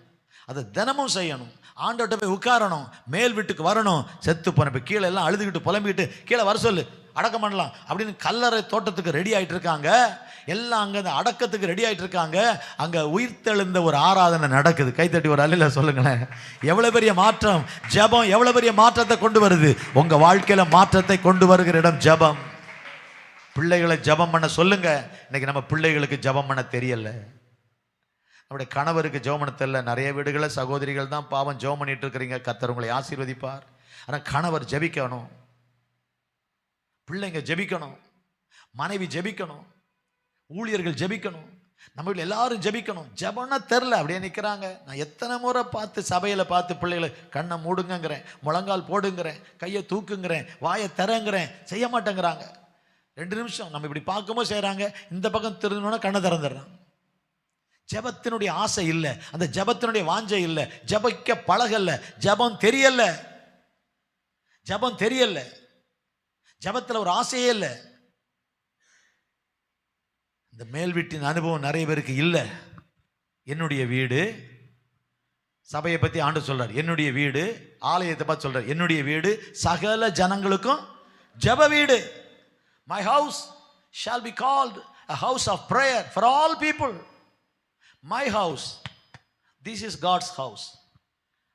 அதை தினமும் செய்யணும். ஆண்டவர்கிட்ட போய் உட்காரணும், மேல் வீட்டுக்கு வரணும். செத்து போன கீழே எல்லாம் அழுதுகிட்டு புலம்பிக்கிட்டு கீழே வர சொல்லு, அடக்கம் பண்ணலாம் அப்படின்னு கல்லறை தோட்டத்துக்கு ரெடி ஆகிட்டு இருக்காங்க. எல்லாம் அங்கே அந்த அடக்கத்துக்கு ரெடி ஆகிட்டு இருக்காங்க. அங்கே உயிர்த்தெழுந்த ஒரு ஆராதனை நடக்குது. கைத்தட்டி ஒரு அல்ல சொல்லுங்களேன். எவ்வளோ பெரிய மாற்றம்! ஜெபம் எவ்வளோ பெரிய மாற்றத்தை கொண்டு வருது. உங்கள் வாழ்க்கையில் மாற்றத்தை கொண்டு வருகிற இடம் ஜெபம். பிள்ளைகளை ஜெபம் பண்ண சொல்லுங்க. இன்னைக்கு நம்ம பிள்ளைகளுக்கு ஜெபம் பண்ண தெரியல. நம்முடைய கணவருக்கு ஜெபம் பண்ண தெரியல. நிறைய வீடுகளில் சகோதரிகள் தான் பாவம் ஜெபம் பண்ணிட்டு இருக்கிறீங்க. கர்த்தர் உங்களை ஆசீர்வதிப்பார். ஆனால் கணவர் ஜெபிக்கணும், பிள்ளைங்க ஜெபிக்கணும், மனைவி ஜெபிக்கணும், ஊழியர்கள் ஜெபிக்கணும், நம்ம வீட்டில் எல்லாரும் ஜெபிக்கணும். ஜெபம்னா தெரில, அப்படியே நிற்கிறாங்க. நான் எத்தனை முறை பார்த்து சபையில் பார்த்து பிள்ளைகளை கண்ணை மூடுங்கிறேன், முழங்கால் போடுங்கிறேன், கையை தூக்குங்கிறேன், வாயை திறங்கிறேன், செய்ய மாட்டேங்கிறாங்க. 2 நிமிஷம் நம்ம இப்படி பார்க்கும்போது செய்கிறாங்க, இந்த பக்கம் திருந்தோன்னா கண்ணை திறந்துடுறாங்க. ஜெபத்தினுடைய ஆசை இல்லை, அந்த ஜெபத்தினுடைய வாஞ்சை இல்லை, ஜெபிக்க பழகல, ஜெபம் தெரியல, ஜெபம் தெரியல, ஜெபத்தில் ஒரு ஆசையே இல்லை. இந்த மேல் வீட்டின் அனுபவம் நிறைய பேருக்கு இல்லை. என்னுடைய வீடு, சபையை பற்றி ஆண்டு சொல்றார், என்னுடைய வீடு, ஆலயத்தை பார்த்து சொல்றார், என்னுடைய வீடு சகல ஜனங்களுக்கும் ஜெப வீடு. My house shall be called a house of prayer for all people. My house, this is God's house.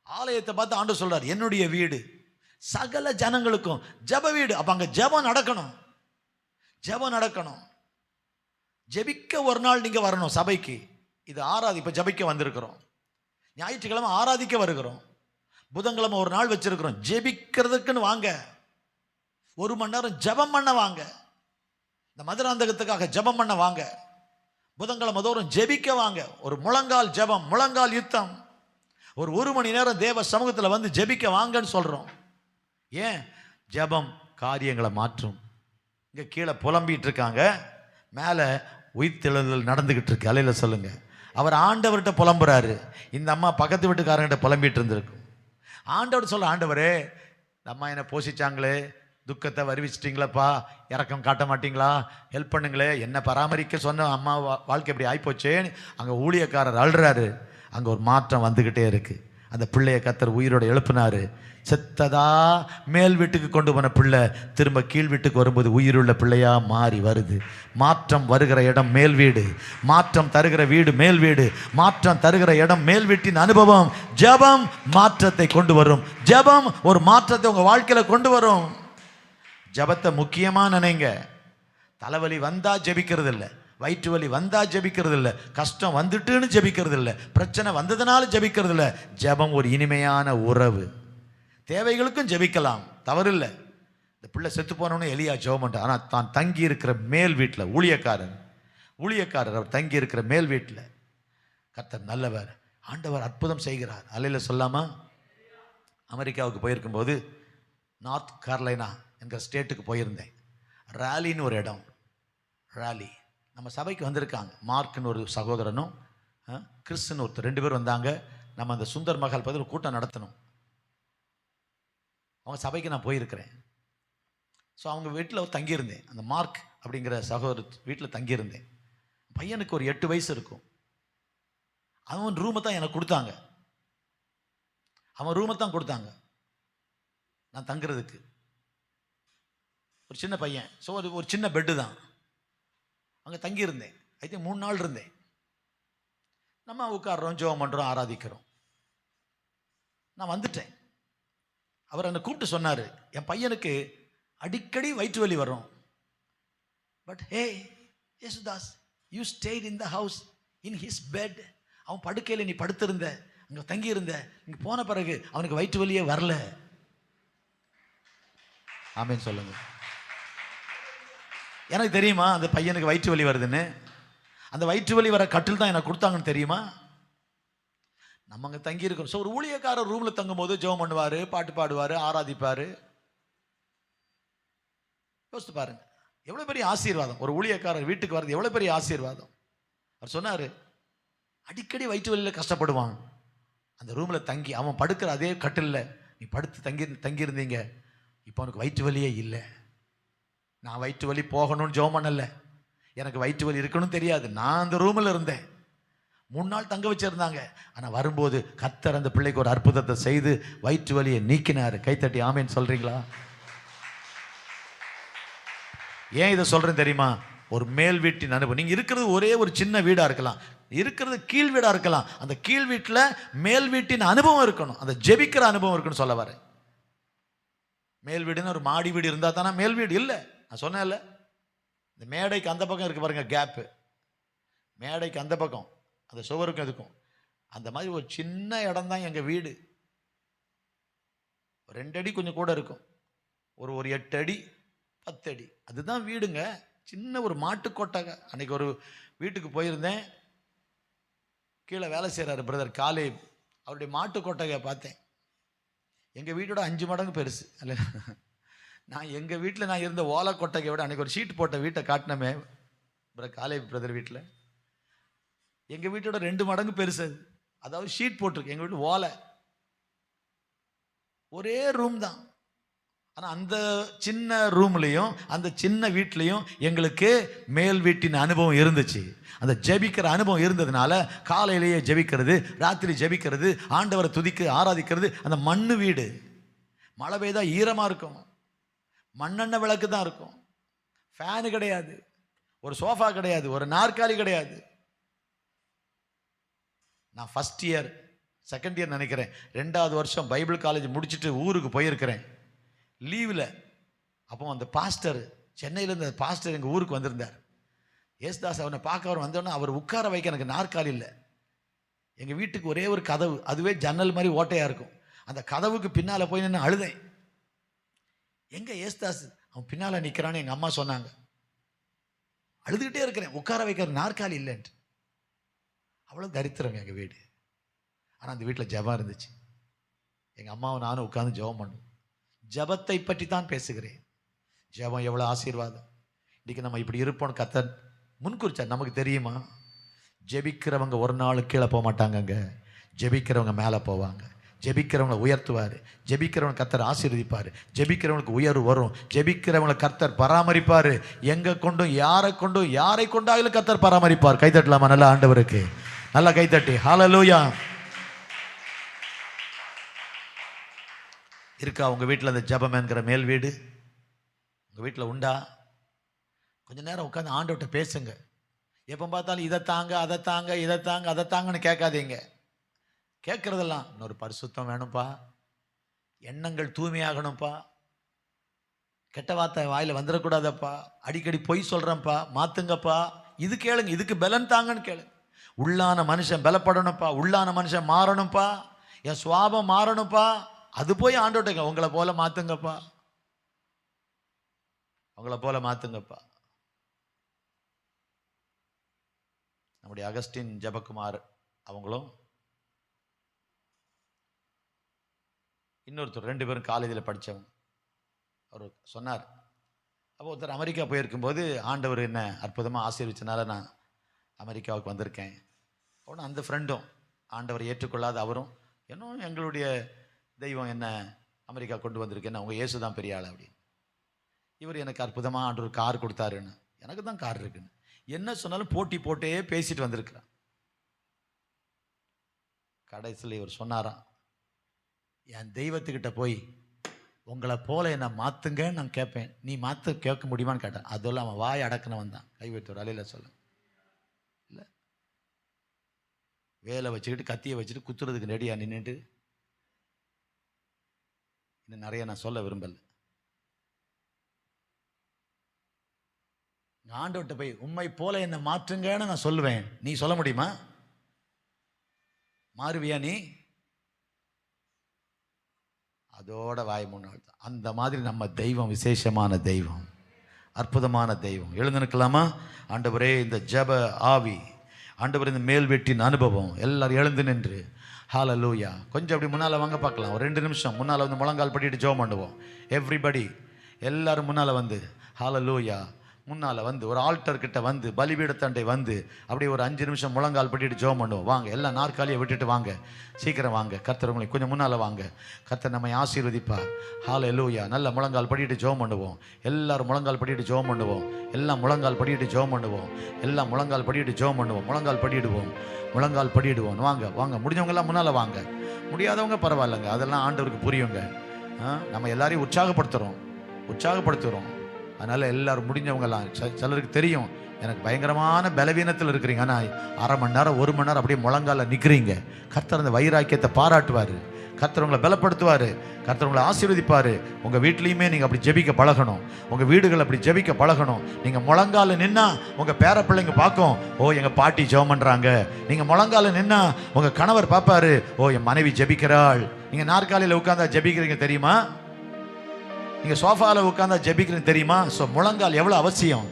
ஆலயத்தை பார்த்து ஆண்டு சொல்றார், என்னுடைய வீடு சகல ஜனங்களுக்கும் ஜெப வீடு. அப்ப அங்க ஜெபம் நடக்கணும், ஜெபம் நடக்கணும். ஜெபிக்க ஒரு நாள் நீங்க வரணும் சபைக்கு. இது இப்ப ஜெபிக்க வந்திருக்கிறோம், ஞாயிற்றுக்கிழமை ஆராதிக்க வருகிறோம், புதன்கிழமை ஒரு நாள் வச்சிருக்கிறோம். ஜெபிக்கிறதுக்குன்னு வாங்க, 1 மணி நேரம் ஜெபம் பண்ண வாங்க. இந்த மதுராந்தகத்துக்காக ஜெபம் பண்ண வாங்க. புதன்கிழமை தோறும் ஜெபிக்க வாங்க. ஒரு முழங்கால் ஜெபம், முழங்கால் யுத்தம், ஒரு 1 மணி நேரம் தேவ சமூகத்தில் வந்து ஜெபிக்க வாங்கன்னு சொல்றோம். ஏன்? ஜெபம் காரியங்களை மாற்றும். இங்க கீழே புலம்பிட்டு இருக்காங்க, மேலே உயிர்த்தெழுதல் நடந்துகிட்டு இருக்கு. அலையில சொல்லுங்க. அவர் ஆண்டவர்கிட்ட புலம்புறாரு, இந்த அம்மா பக்கத்து வீட்டுக்காரங்கிட்ட புலம்பிட்டு இருந்திருக்கும். ஆண்டவர் சொல்ல, ஆண்டவரே இந்த அம்மா என்னை போஷிச்சாங்களே, துக்கத்தை வருவிச்சிட்டிங்களப்பா, இறக்கம் காட்ட மாட்டீங்களா, ஹெல்ப் பண்ணுங்களே, என்ன பராமரிக்க சொன்ன அம்மா வாழ்க்கை இப்படி ஆயிப்போச்சேன்னு அங்கே ஊழியக்காரர் அழுறாரு. அங்கே ஒரு மாற்றம் வந்துக்கிட்டே இருக்கு. அந்த பிள்ளையை கர்த்தர் உயிரோடு எழுப்பினாரு. செத்ததா மேல் வீட்டுக்கு கொண்டு போன பிள்ளை திரும்ப கீழ் வீட்டுக்கு வரும்போது உயிருள்ள பிள்ளையா மாறி வருது. மாற்றம் வருகிற இடம் மேல் வீடு, மாற்றம் தருகிற வீடு மேல் வீடு, மாற்றம் தருகிற இடம் மேல் வீட்டின் அனுபவம். ஜெபம் மாற்றத்தை கொண்டு வரும். ஜெபம் ஒரு மாற்றத்தை உங்க வாழ்க்கையில கொண்டு வரும். ஜெபத்தை முக்கியமா நினைங்க. தலைவலி வந்தா ஜெபிக்கிறது இல்லை, வயிற்று வலி வந்தா ஜெபிக்கிறது இல்லை, கஷ்டம் வந்துட்டுன்னு ஜெபிக்கிறது இல்லை, பிரச்சனை வந்ததுனால ஜெபிக்கிறது இல்லை. ஜெபம் ஒரு இனிமையான உறவு. தேவைகளுக்கும் ஜெபிக்கலாம், தவறில்லை. இந்த பிள்ளை செத்து போனவனே எலியா ஜெபம் பண்ணிட்டான். ஆனால் தான் தங்கி இருக்கிற மேல் வீட்டில் ஊழியக்காரர் அவர் தங்கி இருக்கிற மேல் வீட்டில் கர்த்தர் நல்லவர், ஆண்டவர் அற்புதம் செய்கிறார். அல்லேலூயா சொல்லாமா? அமெரிக்காவுக்கு போயிருக்கும்போது நார்த் கேரளைனா என்கிற ஸ்டேட்டுக்கு போயிருந்தேன். ராலின்னு ஒரு இடம், ராலி நம்ம சபைக்கு வந்திருக்காங்க. மார்க்னு ஒரு சகோதரனும் கிறிஸ்துன்னு ஒருத்தர் 2 பேர் வந்தாங்க. நம்ம அந்த சுந்தர் மகால் பதில் கூட்டம் நடத்தணும். அவங்க சபைக்கு நான் போயிருக்கிறேன். ஸோ அவங்க வீட்டில் தங்கியிருந்தேன். அந்த மார்க் அப்படிங்கிற சகோதரர் வீட்டில் தங்கியிருந்தேன். பையனுக்கு ஒரு 8 வயசு இருக்கும். அவன் ரூமை தான் எனக்கு கொடுத்தாங்க. நான் தங்குறதுக்கு. ஒரு சின்ன பையன். ஸோ அது ஒரு சின்ன பெட்டு தான். அங்கே தங்கியிருந்தேன். ஐ திங்க் 3 நாள் இருந்தேன். நம்ம உட்காடுறோம், ஜெபம் பண்ணுறோம், ஆராதிக்கிறோம். நான் வந்துட்டேன். அவர் என்னை கூப்பிட்டு சொன்னார், என் பையனுக்கு அடிக்கடி வயிற்று வலி வரும். But hey Yesudas, you stayed in the house in his bed. அவன் படுக்கையில் நீ படுத்திருந்த, அங்கே தங்கியிருந்த, இங்கே போன பிறகு அவனுக்கு வயிற்று வலியே வரல. ஆமேன்னு சொல்லுங்க. எனக்கு தெரியுமா அந்த பையனுக்கு வயிற்று வலி வருதுன்னு? அந்த வயிற்று வலி வர கட்டில் தான் எனக்கு கொடுத்தாங்கன்னு தெரியுமா? நம்ம அங்கே தங்கி இருக்கோம். ஸோ ஒரு ஊழியக்காரர் ரூமில் தங்கும் போது ஜெபம் பண்ணுவார், பாட்டு பாடுவார், ஆராதிப்பார். யோசித்து பாருங்க, எவ்வளோ பெரிய ஆசீர்வாதம். ஒரு ஊழியக்காரர் வீட்டுக்கு வர்றது எவ்வளோ பெரிய ஆசீர்வாதம். அவர் சொன்னார், அடிக்கடி வயிற்று வலியில் கஷ்டப்படுவான். அந்த ரூமில் தங்கி அவன் படுக்கிற அதே கட்டிலில் நீ படுத்து தங்கியிருந்தீங்க. இப்போ அவனுக்கு வயிற்று வலியே இல்லை. நான் வயிற்று வலி போகணும்னு ஜெபம் பண்ணலை, எனக்கு வயிற்று வலி இருக்கணும்னு தெரியாது. நான் அந்த ரூமில் இருந்தேன். 3 நாள் தங்க வச்சிருந்தாங்க. ஆனால் வரும்போது கர்த்தர் அந்த பிள்ளைக்கு ஒரு அற்புதத்தை செய்து வயிற்று வலியை நீக்கினார். கைத்தட்டி ஆமேன்னு சொல்றீங்களா? ஏன் இதை சொல்றேன் தெரியுமா? ஒரு மேல் வீட்டின் அனுபவம். நீங்க இருக்கிறது ஒரே ஒரு சின்ன வீடா இருக்கலாம், இருக்கிறது கீழ் வீடா இருக்கலாம். அந்த கீழ் வீட்டில் மேல் வீட்டின் அனுபவம் இருக்கணும், அந்த ஜெபிக்கிற அனுபவம் இருக்குன்னு சொல்ல வரேன். மேல் வீடுன்னு ஒரு மாடி வீடு இருந்தால் தானே மேல் வீடு. இல்லை, நான் சொன்னேன்ல, இந்த மேடைக்கு அந்த பக்கம் இருக்கு பாருங்க கேப்பு, மேடைக்கு அந்த பக்கம் அந்த சுவருக்கும் இருக்கும். அந்த மாதிரி ஒரு சின்ன இடம் தான் எங்கள் வீடு. 2 அடி கொஞ்சம் கூட இருக்கும், ஒரு 8 அடி 10 அடி, அதுதான் வீடுங்க. சின்ன ஒரு மாட்டுக்கொட்டகை. அன்னைக்கு ஒரு வீட்டுக்கு போயிருந்தேன். கீழே வேலை செய்கிறாரு பிரதர் காலேப். அவருடைய மாட்டுக்கொட்டகையை பார்த்தேன். எங்கள் வீட்டோட 5 மடங்கு பெருசு. அல்ல, நான் எங்கள் வீட்டில் நான் இருந்த ஓலை கொட்டகையை விட அன்றைக்கி ஒரு ஷீட் போட்ட வீட்டை காட்டினமே பிரதர் காலேப் பிரதர் வீட்டில், எங்கள் வீட்டோட 2 மடங்கு பெருசு. அதாவது ஷீட் போட்டிருக்கு. எங்கள் வீட்டு ஓலை, ஒரே ரூம் தான். ஆனால் அந்த சின்ன ரூம்லையும் அந்த சின்ன வீட்லையும் எங்களுக்கு மேல் வீட்டின் அனுபவம் இருந்துச்சு. அந்த ஜெபிக்கிற அனுபவம் இருந்ததுனால காலையிலேயே ஜெபிக்கிறது, ராத்திரி ஜெபிக்கிறது, ஆண்டவரை துதிக்க ஆராதிக்கிறது. அந்த மண்ணு வீடு, மழை பெய்தா ஈரமாக இருக்கும், மண்ணெண்ணெய் விளக்கு தான் இருக்கும், ஃபேனு கிடையாது, ஒரு சோஃபா கிடையாது, ஒரு நாற்காலி கிடையாது. நான் ஃபஸ்ட் இயர் செகண்ட் இயர் நினைக்கிறேன், 2வது வருஷம் பைபிள் காலேஜ் முடிச்சுட்டு ஊருக்கு போயிருக்கிறேன் லீவில். அப்போ அந்த பாஸ்டர், சென்னையிலேருந்து அந்த பாஸ்டர் எங்கள் ஊருக்கு வந்திருந்தார். யேசுதாஸ் அவனை பார்க்க அவர் வந்தோடனே அவர் உட்கார வைக்க எனக்கு நாற்காலி இல்லை. எங்கள் வீட்டுக்கு ஒரே ஒரு கதவு, அதுவே ஜன்னல் மாதிரி ஓட்டையாக இருக்கும். அந்த கதவுக்கு பின்னால் போய் நின்று அழுதேன். எங்கே யேசுதாஸ் அவன் பின்னால் நிற்கிறான்னு எங்கள் அம்மா சொன்னாங்க. அழுதுகிட்டே இருக்கிறேன், உட்கார வைக்கிற நாற்காலி இல்லைன்ட்டு. அவ்வளோ தரித்திரம் எங்கள் வீடு. ஆனால் அந்த வீட்டில் ஜெபம் இருந்துச்சு. எங்கள் அம்மாவும் நானும் உட்காந்து ஜெபம் பண்ணுவோம். ஜெபத்தை பற்றி தான் பேசுகிறேன். ஜெபம் எவ்வளோ ஆசீர்வாதம். இன்றைக்கி நம்ம இப்படி இருப்போம்னு கர்த்தர் முன்குறிச்சார். நமக்கு தெரியுமா? ஜெபிக்கிறவங்க ஒரு நாள் கீழே போக மாட்டாங்கங்க, ஜெபிக்கிறவங்க மேலே போவாங்க. ஜெபிக்கிறவங்களை உயர்த்துவார், ஜெபிக்கிறவங்க கர்த்தர் ஆசீர்வதிப்பார், ஜெபிக்கிறவங்களுக்கு உயர்வு வரும், ஜெபிக்கிறவங்களை கர்த்தர் பராமரிப்பார். எங்கே கொண்டும் யாரை கொண்டாலும் கர்த்தர் பராமரிப்பார். கைத்தட்டலாமா? நல்லா ஆண்டவருக்கு நல்லா கைத்தட்டி ஹல்லேலூயா. இருக்கா உங்கள் வீட்டில் அந்த ஜெபம் என்கிற மேல் வீடு உங்கள் வீட்டில் உண்டா? கொஞ்ச நேரம் உட்காந்து ஆண்டவர்கிட்ட பேசுங்க. எப்போ பார்த்தாலும் இதை தாங்க அதை தாங்க இதை தாங்க அதை தாங்கன்னு கேட்காதீங்க. கேட்குறதெல்லாம் இன்னொரு பரிசுத்தம் வேணும்ப்பா, எண்ணங்கள் தூய்மையாகணும்ப்பா, கெட்ட வார்த்தை வாயில் வந்துடக்கூடாதப்பா, அடிக்கடி பொய் சொல்கிறேன்ப்பா மாற்றுங்கப்பா, இது கேளுங்க. இதுக்கு பலன் தாங்கன்னு கேளுங்க. உள்ளான மனுஷன் பலப்படணும்ப்பா, உள்ளான மனுஷன் மாறணும்ப்பா, என் சுவாபம் மாறணும்ப்பா. அது போய் ஆண்டோட்டங்க உங்களை போல மாற்றுங்கப்பா, உங்களை போல மாற்றுங்கப்பா. நம்முடைய அகஸ்டின் ஜெபக்குமார் அவங்களும் இன்னொருத்தர் 2 பேரும் காலேஜில் படித்தவங்க. அவர் சொன்னார், அப்போ ஒருத்தர் அமெரிக்கா போயிருக்கும்போது ஆண்டவர் என்ன அற்புதமாக ஆசீர்வச்சனால நான் அமெரிக்காவுக்கு வந்திருக்கேன். அவனும் அந்த ஃப்ரெண்டும் ஆண்டவரை ஏற்றுக்கொள்ளாத அவரும், இன்னும் எங்களுடைய தெய்வம் என்ன அமெரிக்கா கொண்டு வந்திருக்கேன்னு, அவங்க இயேசு தான் பெரிய ஆள் அப்படின்னு. இவர் எனக்கு அற்புதமாக ஆண்டவர் கார் கொடுத்தாருன்னு, எனக்கு தான் கார் இருக்குன்னு என்ன சொன்னாலும் போட்டி போட்டே பேசிட்டு வந்திருக்கிறான். கடைசியில் இவர் சொன்னாராம், என் தெய்வத்துக்கிட்ட போய் உங்களை போல என்னை மாற்றுங்க நான் கேட்பேன், நீ மாற்ற கேட்க முடியுமான்னு கேட்டேன். அதெல்லாம் அவன் வாய் அடக்கினவன் தான். கைவிட்டு அலையில் சொல்ல இல்லை, வேலை வச்சுக்கிட்டு கத்தியை வச்சுட்டு குத்துறதுக்கு ரெடியாக நின்றுட்டு இன்னும் நிறைய நான் சொல்ல விரும்பலை. ஆண்டவர்கிட்ட போய் உம்மை போல என்னை மாற்றுங்கன்னு நான் சொல்லுவேன், நீ சொல்ல முடியுமா? மாறுவியா நீ? அதோட வாய் முன்னாள் தான். அந்த மாதிரி நம்ம தெய்வம் விசேஷமான தெய்வம், அற்புதமான தெய்வம். எழுந்துக்கலாமா? ஆண்டவரே இந்த ஜெப ஆவி, ஆண்டவர் இந்த மேல் வீட்டின் அனுபவம், எல்லாரும் எழுந்து நின்று ஹல்லேலூயா. கொஞ்சம் அப்படி முன்னால் வாங்க பார்க்கலாம். ஒரு 2 நிமிஷம் முன்னால் வந்து முழங்கால் படிட்டு ஜெபம் பண்ணுவோம். எவ்ரிபடி எல்லாரும் முன்னால் வந்து ஹல்லேலூயா, முன்னால் வந்து ஒரு ஆல்டர்கிட்ட வந்து பலிபீடத்தண்டை வந்து அப்படியே ஒரு 5 நிமிஷம் முழங்கால் படிட்டு ஜெபம் பண்ணுவோம். வாங்க, எல்லாம் நாற்காலியை விட்டுட்டு வாங்க, சீக்கிரம் வாங்க. கர்த்தர் உங்களை கொஞ்சம் முன்னால் வாங்க, கர்த்தர் நம்மை ஆசீர்வதிப்பார். ஹல்லேலூயா. நல்ல முழங்கால் படிட்டு ஜெபம் பண்ணுவோம். எல்லாரும் முழங்கால் படிட்டு ஜெபம் பண்ணுவோம். எல்லாம் முழங்கால் படிட்டு ஜெபம் பண்ணுவோம். எல்லாம் முழங்கால் படிட்டு ஜெபம் பண்ணுவோம். முழங்கால் படிடுவோம், முழங்கால் படிடுவோம். வாங்க வாங்க, முடிஞ்சவங்கெல்லாம் முன்னால் வாங்க, முடியாதவங்க பரவாயில்லைங்க, அதெல்லாம் ஆண்டவருக்கு புரியுங்க. நம்ம எல்லாரையும் உற்சாகப்படுத்துகிறோம். அதனால் எல்லோரும் முடிஞ்சவங்கலாம், சிலருக்கு தெரியும் எனக்கு பயங்கரமான பலவீனத்தில் இருக்கிறீங்க, ஆனால் 1/2 மணி நேரம் 1 மணி நேரம் அப்படியே முழங்கால நிற்கிறீங்க. கர்த்தர் அந்த வைராக்கியத்தை பாராட்டுவார், கர்த்தர் உங்களை பலப்படுத்துவார், கர்த்தர் உங்களை ஆசீர்வதிப்பார். உங்கள் வீட்லேயுமே நீங்கள் அப்படி ஜெபிக்க பழகணும், உங்கள் வீடுகள் அப்படி ஜெபிக்க பழகணும். நீங்கள் முழங்கால நின்னா உங்கள் பேர பிள்ளைங்க பார்க்கும், ஓ எங்கள் பாட்டி ஜெபம் பண்ணுறாங்க. நீங்கள் முழங்கால நின்னா உங்கள் கணவர் பார்ப்பாரு, ஓ என் மனைவி ஜெபிக்கிறாள். நீங்கள் நாற்காலியில் உட்காந்தா ஜெபிக்கிறீங்க தெரியுமா? நீங்கள் சோஃபாவில் உட்காந்தா ஜெபிக்கிறீங்க தெரியுமா? ஸோ முழங்கால் எவ்வளோ அவசியம்.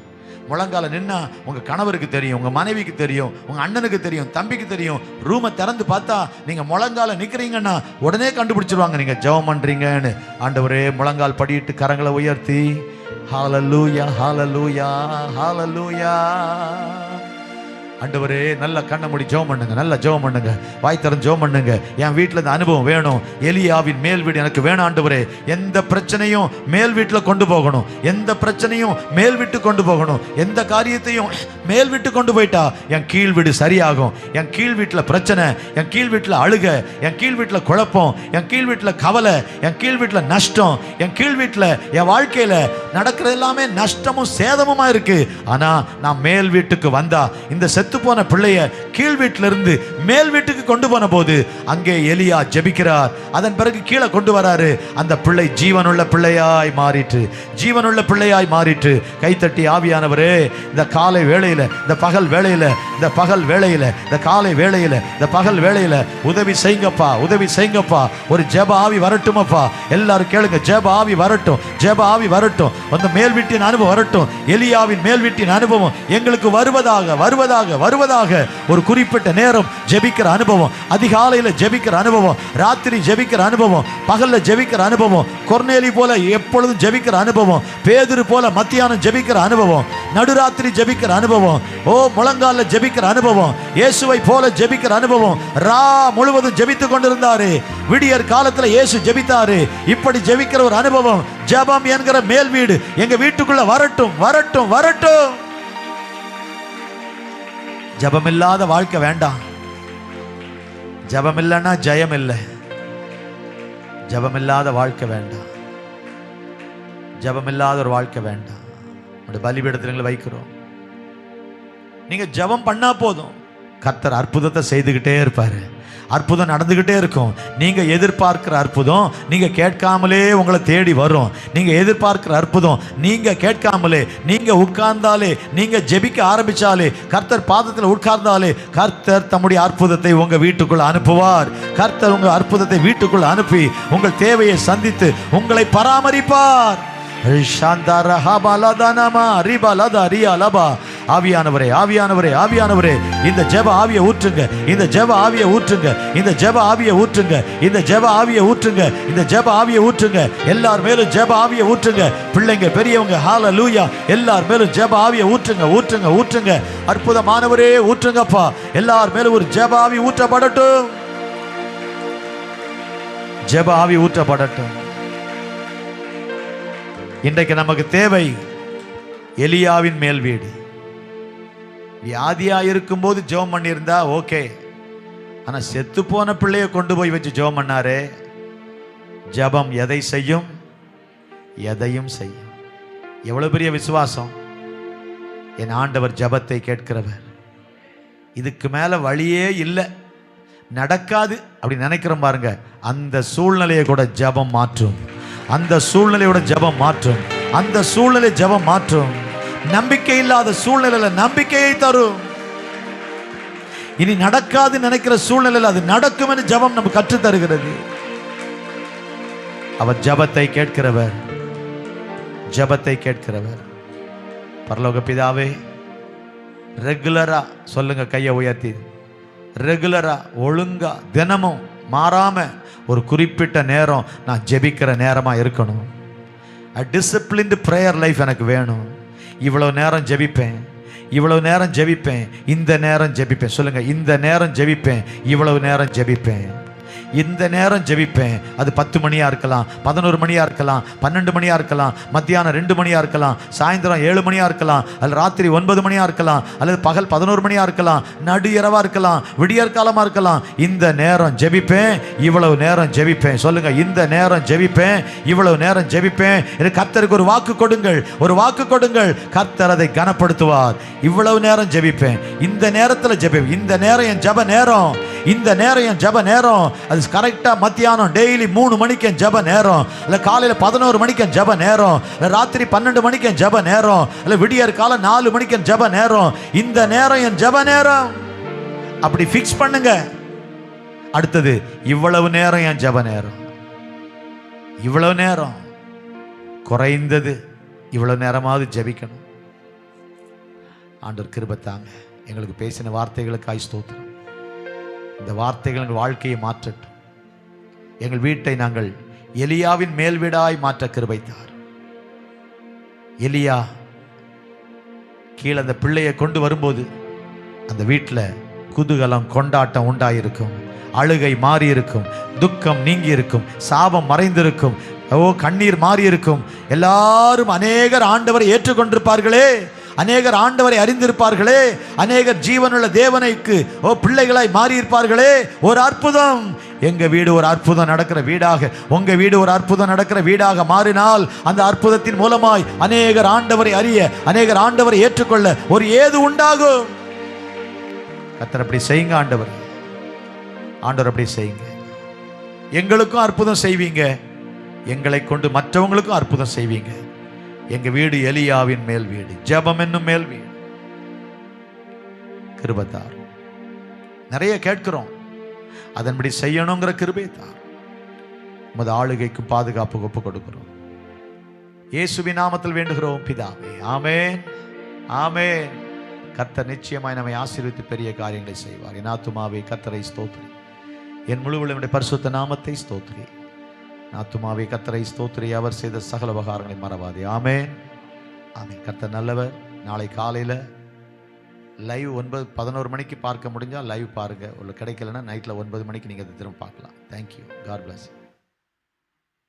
முழங்கால நின்னா உங்கள் கணவருக்கு தெரியும், உங்கள் மனைவிக்கு தெரியும், உங்கள் அண்ணனுக்கு தெரியும், தம்பிக்கு தெரியும். ரூமை திறந்து பார்த்தா நீங்கள் முழங்கால நிற்கிறீங்கன்னா உடனே கண்டுபிடிச்சிருவாங்க நீங்கள் ஜெபம் பண்ணுறீங்கன்னு. ஆண்டவரே முழங்கால் படிட்டு கரங்களை உயர்த்தி ஹல்லேலூயா ஹல்லேலூயா ஹல்லேலூயா. ஆண்டவரே நல்ல கண்ணை மூடி ஜெபம் பண்ணுங்க, நல்ல ஜெபம் பண்ணுங்க, வாய் திறந்து ஜெபம் பண்ணுங்க. என் வீட்டில் இந்த அனுபவம் வேணும், எலியாவின் மேல் வீடு எனக்கு வேணும் ஆண்டவரே. எந்த பிரச்சனையும் மேல் வீட்டில் கொண்டு போகணும், எந்த பிரச்சனையும் மேல் வீட்டு கொண்டு போகணும், எந்த காரியத்தையும் மேல் வீட்டு கொண்டு போயிட்டா என் கீழ் வீடு சரியாகும். என் கீழ் வீட்டில் பிரச்சனை, என் கீழ் வீட்டில் அழுக, என் கீழ் வீட்டில் குழப்பம், என் கீழ் வீட்டில் கவலை, என் கீழ் வீட்டில் நஷ்டம், என் கீழ் வீட்டில் என் வாழ்க்கையில் நடக்கிறது எல்லாமே நஷ்டமும் சேதமுமா இருக்கு. ஆனா நான் மேல் வீட்டுக்கு வந்தா இந்த செத்து போன பிள்ளைய கீழ் வீட்டிலிருந்து மேல் வீட்டுக்கு கொண்டு போன போது அங்கே எலியா ஜெபிக்கிறார். அதன் பிறகு கீழே கொண்டு வராரு. அந்த பிள்ளை ஜீவனுள்ள பிள்ளையாய் மாறிட்டு, ஜீவனுள்ள பிள்ளையாய் மாறிட்டு. கைத்தட்டி ஆவியானவரே இந்த காலை வேளையில, இந்த பகல் வேளையில, இந்த பகல் வேளையில, இந்த காலை வேளையில, இந்த பகல் வேளையில உதவி செய்யுங்கப்பா, உதவி செய்யுங்கப்பா. ஒரு ஜெப ஆவி வரட்டுமப்பா. எல்லாரும் கேளுங்க, ஜெப ஆவி வரட்டும், ஜெப ஆவி வரட்டும். அந்த மேல் வீட்டின் அனுபவம் வரட்டும். எலியாவின் மேல் வீட்டின் அனுபவம் எங்களுக்கு வருவதாக வருவதாக வருவதாக. ஒரு குறிப்பிட்ட நேரம் ஜெபிக்கிற அனுபவம், அதிகாலையில் ஜெபிக்கிற அனுபவம், ராத்திரி ஜெபிக்கிற அனுபவம், பகல்ல ஜெபிக்கிற அனுபவம், கொர்நேலி போல எப்பொழுதும் ஜெபிக்கிற அனுபவம், பேதுரு போல மத்தியானம் ஜெபிக்கிற அனுபவம், நடுராத்திரி ஜெபிக்கிற அனுபவம், ஓ முழங்கால ஜெபிக்கிற அனுபவம், இயேசுவை போல ஜெபிக்கிற அனுபவம். ரா முழுவதும் ஜெபித்துக் கொண்டிருந்தாரு. விடியற் காலத்துல இயேசு ஜெபித்தாரு. இப்படி ஜெபிக்கிற ஒரு அனுபவம், ஜெபம் என்கிற மேல் வீடு எங்க வீட்டுக்குள்ள வரட்டும் வரட்டும் வரட்டும். ஜபமில்லாத வாழ்க்கை வேண்டாம். ஜபம் இல்லைன்னா ஜெயம் இல்லை, ஜபமில்லாத வாழ்க்கை வேண்டாம். ஜபமில்லாத ஒரு வாழ்க்கை வேண்டாம். பலிபீடத்தில் வைக்கிறோம். நீங்க ஜபம் பண்ணா போதும், கர்த்தர் அற்புதத்தை செய்துகிட்டே இருப்பாரு. அற்புதம் நடந்துகிட்டே இருக்கும். நீங்க எதிர்பார்க்கிற அற்புதம் நீங்க கேட்காமலே உங்களை தேடி வரும். நீங்க எதிர்பார்க்கிற அற்புதம் நீங்க கேட்காமலே, நீங்க உட்கார்ந்தாலே, நீங்க ஜெபிக்க ஆரம்பிச்சாலே, கர்த்தர் பாதத்தில் உட்கார்ந்தாலே, கர்த்தர் தம்முடைய அற்புதத்தை உங்க வீட்டுக்குள்ள அனுப்புவார். கர்த்தர் உங்க அற்புதத்தை வீட்டுக்குள்ள அனுப்பி உங்கள் தேவையை சந்தித்து உங்களை பராமரிப்பார். ஆவியானவரே, ஆவியானவரே, ஆவியானவரே, இந்த ஜெப ஆவியை ஊற்றுங்க, இந்த ஜெப ஆவியை ஊற்றுங்க, இந்த ஜெப ஆவியை ஊற்றுங்க, இந்த ஜெப ஆவியை ஊற்றுங்க, இந்த ஜெப ஆவியை ஊற்றுங்க. எல்லார் மேலும் ஜெப ஆவியை ஊற்றுங்க. பிள்ளைங்க, பெரியவங்க, ஹalleluya, எல்லார் மேலும் ஜெப ஆவியை ஊற்றுங்க, ஊற்றுங்க, ஊற்றுங்க. அற்புதமானவரே ஊற்றுங்கப்பா. எல்லார் மேலும் ஒரு ஜெப ஆவி ஊற்றப்படட்டும். ஜெப ஆவி ஊற்றப்படட்டும். இன்றைக்கு நமக்கு தேவை எலியாவின் மேல் வீடு. வியாதியா இருக்கும் போது ஜெபம் பண்ணியிருந்தா ஓகே. ஆனா செத்து போன பிள்ளைய கொண்டு போய் வச்சு ஜெபம் பண்ணாரே. ஜெபம் எதை செய்யும்? எதையும் செய்யும். எவ்வளவு பெரிய விசுவாசம்! என் ஆண்டவர் ஜெபத்தை கேட்கிறவர். இதுக்கு மேல வழியே இல்லை, நடக்காது அப்படி நினைக்கிறோம் பாருங்க. அந்த சூழ்நிலையை கூட ஜெபம் மாற்றும். அந்த சூழ்நிலையோட ஜெபம் மாற்றும். அந்த சூழ்நிலை ஜெபம் மாற்றும். நம்பிக்கை இல்லாத சூழ்நிலையில நம்பிக்கையை தரும். இனி நடக்காது நினைக்கிற சூழ்நிலையில் அது நடக்கும் என்று ஜெபம் நமக்கு கற்று தருகிறது. அவர் ஜெபத்தை கேட்கிறவர், ஜெபத்தை கேட்கிறவர். பரலோக பிதாவே, ரெகுலரா சொல்லுங்க, கையை உயர்த்தி, ரெகுலரா ஒழுங்கா தினமும் மாறாம ஒரு குறிப்பிட்ட நேரம் நான் ஜெபிக்கிற நேரமா இருக்கணும். டிசிப்ளின்டு பிரேயர் லைஃப் எனக்கு வேணும். இவ்வளவு நேரம் ஜெபிப்பேன், இவ்வளவு நேரம் ஜெபிப்பேன், இந்த நேரம் ஜெபிப்பேன். சொல்லுங்க, இந்த நேரம் ஜெபிப்பேன், இவ்வளவு நேரம் ஜெபிப்பேன், இந்த நேரம் ஜெபிப்பேன். அது 10 மணியா இருக்கலாம், 11 மணியா இருக்கலாம், 12 மணியா இருக்கலாம், மத்தியானம் 2 மணியா இருக்கலாம், சாயந்தரம் 7 மணியா இருக்கலாம், அல்லது ராத்திரி 9 மணியா இருக்கலாம், அல்லது பகல் 11 மணியா இருக்கலாம், நடு இரவா இருக்கலாம், விடியற் காலமா இருக்கலாம். இந்த நேரம் ஜெபிப்பேன், இவ்வளவு நேரம் ஜெபிப்பேன். சொல்லுங்க, இந்த நேரம் ஜெபிப்பேன், இவ்வளவு நேரம் ஜெபிப்பேன். கர்த்தருக்கு ஒரு வாக்கு கொடுங்கள், ஒரு வாக்கு கொடுங்கள். கர்த்தர் அதை கனப்படுத்துவார். இவ்வளவு நேரம் ஜெபிப்பேன், இந்த நேரத்தில் ஜெபிப்பேன், இந்த நேரம் என் ஜெப நேரம், இந்த நேரம் என் ஜெப நேரம். அது கரெக்டா மத்தியானம் டெய்லி 3 மணிக்கு என் ஜெப நேரம், இல்ல காலையில 11 மணிக்கு என் ஜெப நேரம், இல்ல ராத்திரி 12 மணிக்கு என் ஜெப நேரம், இல்ல விடியற் கால 4 மணிக்கு என் ஜெப நேரம். இந்த நேரம் என் ஜெப நேரம். அப்படி ஃபிக்ஸ் பண்ணுங்க. அடுத்தது, இவ்வளவு நேரம் என் ஜெப நேரம், இவ்வளவு நேரம், குறைந்தது இவ்வளவு நேரமாவது ஜெபிக்கணும். ஆண்டவர் கிருபை தாங்க. எங்களுக்கு பேசின வார்த்தைகளுக்காய் ஸ்தோத்திரம். இந்த வார்த்தைகள் எங்கள் வாழ்க்கையை மாற்றட்டும். எங்கள் வீட்டை நாங்கள் எலியாவின் மேல் வீடாய் மாற்ற கிருபை தார். எலியா கீழே அந்த பிள்ளையை கொண்டு வரும்போது அந்த வீட்டில் குதூகலம், கொண்டாட்டம் உண்டாயிருக்கும், அழுகை மாறி இருக்கும், துக்கம் நீங்கி இருக்கும், சாபம் மறைந்திருக்கும், கண்ணீர் மாறி இருக்கும். எல்லாரும் அநேகர் ஆண்டவரை ஏற்றுக்கொண்டிருப்பார்களே, அநேகர் ஆண்டவரை அறிந்திருப்பார்களே, அநேகர் ஜீவனுள்ள தேவனுக்கு பிள்ளைகளாய் மாறியிருப்பார்களே. ஒரு அற்புதம். எங்க வீடு ஒரு அற்புதம் நடக்கிற வீடாக, உங்க வீடு ஒரு அற்புதம் நடக்கிற வீடாக மாறினால் அந்த அற்புதத்தின் மூலமாய் அநேகர் ஆண்டவரை அறிய, அநேகர் ஆண்டவரை ஏற்றுக்கொள்ள ஒரு ஏது உண்டாகும். கர்த்தர் அப்படி செய்யுங்க. ஆண்டவர் அப்படி செய்யுங்க. எங்களுக்கும் அற்புதம் செய்வீங்க, எங்களை கொண்டு மற்றவங்களுக்கும் அற்புதம் செய்வீங்க. எங்க வீடு எலியாவின் மேல் வீடு, ஜெபம் என்னும் மேல் வீடு. கிருபை தார். நிறைய கேட்கிறோம், அதன்படி செய்யணுங்கிற கிருபை தார். உமது ஆளுகைக்கும் பாதுகாப்பு ஒப்பு கொடுக்கிறோம். இயேசுவின் நாமத்தில் வேண்டுகிறோம் பிதாவே, ஆமென், ஆமென். கர்த்தர் நிச்சயமாய் நம்மை ஆசீர்வதித்து பெரிய காரியங்களை செய்வார். என் ஆத்துமாவே கர்த்தரை ஸ்தோத்திரி, என் முழு உள்ளமுடைய பரிசுத்த நாமத்தை ஸ்தோத்திரி. ஆத்துமாவே கர்த்தரை ஸ்தோத்திரி, அவர் செய்த சகல உபகாரங்களை மறவாதே. ஆமென், ஆமென். கர்த்தர் நல்லவர். நாளை காலையில் லைவ் 11 மணிக்கு பார்க்க முடிஞ்சால் லைவ் பாருங்கள். உங்களுக்கு கிடைக்கலன்னா நைட்டில் 9 மணிக்கு நீங்கள் திரும்ப பார்க்கலாம். தேங்க்யூ. God plus.